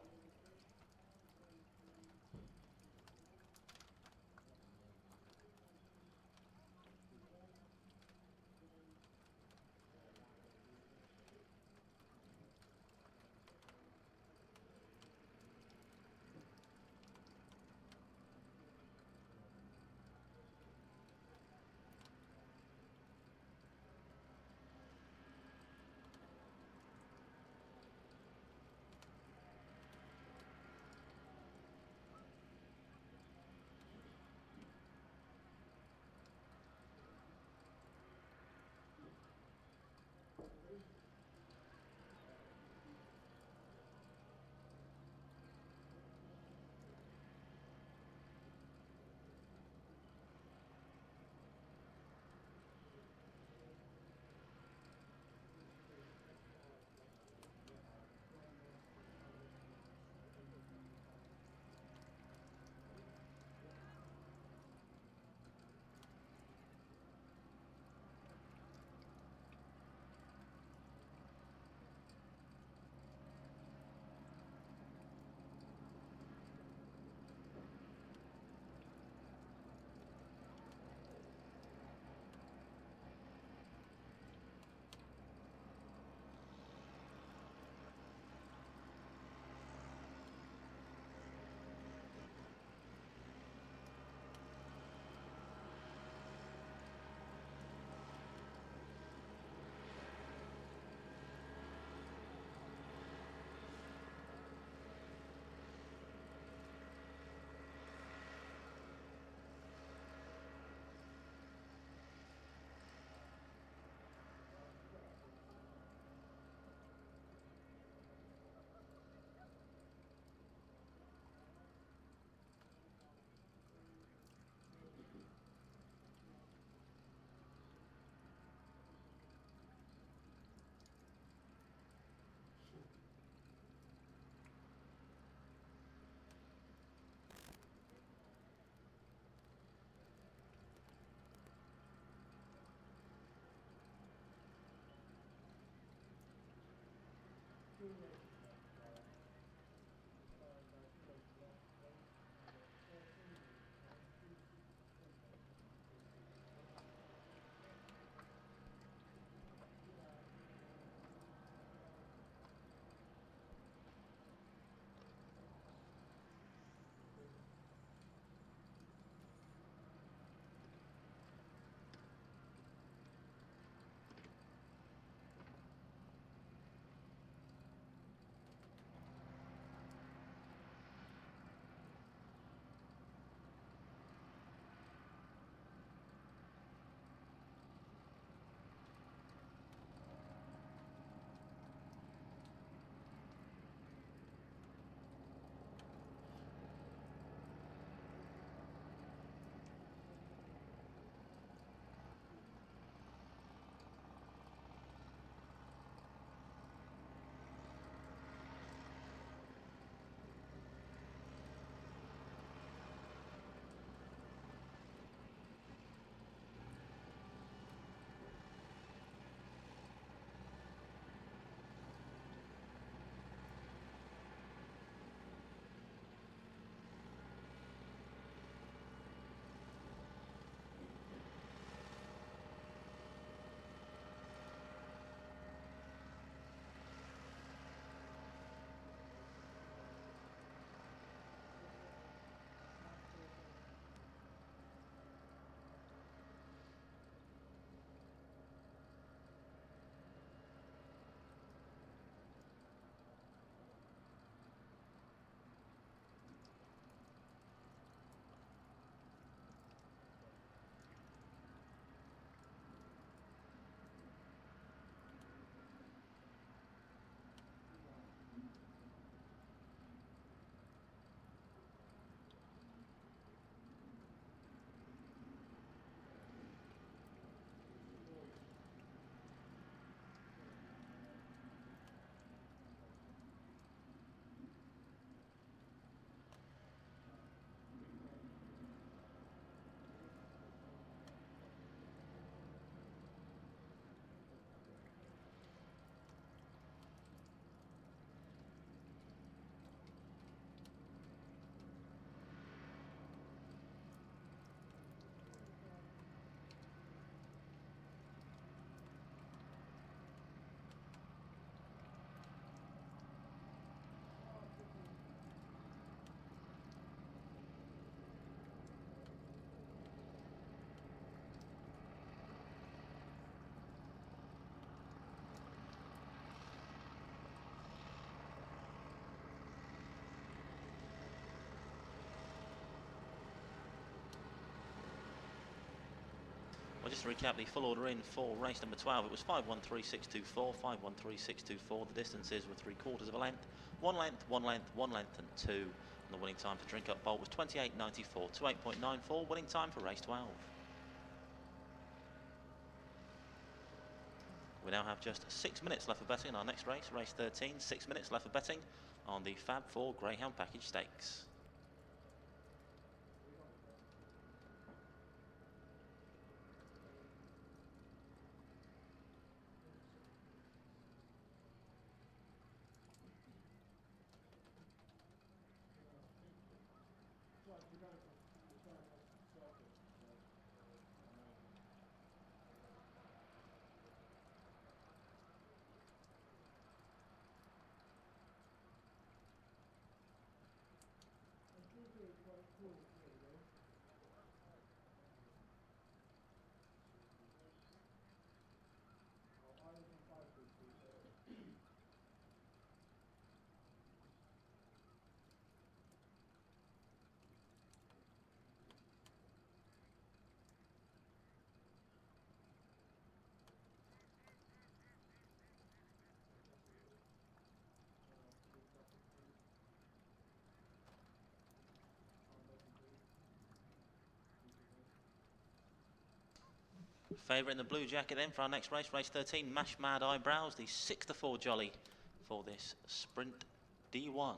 Well, just to recap the full order in for race number 12, it was 513.624, 513.624. The distances were 3/4 of a length, 1 length, 1 length, 1 length, and 2. And the winning time for Drink Up Bolt was 28.94 to 8.94, winning time for race 12. We now have just 6 minutes left for betting in our next race, race 13. 6 minutes left for betting on the Fab 4 Greyhound Package Stakes. Favourite in the blue jacket then for our next race, race 13, Mash Mad Eyebrows, the 6-4 jolly for this Sprint D1.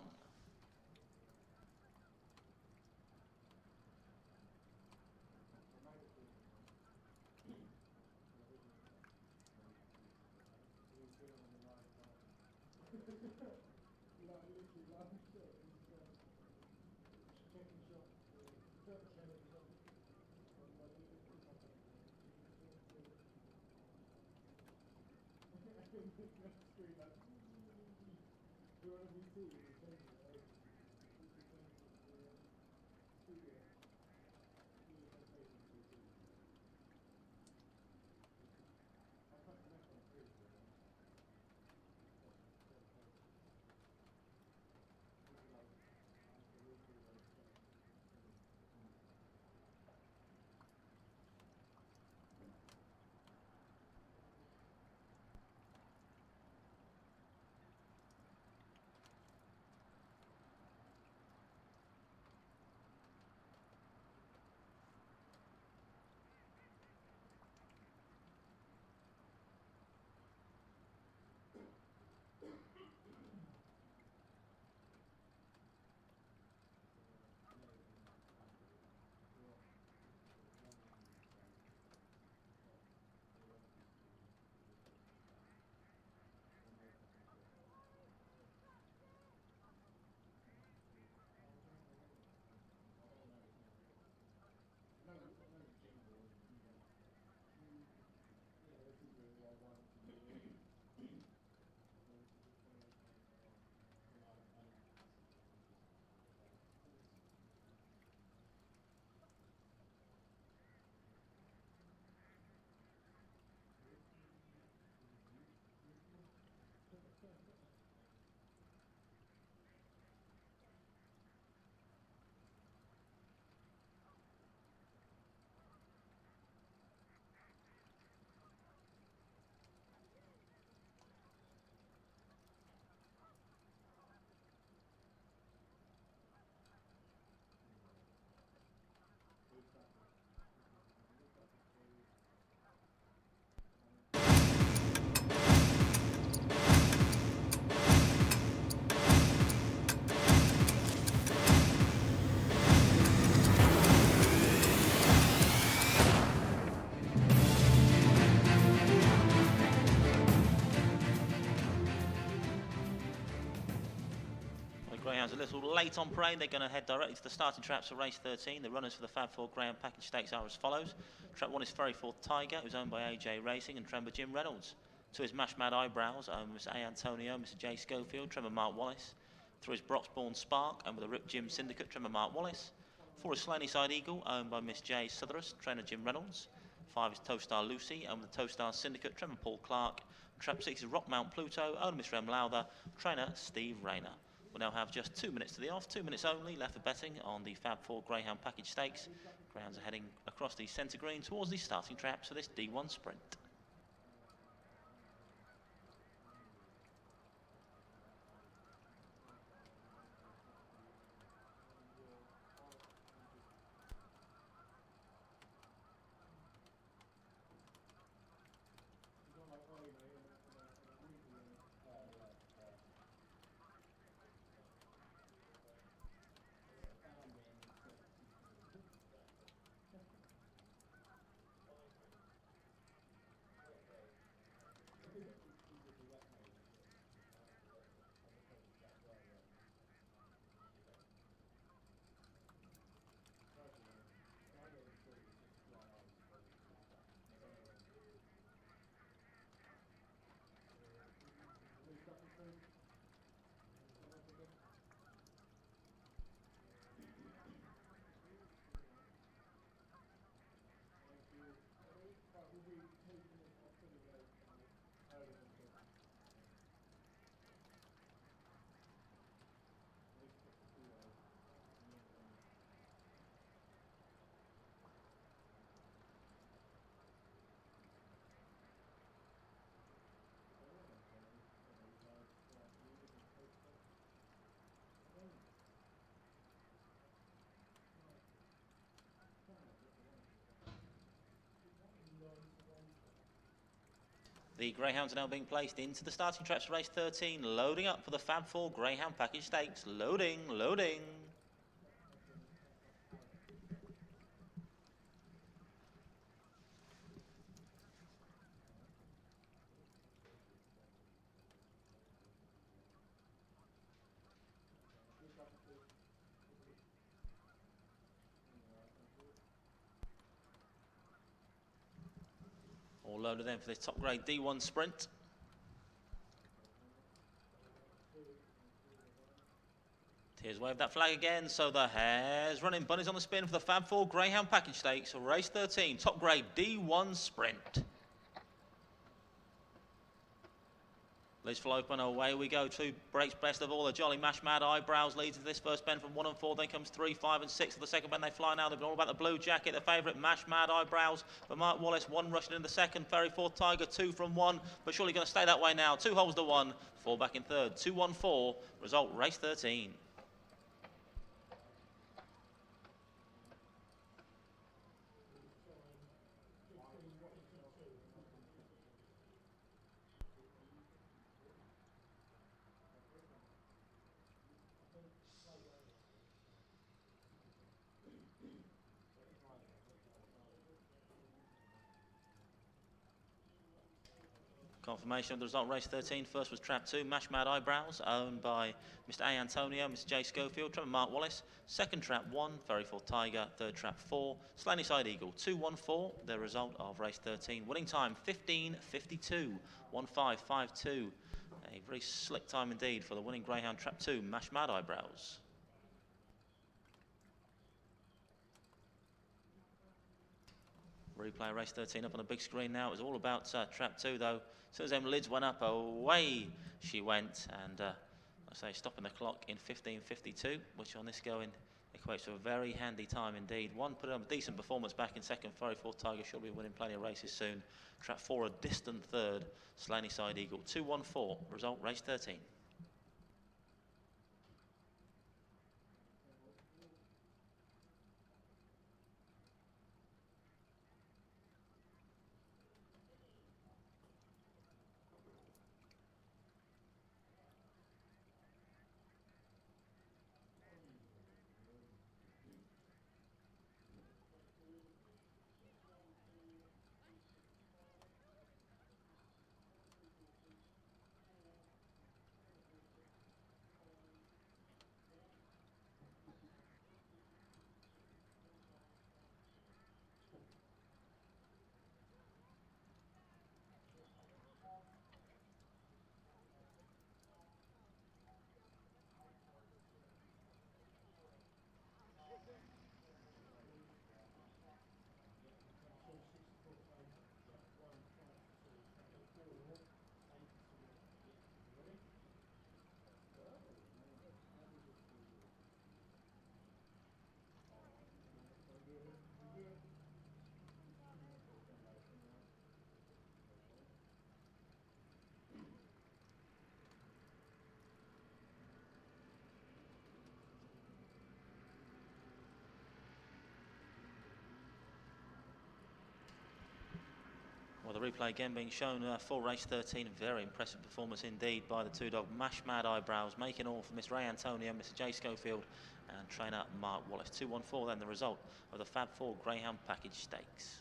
Greyhounds a little late on parade. They're going to head directly to the starting traps for race 13. The runners for the Fab 4 Greyhound Package Stakes are as follows. Trap 1 is Ferryforth Tiger, who's owned by AJ Racing and Trember Jim Reynolds. 2 is Mash Mad Eyebrows, owned by Mr. A. Antonio, Mr. J. Schofield, Tremor Mark Wallace. 3 is Broxbourne Spark, owned by the Rip Jim Syndicate, Tremor Mark Wallace. 4 is Slaney Side Eagle, owned by Miss J. Sutherus, trainer Jim Reynolds. 5 is Towstar Lucy, owned by the Towstar Syndicate, Tremor Paul Clark. Trap 6 is Rockmount Pluto, owned by Miss Rem Lowther, trainer Steve Rayner. We'll now have just 2 minutes to the off, 2 minutes only left for betting on the Fab 4 Greyhound Package Stakes. Greyhounds are heading across the centre green towards the starting traps for this D1 sprint. The Greyhounds are now being placed into the starting traps for race 13, loading up for the Fab 4 Greyhound Package Stakes. Loading, loading. All loaded in for this top grade D1 sprint. Here's wave that flag again, so the hare's running. Bunny's on the spin for the Fab 4 Greyhound Package Stakes, race 13, top grade D1 sprint. Lids full open, away we go. 2 breaks best of all. The Jolly Mash Mad Eyebrows leads into this first bend from 1 and 4. Then comes 3, 5 and 6 of the second bend. They fly now. They've been all about the blue jacket. The favourite Mash Mad Eyebrows for Mark Wallace. 1 rushing in the second. Ferry 4 Tiger 2 from 1. But surely going to stay that way now. 2 holds the 1. 4 back in third. 2, 1, 4. Result race 13. Confirmation of the result, race 13. First was Trap 2, Mash Mad Eyebrows, owned by Mr. A. Antonio, Mr. J. Schofield. Trap Mark Wallace. Second Trap 1, Ferry 4 Tiger. Third Trap 4, Slaney Side Eagle. 2-1-4, the result of race 13. Winning time 15:52, 1:5:52. A very slick time indeed for the winning Greyhound Trap 2, Mash Mad Eyebrows. Replay race 13 up on the big screen now. It was all about Trap 2 though. As soon as them lids went up, away she went. And I say stopping the clock in 15:52, which on this going equates to a very handy time indeed. 1 put on a decent performance back in second. Ferry 4 Tiger should be winning plenty of races soon. Trap 4 a distant third. Slaney Side Eagle. 2-1-4. Result race 13. the replay again being shown for race 13. Very impressive performance indeed by the two dog Mash Mad Eyebrows, making all for Miss Ray Antonio, Mr. J Schofield and trainer Mark Wallace. 2-1-4 then the result of the Fab 4 Greyhound Package Stakes.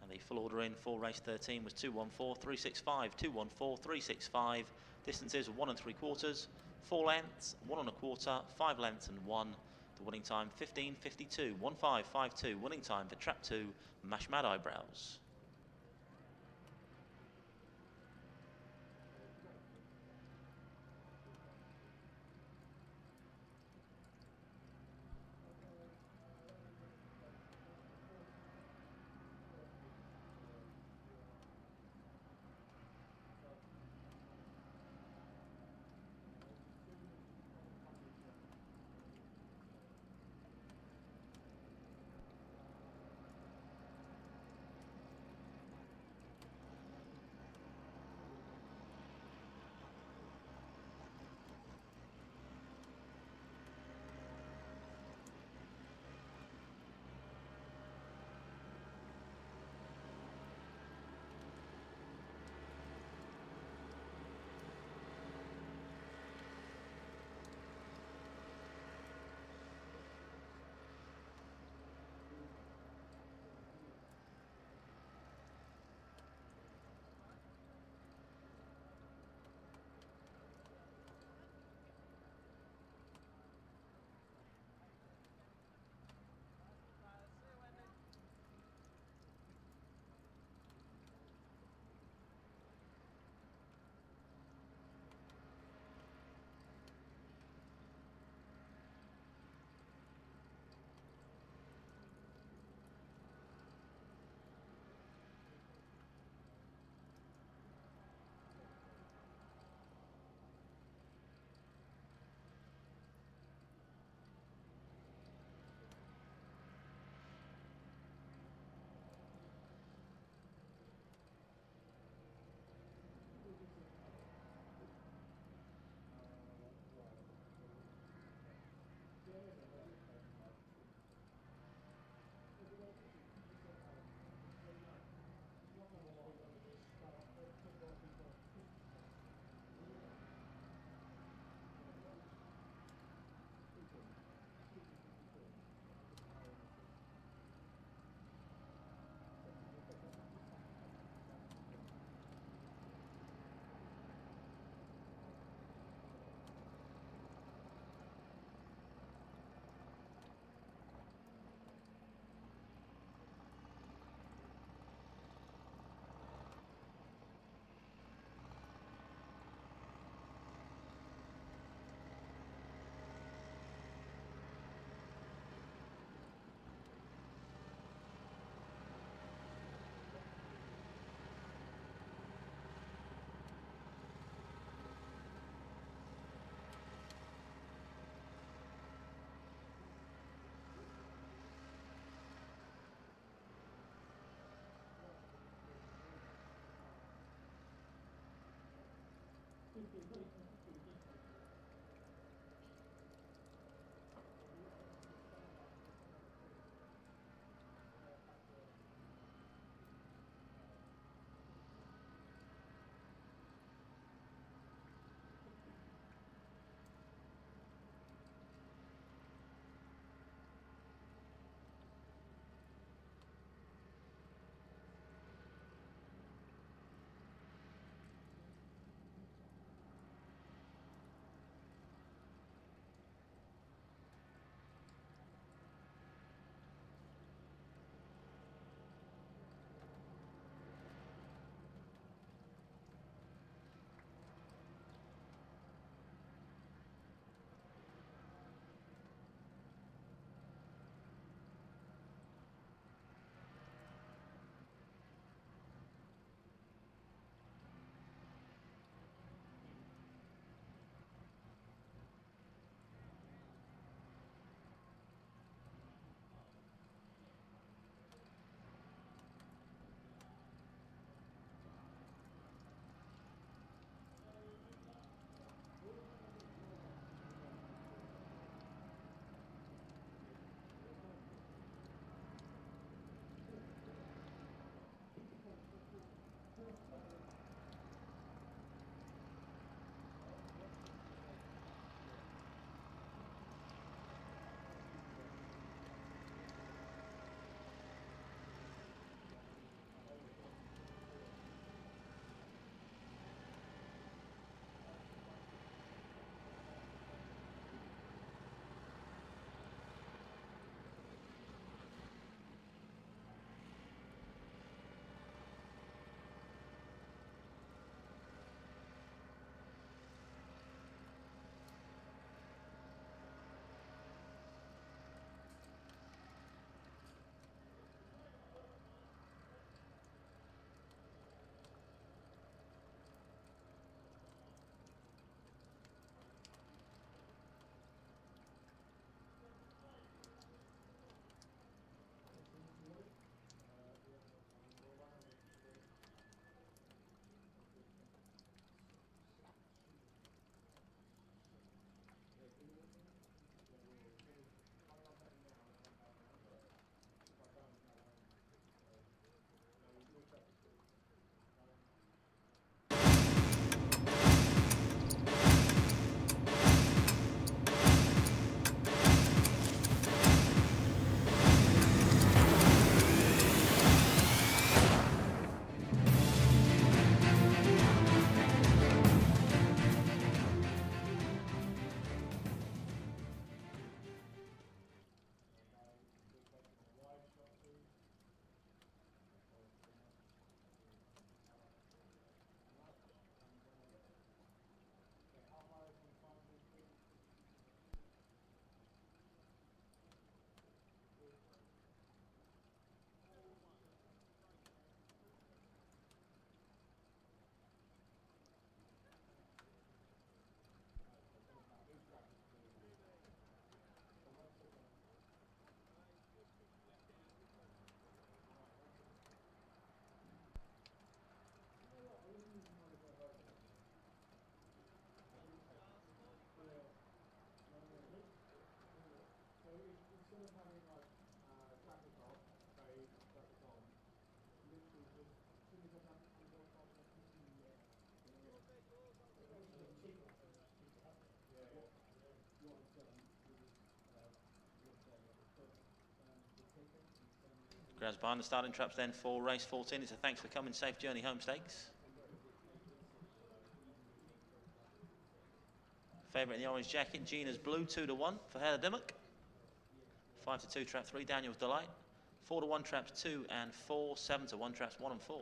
And the full order in for race 13 was 2-1-4, 3-6-5, 2-1-4, 3-6-5. Distances 1 3/4, 4 lengths, 1 1/4, 5 lengths and 1. The winning time 15:52, 1:5:52. Winning time for Trap 2, Mash Mad Eyebrows. Grabs behind the starting traps then for race 14. It's a Thanks for Coming Safe Journey Home Stakes. Favourite in the orange jacket, Gina's Blue, 2-1 for Heather Dimmock. 5-2 trap 3, Daniel's Delight. 4-1 traps 2 and 4. 7-1 traps 1 and 4.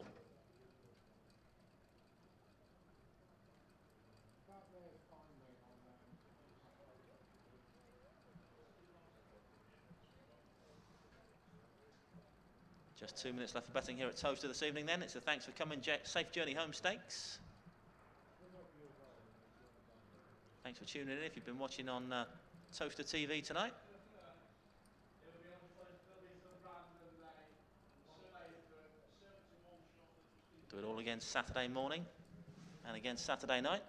Just 2 minutes left for betting here at Towcester this evening then. It's a Thanks for Coming Safe Journey Home Stakes. Thanks for tuning in if you've been watching on Towcester TV tonight. Do it all again Saturday morning and again Saturday night.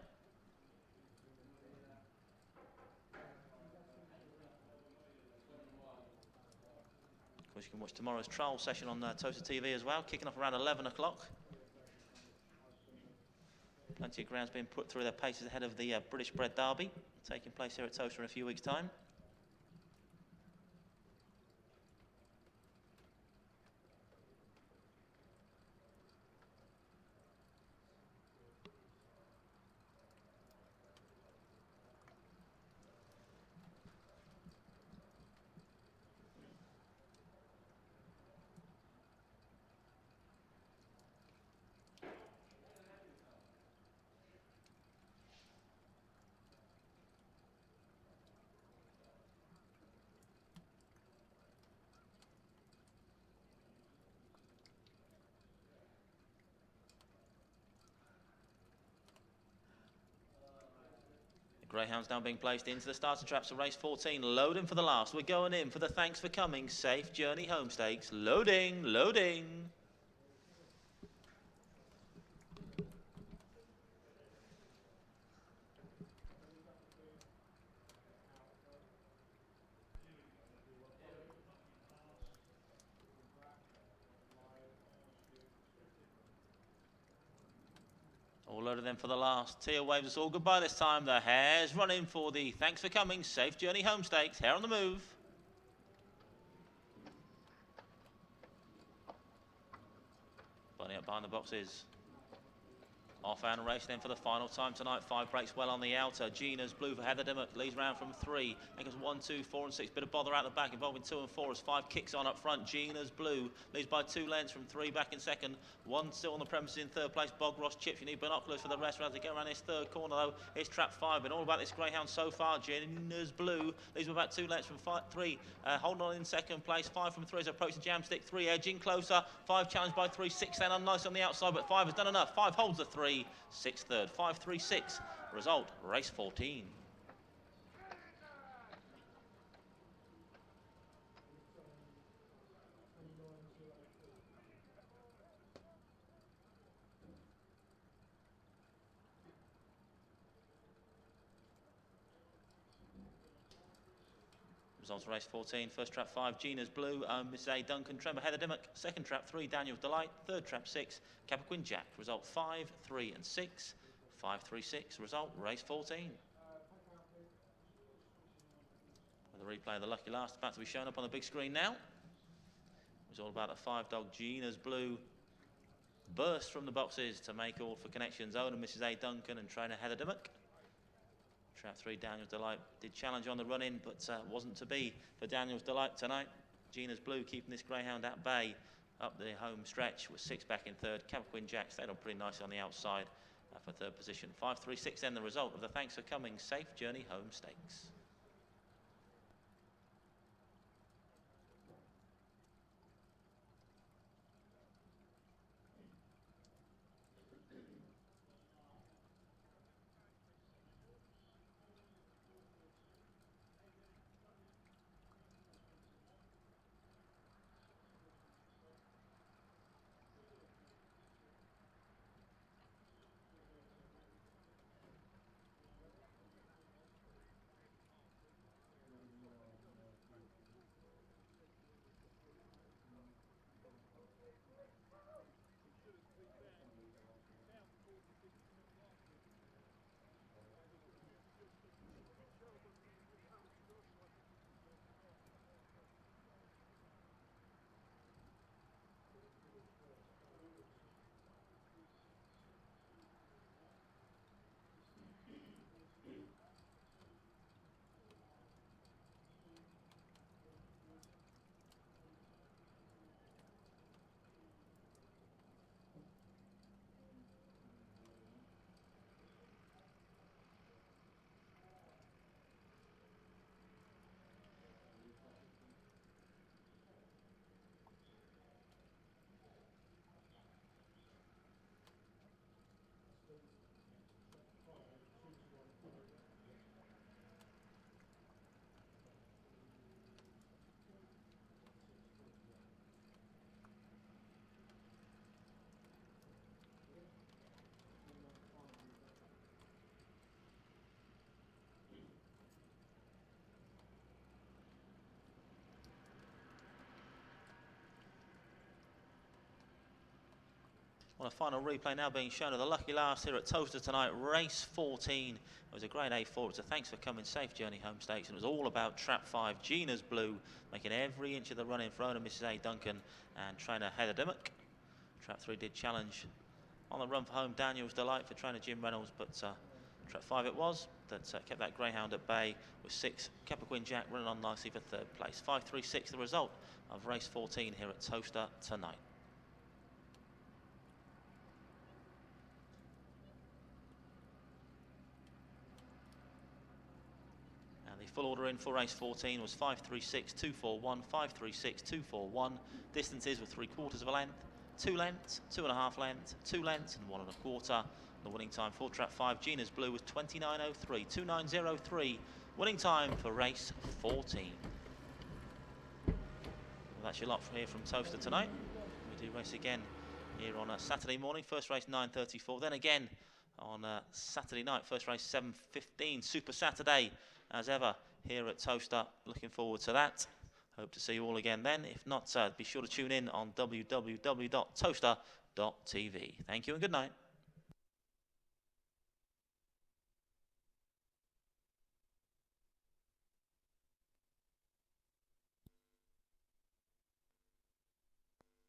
Of course, you can watch tomorrow's trial session on Towcester TV as well, kicking off around 11 o'clock. Plenty of grounds being put through their paces ahead of the British Bred Derby, taking place here at Towcester in a few weeks' time. Greyhounds now being placed into the starter traps of race 14. Loading for the last. We're going in for the Thanks for Coming Safe Journey Home Stakes. Loading, loading. All loaded then for the last. Tia waves us all goodbye this time. The hare's running for the Thanks for Coming Safe Journey Home Stakes. Hare on the move. Bunny up behind the boxes. Half-hour race then for the final time tonight. 5 breaks well on the outer. Gina's Blue for Heather Dimmock. Leads round from 3. Then goes 1, 2, 4 and 6. Bit of bother out the back involving 2 and 4 as 5 kicks on up front. Gina's Blue leads by 2 lengths from 3 back in second. 1 still on the premises in third place. Bog Ross Chips. You need binoculars for the rest as they get around this third corner though. It's trap 5. Been all about this greyhound so far. Gina's Blue leads by about 2 lengths from 3. Holding on in second place. 5 from 3 is approaching Jamstick. 3 edging closer. 5 challenged by 3. 6 then nice on the outside, but 5 has done enough. 5 holds the 3. 6 third. 5-3-6. Result, race 14. Results race 14. First trap 5, Gina's Blue, Mrs. A. Duncan, Tremor, Heather Dimmock. Second trap 3, Daniel's Delight. Third trap 6, Capricorn Jack. Result 5, 3 and 6. 5-3-6. Result race 14. The replay of the lucky last about to be shown up on the big screen now. It was all about a 5-dog Gina's Blue burst from the boxes to make all for connections. Owner Mrs. A. Duncan and trainer Heather Dimmock. Trap 3, Daniel's Delight did challenge on the run-in, but wasn't to be for Daniel's Delight tonight. Gina's Blue keeping this greyhound at bay up the home stretch with 6 back in third. Capricorn Jack stayed on pretty nicely on the outside for third position. 5-3-6 then the result of the Thanks for Coming Safe Journey Home Stakes. Well, a final replay now being shown of the lucky last here at Towcester tonight, race 14. It was a grade A4. It was a thanks for coming safe journey home stakes, and it was all about trap 5, Gina's Blue, making every inch of the run in for owner Mrs. A. Duncan and trainer Heather Dimmock. Trap 3 did challenge on the run for home Daniel's Delight for trainer Jim Reynolds, but trap 5 it was that kept that greyhound at bay, with 6 Capricorn Jack running on nicely for third place. 5-3-6 the result of race 14 here at Towcester tonight. The full order in for race 14 was 5-3-6-2-4-1, 5-3-6-2-4-1. Distances were 3/4 of a length, 2 lengths, 2.5 lengths, 2 lengths and 1.25. The winning time for trap 5, Gina's Blue, was 29.03, 29.03. Winning time for race 14. Well, that's your lot from here from Towcester tonight. We do race again here on a Saturday morning. First race 9:34, then again on Saturday night. First race 7:15, Super Saturday as ever here at Towcester. Looking forward to that. Hope to see you all again then. If not, be sure to tune in on www.towcester.tv. Thank you and good night.